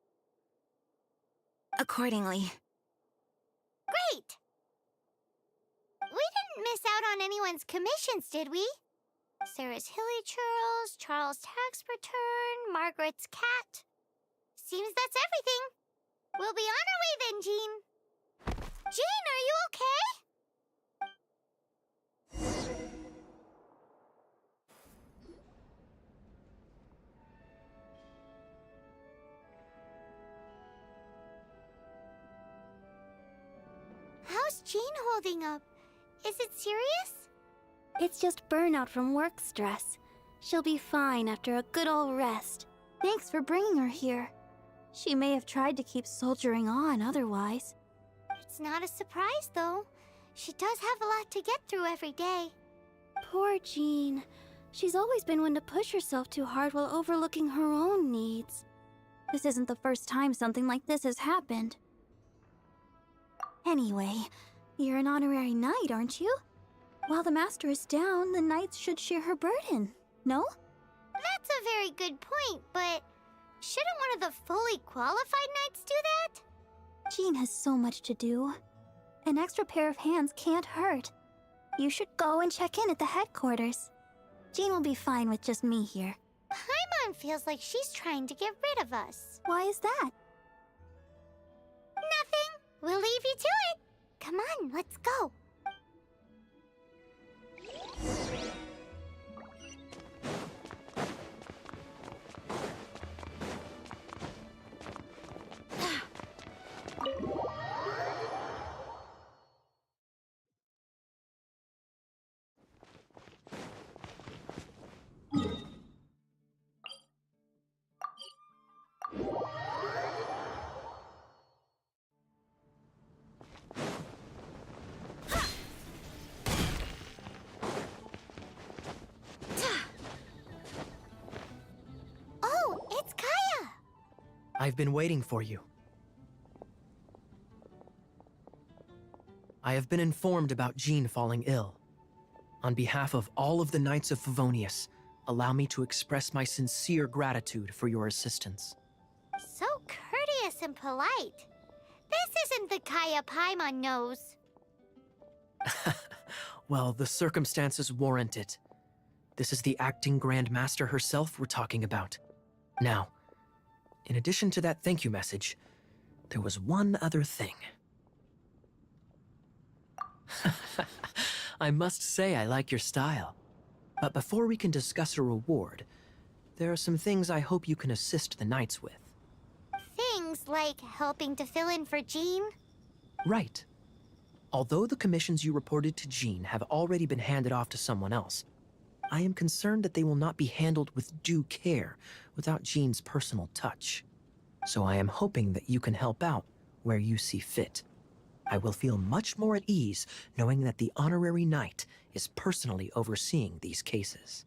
accordingly. Great! We didn't miss out on anyone's commissions, did we? Sarah's Hilly Churls, Charles' tax return, Margaret's cat. Seems that's everything. We'll be on our way then, Jean. Jean, are you okay? How's Jean holding up? Is it serious? It's just burnout from work stress. She'll be fine after a good old rest. Thanks for bringing her here. She may have tried to keep soldiering on otherwise. It's not a surprise, though. She does have a lot to get through every day. Poor Jean. She's always been one to push herself too hard while overlooking her own needs. This isn't the first time something like this has happened. Anyway, you're an honorary knight, aren't you? While the master is down, the knights should share her burden, no? That's a very good point, but shouldn't one of the fully qualified knights do that? Jean has so much to do. An extra pair of hands can't hurt. You should go and check in at the headquarters. Jean will be fine with just me here. Paimon feels like she's trying to get rid of us. Why is that? Nothing. We'll leave you to it. Come on, let's go. I've been waiting for you. I have been informed about Jean falling ill. On behalf of all of the Knights of Favonius, allow me to express my sincere gratitude for your assistance. So courteous and polite. This isn't the Kaya Paimon knows. Well, the circumstances warrant it. This is the acting Grand Master herself we're talking about. Now, in addition to that thank you message, there was one other thing. I must say I like your style. But before we can discuss a reward, there are some things I hope you can assist the Knights with. Things like helping to fill in for Jean? Right. Although the commissions you reported to Jean have already been handed off to someone else, I am concerned that they will not be handled with due care without Jean's personal touch. So I am hoping that you can help out where you see fit. I will feel much more at ease knowing that the honorary knight is personally overseeing these cases.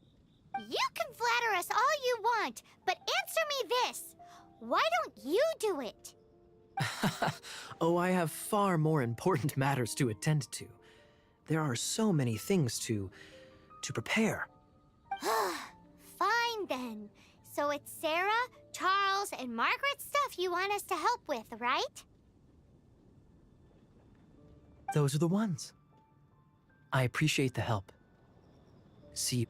You can flatter us all you want, but answer me this. Why don't you do it? Oh, I have far more important matters to attend to. There are so many things to prepare. Fine then. So it's Sarah, Charles, and Margaret's stuff you want us to help with, right? Those are the ones. I appreciate the help. See you.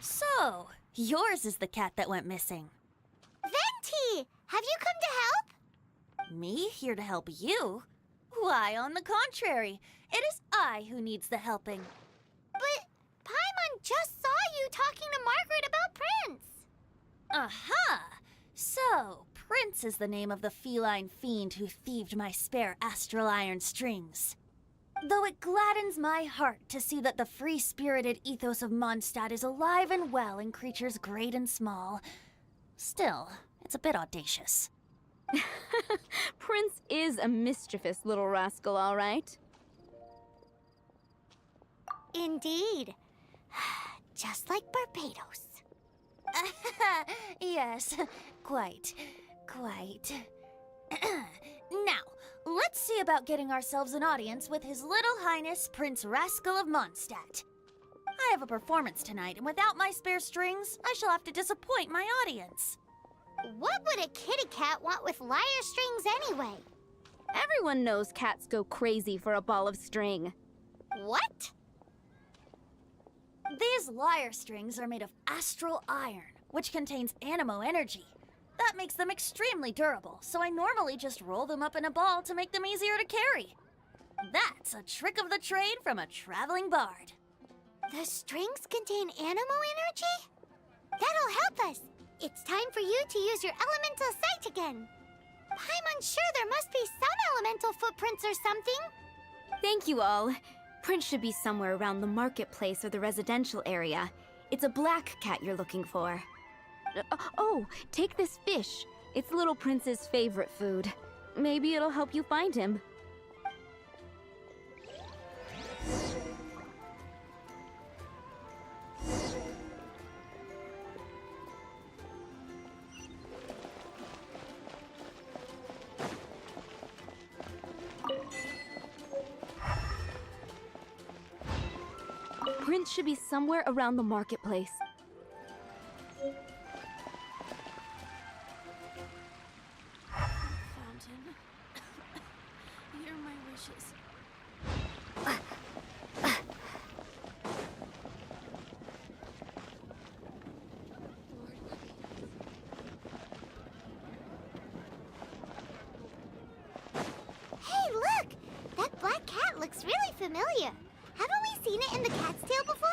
So, yours is the cat that went missing. Venti! Have you come to help? Me here to help you? Why, on the contrary, it is I who needs the helping. But Paimon just saw you talking to Margaret about Prince. Aha! So, Prince is the name of the feline fiend who thieved my spare astral iron strings. Though it gladdens my heart to see that the free-spirited ethos of Mondstadt is alive and well in creatures great and small, still, it's a bit audacious. Prince is a mischievous little rascal, all right. Indeed. Just like Barbados. Yes, quite. Now, let's see about getting ourselves an audience with His Little Highness Prince Rascal of Mondstadt. I have a performance tonight, and without my spare strings, I shall have to disappoint my audience. What would a kitty cat want with lyre strings anyway? Everyone knows cats go crazy for a ball of string. What? These lyre strings are made of astral iron, which contains animo energy. That makes them extremely durable, so I normally just roll them up in a ball to make them easier to carry. That's a trick of the trade from a traveling bard. The strings contain animo energy? That'll help us. It's time for you to use your elemental sight again. I'm unsure there must be some elemental footprints or something. Thank you all. Prince should be somewhere around the marketplace or the residential area. It's a black cat you're looking for. Oh, take this fish. It's Little Prince's favorite food. Maybe it'll help you find him. Prince should be somewhere around the marketplace. Fountain. Hear my wishes. Hey, look! That black cat looks really familiar. Haven't we seen it in the cat's tail before?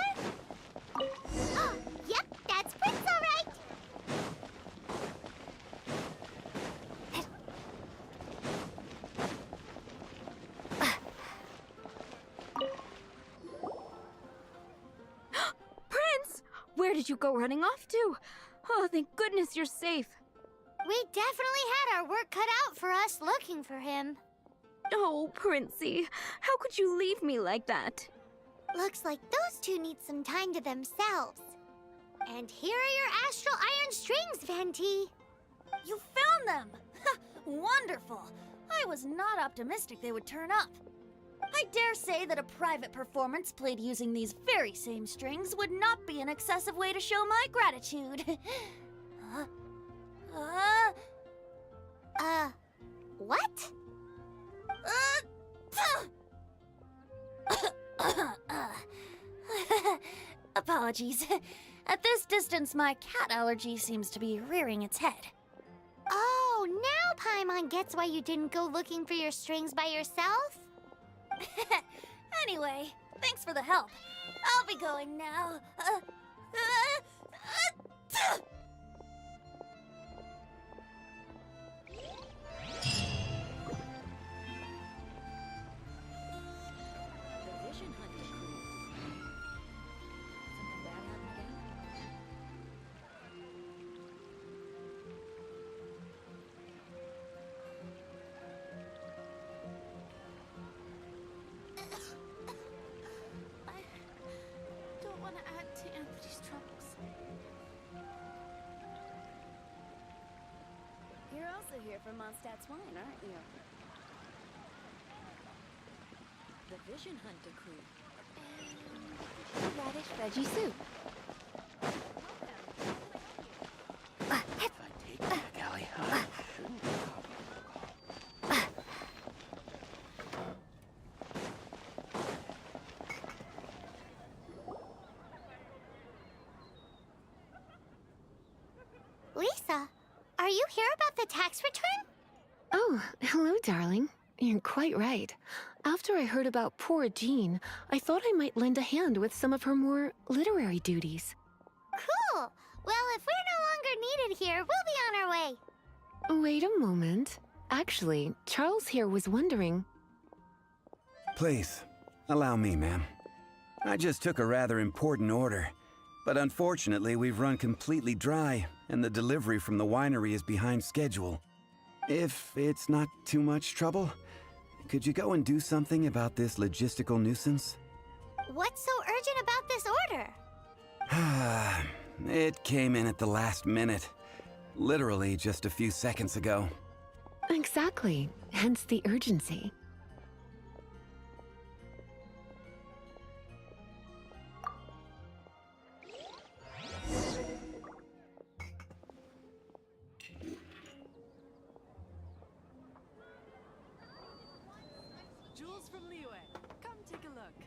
Oh, yep, that's Prince, all right. Prince! Where did you go running off to? Oh, thank goodness you're safe. We definitely had our work cut out for us looking for him. Oh, Princey, how could you leave me like that? Looks like those two need some time to themselves. And here are your astral iron strings, Venti. You found them! Wonderful! I was not optimistic they would turn up. I dare say that a private performance played using these very same strings would not be an excessive way to show my gratitude. What? Apologies. At this distance, my cat allergy seems to be rearing its head. Oh, now Paimon gets why you didn't go looking for your strings by yourself? Anyway, thanks for the help. I'll be going now. You're also here for Mondstadt's wine, aren't you? The Vision Hunter crew. Radish veggie soup. Lisa, are you here about the tax return? Oh, hello, darling. You're quite right. After I heard about poor Jean, I thought I might lend a hand with some of her more literary duties. Cool. Well, if we're no longer needed here, we'll be on our way. Wait a moment. Actually, Charles here was wondering... Please, allow me, ma'am. I just took a rather important order. But unfortunately, we've run completely dry, and the delivery from the winery is behind schedule. If it's not too much trouble, could you go and do something about this logistical nuisance? What's so urgent about this order? It came in at the last minute. Literally just a few seconds ago. Exactly. Hence the urgency. Jules from Liyue, come take a look.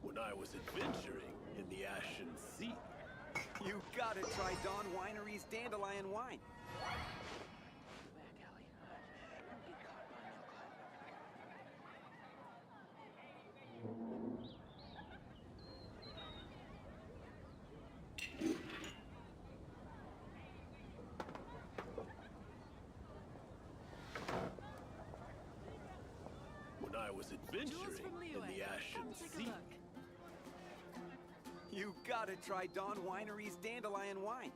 When I was adventuring in the Ashen Sea. You gotta try Dawn Winery's Dandelion wine. When I was was adventuring in the Ashen Sea. You gotta try Dawn Winery's Dandelion Wine.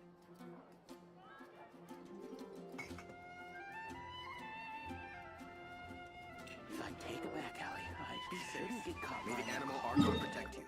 If I take it back, Allie, I shouldn't get caught. May the animal Argo protect you.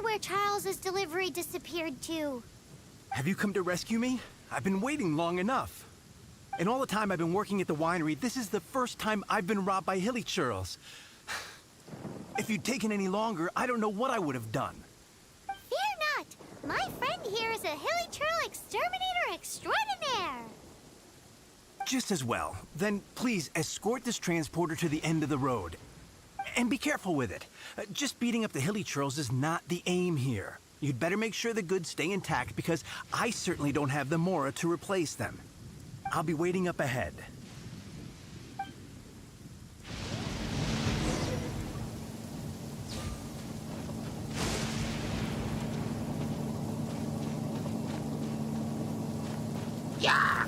Where Charles's delivery disappeared to. Have you come to rescue me? I've been waiting long enough. And all the time I've been working at the winery, this is the first time I've been robbed by hilly churls. If you'd taken any longer, I don't know what I would have done. Fear not! My friend here is a hilly churl exterminator extraordinaire! Just as well. Then please escort this transporter to the end of the road. And be careful with it. Just beating up the hilly churls is not the aim here. You'd better make sure the goods stay intact because I certainly don't have the Mora to replace them. I'll be waiting up ahead. Yeah!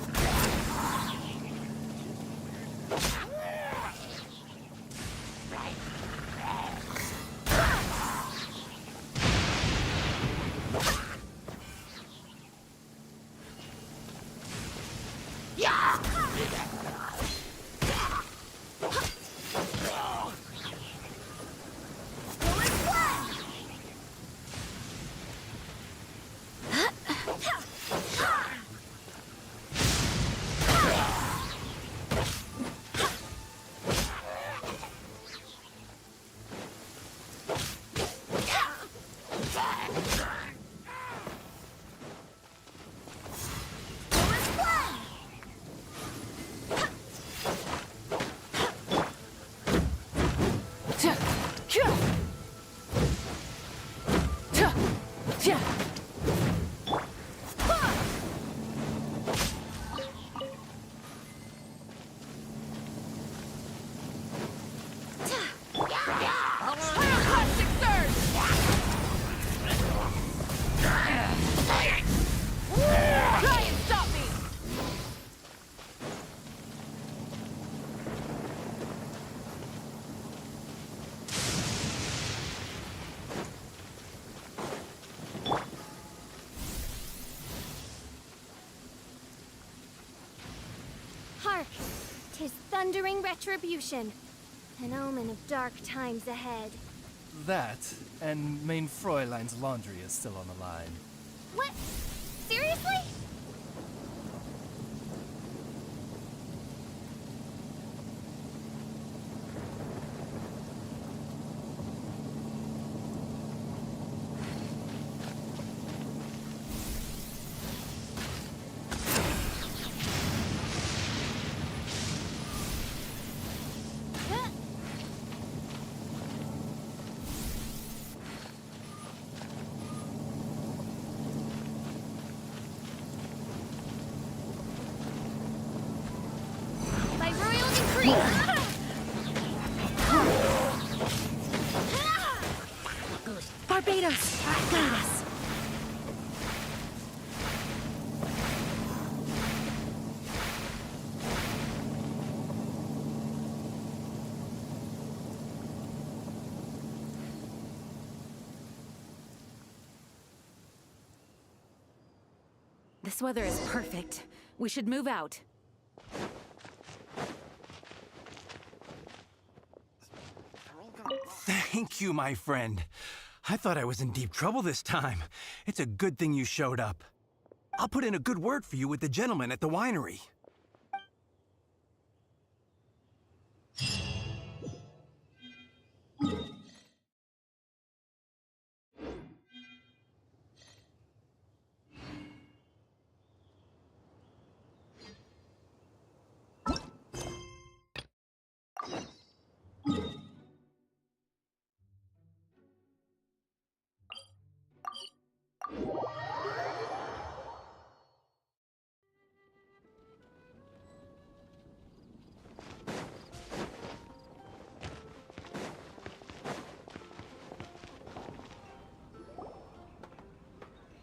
Hark! 'Tis thundering retribution. An omen of dark times ahead. That, and Main Fräulein's laundry is still on the line. What? Seriously? Barbados! Guide us! This weather is perfect. We should move out. Thank you, my friend. I thought I was in deep trouble this time. It's a good thing you showed up. I'll put in a good word for you with the gentleman at the winery.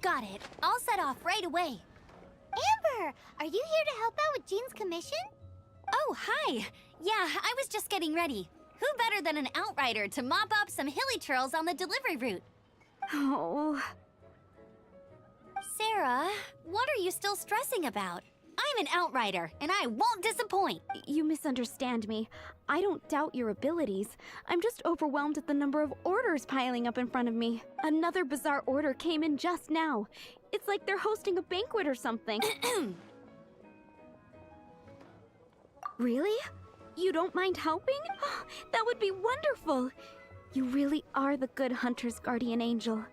Got it. I'll set off right away. Amber, are you here to help out with Jean's commission? Oh, hi. Yeah, I was just getting ready. Who better than an outrider to mop up some hilly churls on the delivery route? Oh. Sarah, what are you still stressing about? I'm an outrider, and I won't disappoint. You misunderstand me. I don't doubt your abilities. I'm just overwhelmed at the number of orders piling up in front of me. Another bizarre order came in just now. It's like they're hosting a banquet or something. Really? You don't mind helping? That would be wonderful. You really are the good hunter's guardian angel.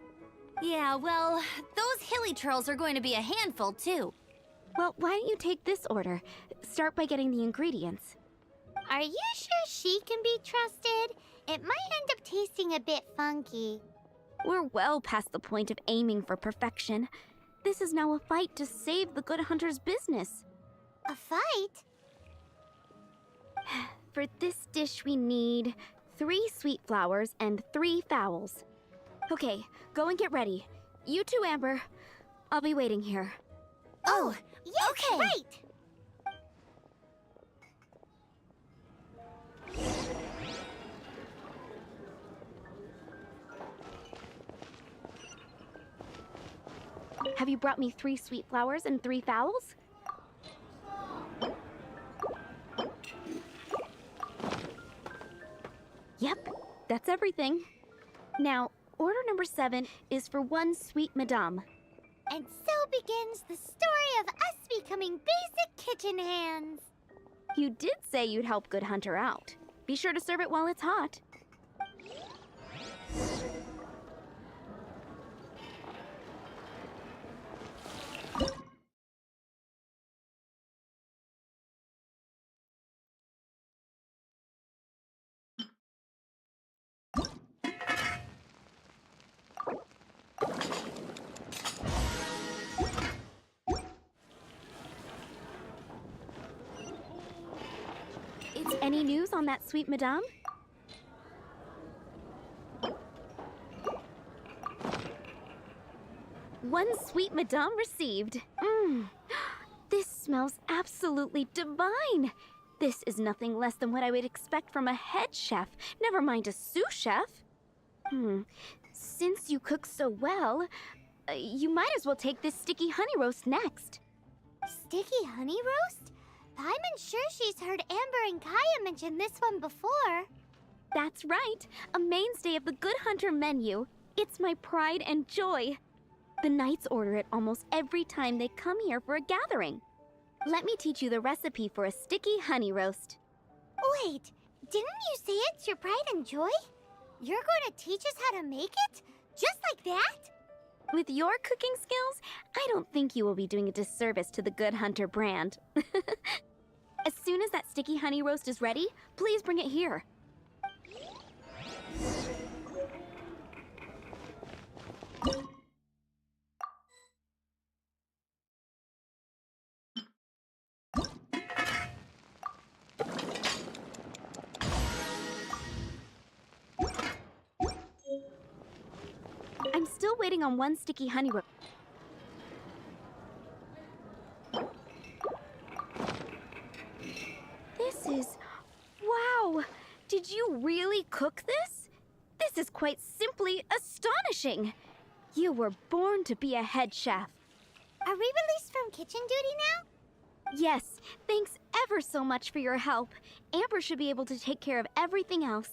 Yeah, well, those hilly churls are going to be a handful, too. Well, why don't you take this order? Start by getting the ingredients. Are you sure she can be trusted? It might end up tasting a bit funky. We're well past the point of aiming for perfection. This is now a fight to save the good hunter's business. A fight? For this dish we need 3 sweet flowers and 3 fowls. Okay, go and get ready. You too, Amber. I'll be waiting here. Oh, yes, okay. Right! Have you brought me 3 sweet flowers and 3 fowls? Yep, that's everything. Now, order number 7 is for 1 sweet madame. And so begins the story of us becoming basic kitchen hands. You did say you'd help Good Hunter out. Be sure to serve it while it's hot. Any news on that sweet madame? One sweet madame received. This smells absolutely divine. This is nothing less than what I would expect from a head chef, never mind a sous chef. Since you cook so well, you might as well take this sticky honey roast next. Sticky honey roast? I'm sure she's heard Amber and Kaya mention this one before. That's right, a mainstay of the Good Hunter menu. It's my pride and joy. The knights order it almost every time they come here for a gathering. Let me teach you the recipe for a sticky honey roast. Wait, didn't you say it's your pride and joy? You're going to teach us how to make it? Just like that? With your cooking skills, I don't think you will be doing a disservice to the Good Hunter brand. As soon as that sticky honey roast is ready, please bring it here. I'm still waiting on 1 sticky honey roast. This is... wow! Did you really cook this? This is quite simply astonishing! You were born to be a head chef. Are we released from kitchen duty now? Yes, thanks ever so much for your help. Amber should be able to take care of everything else.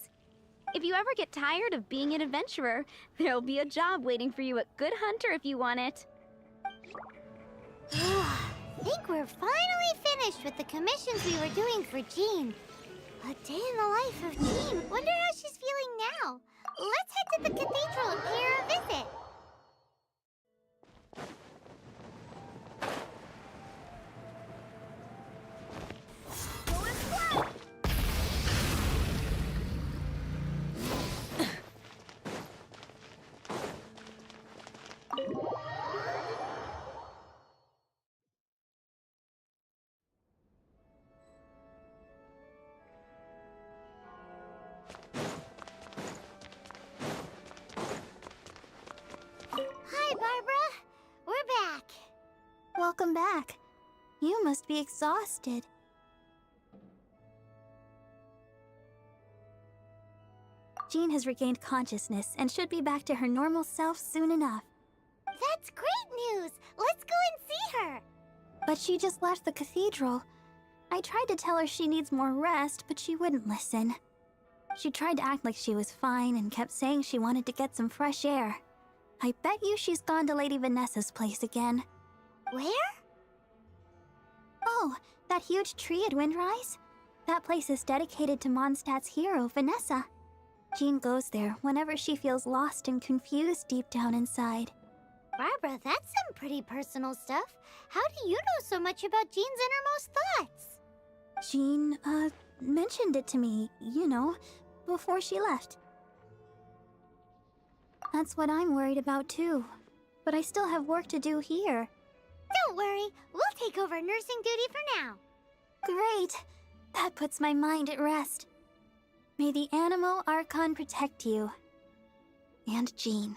If you ever get tired of being an adventurer, there'll be a job waiting for you at Good Hunter if you want it. Think we're finally finished with the commissions we were doing for Jean. A day in the life of Jean. Wonder how she's feeling now. Let's head to the cathedral and pay her a visit. Hi, Barbara. We're back. Welcome back. You must be exhausted. Jean has regained consciousness and should be back to her normal self soon enough. That's great news. Let's go and see her. But she just left the cathedral. I tried to tell her she needs more rest, but she wouldn't listen. She tried to act like she was fine and kept saying she wanted to get some fresh air. I bet you she's gone to Lady Vanessa's place again. Where? Oh, that huge tree at Windrise? That place is dedicated to Mondstadt's hero, Vanessa. Jean goes there whenever she feels lost and confused deep down inside. Barbara, that's some pretty personal stuff. How do you know so much about Jean's innermost thoughts? Jean, mentioned it to me, you know, before she left. That's what I'm worried about too. But I still have work to do here. Don't worry, we'll take over nursing duty for now. Great! That puts my mind at rest. May the Animo Archon protect you. And Jean.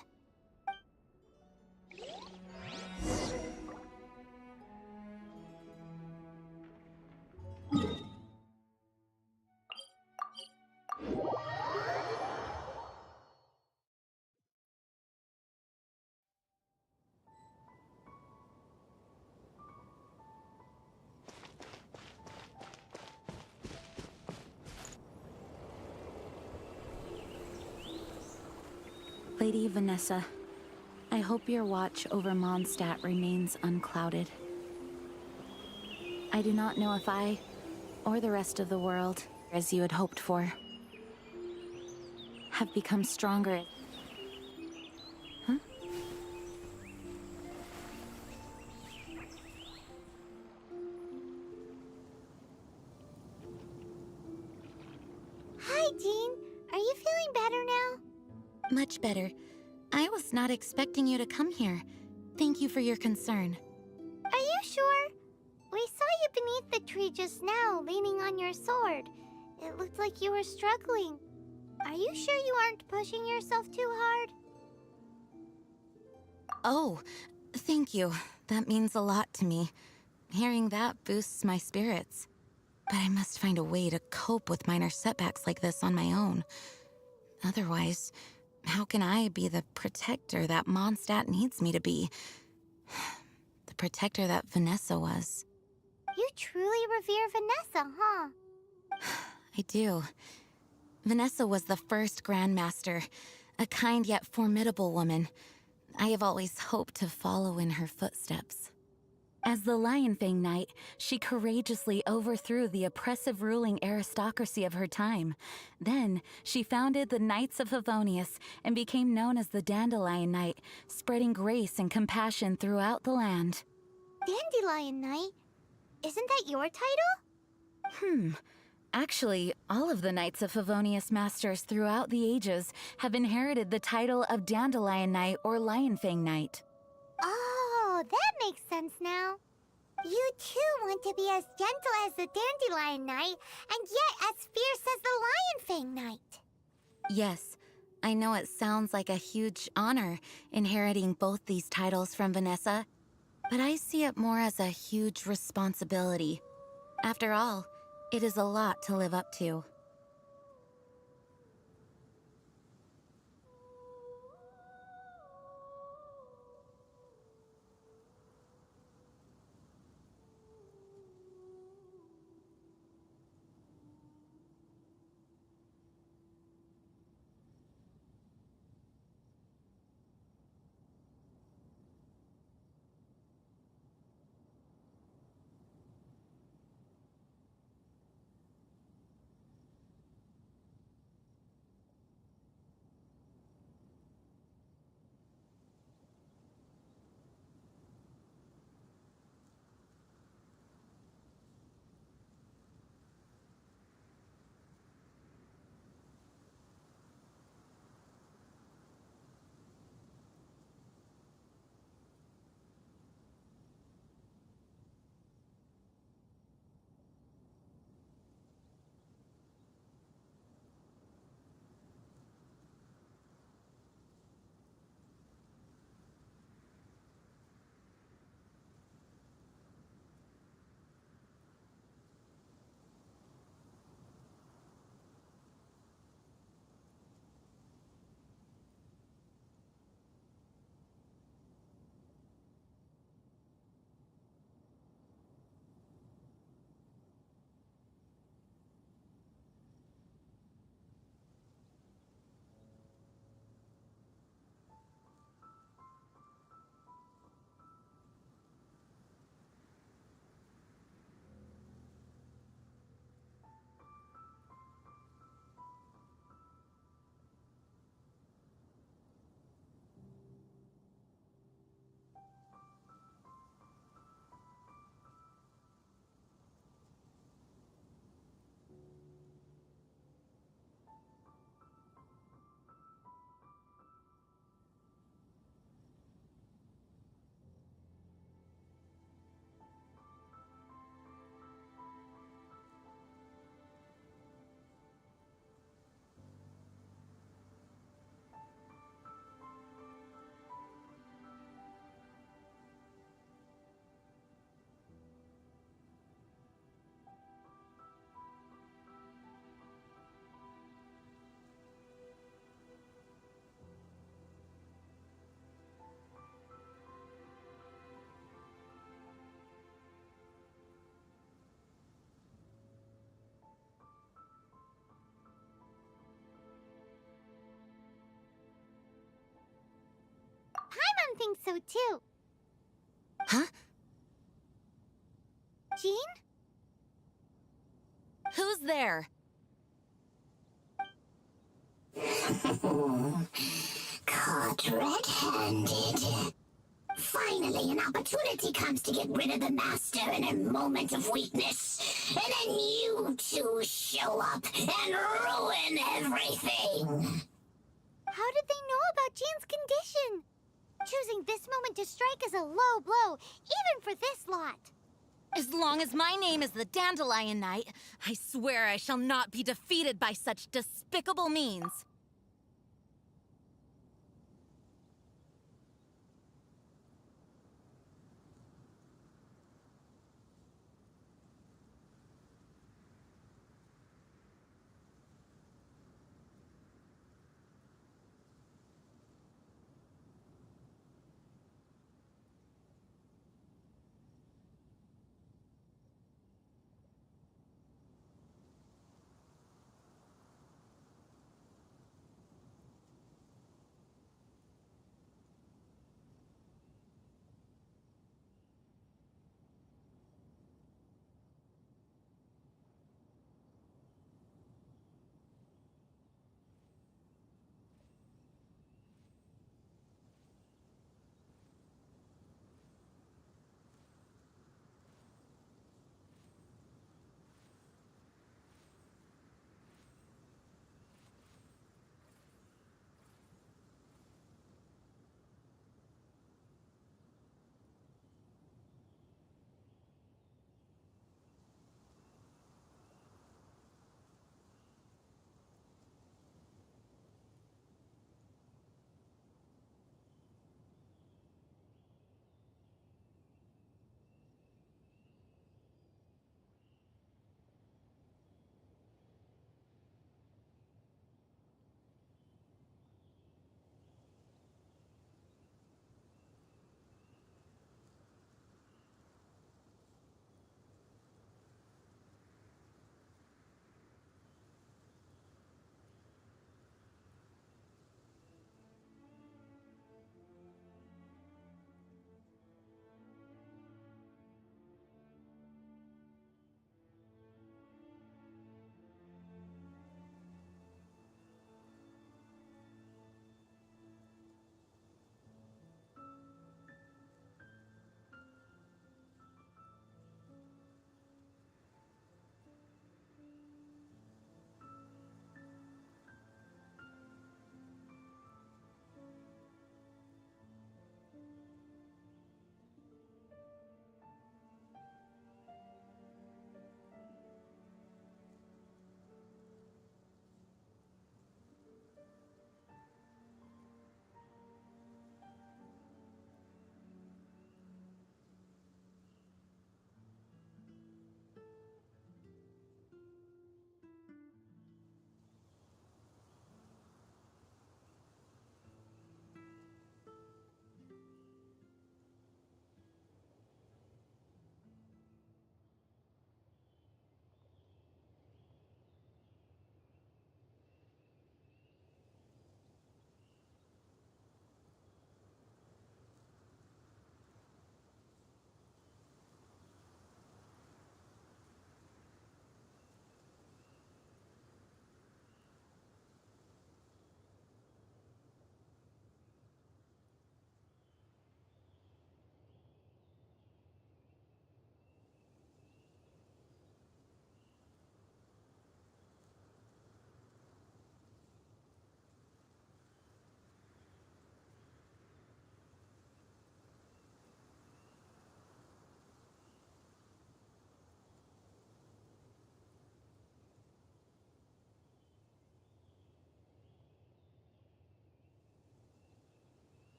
Lady Vanessa, I hope your watch over Mondstadt remains unclouded. I do not know if I, or the rest of the world, as you had hoped for, have become stronger. Huh? Hi, Jean. Are you feeling better now? Much better. I was not expecting you to come here. Thank you for your concern. Are you sure? We saw you beneath the tree just now, leaning on your sword. It looked like you were struggling. Are you sure you aren't pushing yourself too hard? Oh, thank you. That means a lot to me. Hearing that boosts my spirits. But I must find a way to cope with minor setbacks like this on my own. Otherwise, how can I be the protector that Mondstadt needs me to be? The protector that Vanessa was. You truly revere Vanessa, huh? I do. Vanessa was the first Grandmaster, a kind yet formidable woman. I have always hoped to follow in her footsteps. As the Lionfang Knight, she courageously overthrew the oppressive ruling aristocracy of her time. Then, she founded the Knights of Favonius and became known as the Dandelion Knight, spreading grace and compassion throughout the land. Dandelion Knight? Isn't that your title? Actually, all of the Knights of Favonius Masters throughout the ages have inherited the title of Dandelion Knight or Lionfang Knight. Oh, that makes sense now. You too want to be as gentle as the Dandelion Knight, and yet as fierce as the Lionfang Knight. Yes, I know it sounds like a huge honor inheriting both these titles from Vanessa, but I see it more as a huge responsibility. After all, it is a lot to live up to. so too. Huh? Jean? Who's there? Caught red-handed. Finally, an opportunity comes to get rid of the Master in a moment of weakness. And then you two show up and ruin everything. How did they know about Jean's condition? Choosing this moment to strike is a low blow, even for this lot. As long as my name is the Dandelion Knight, I swear I shall not be defeated by such despicable means.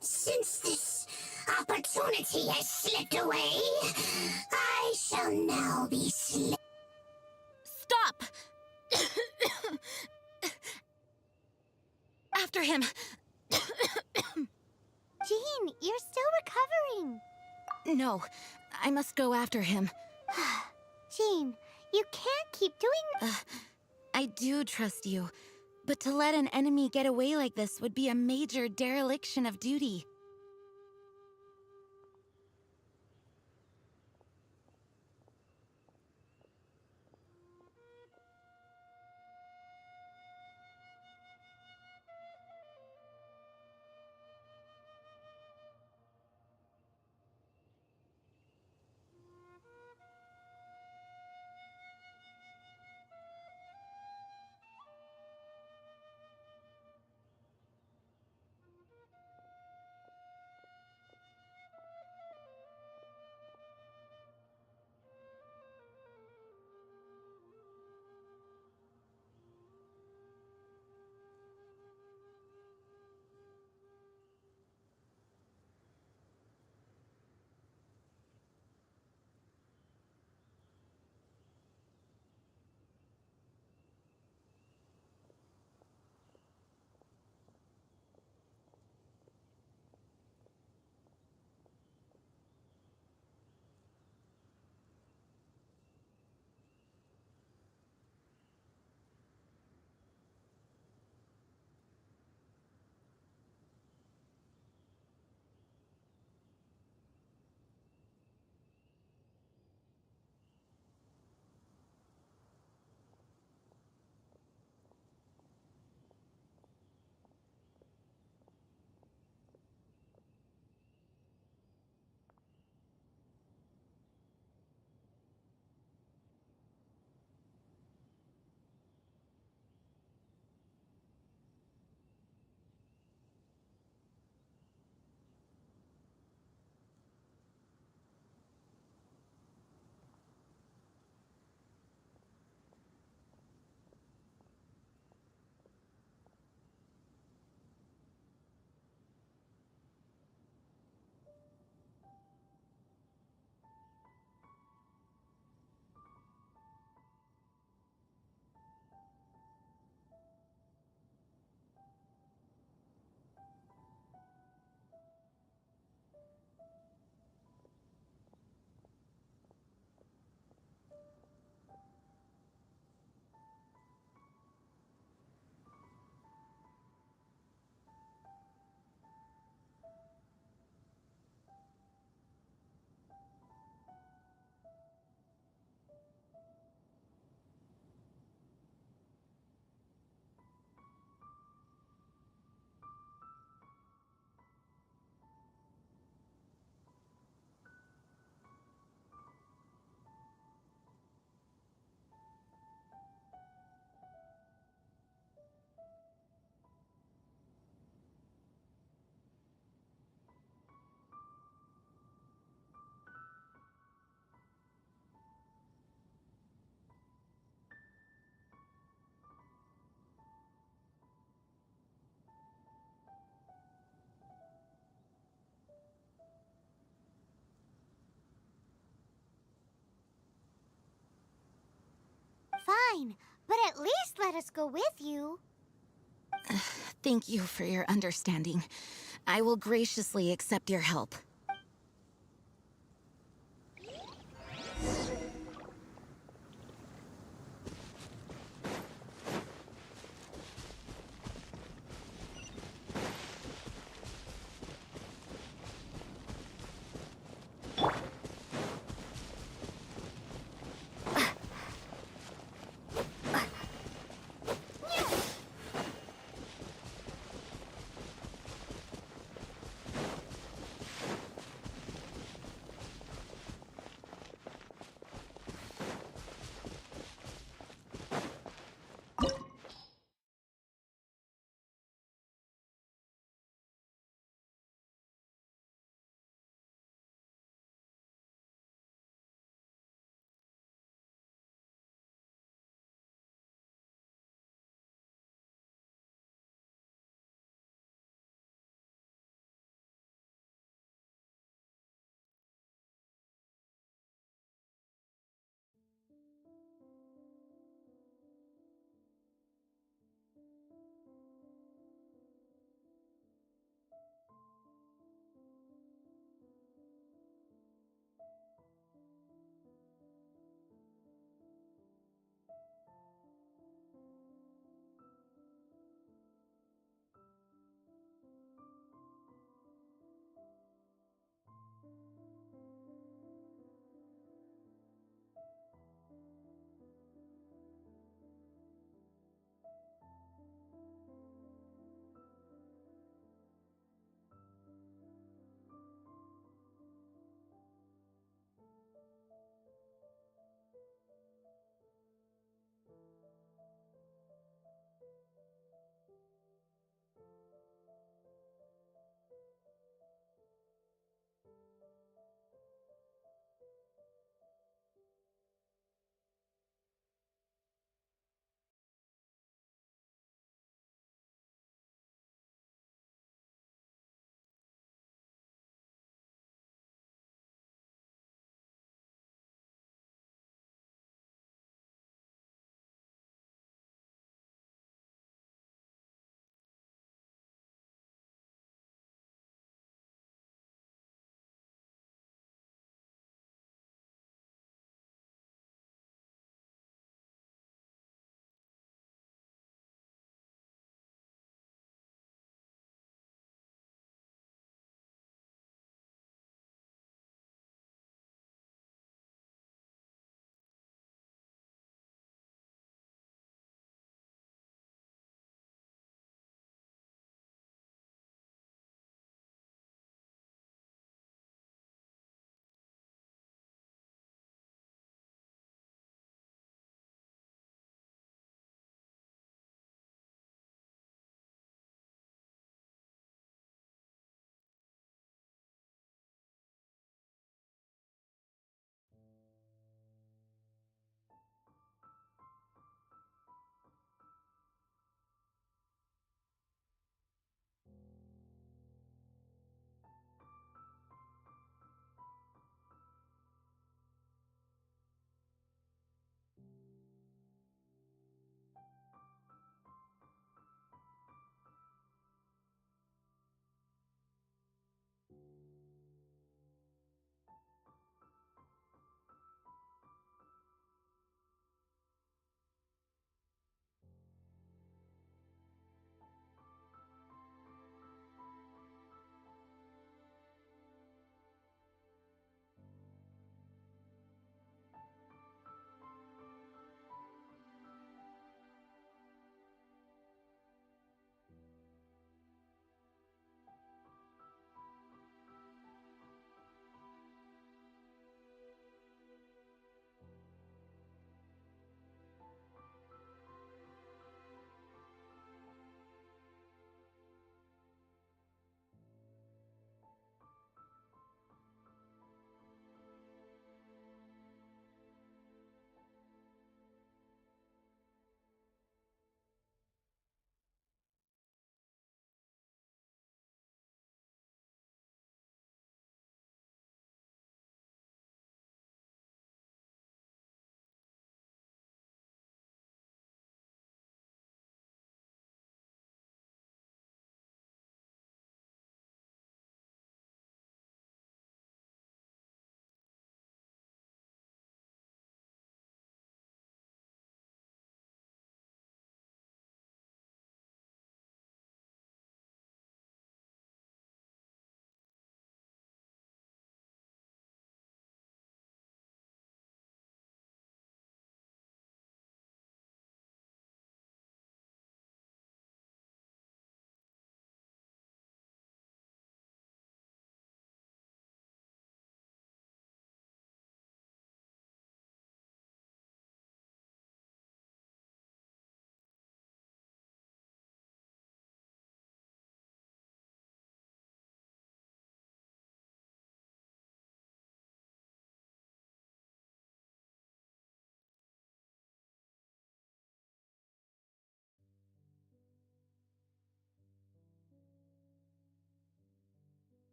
Since this opportunity has slipped away, I shall now be Stop! After him! Jean, you're still recovering. No, I must go after him. Jean, you can't keep doing... I do trust you, but to let an enemy get away like this would be a major dereliction of duty. Fine, but at least let us go with you. Thank you for your understanding. I will graciously accept your help.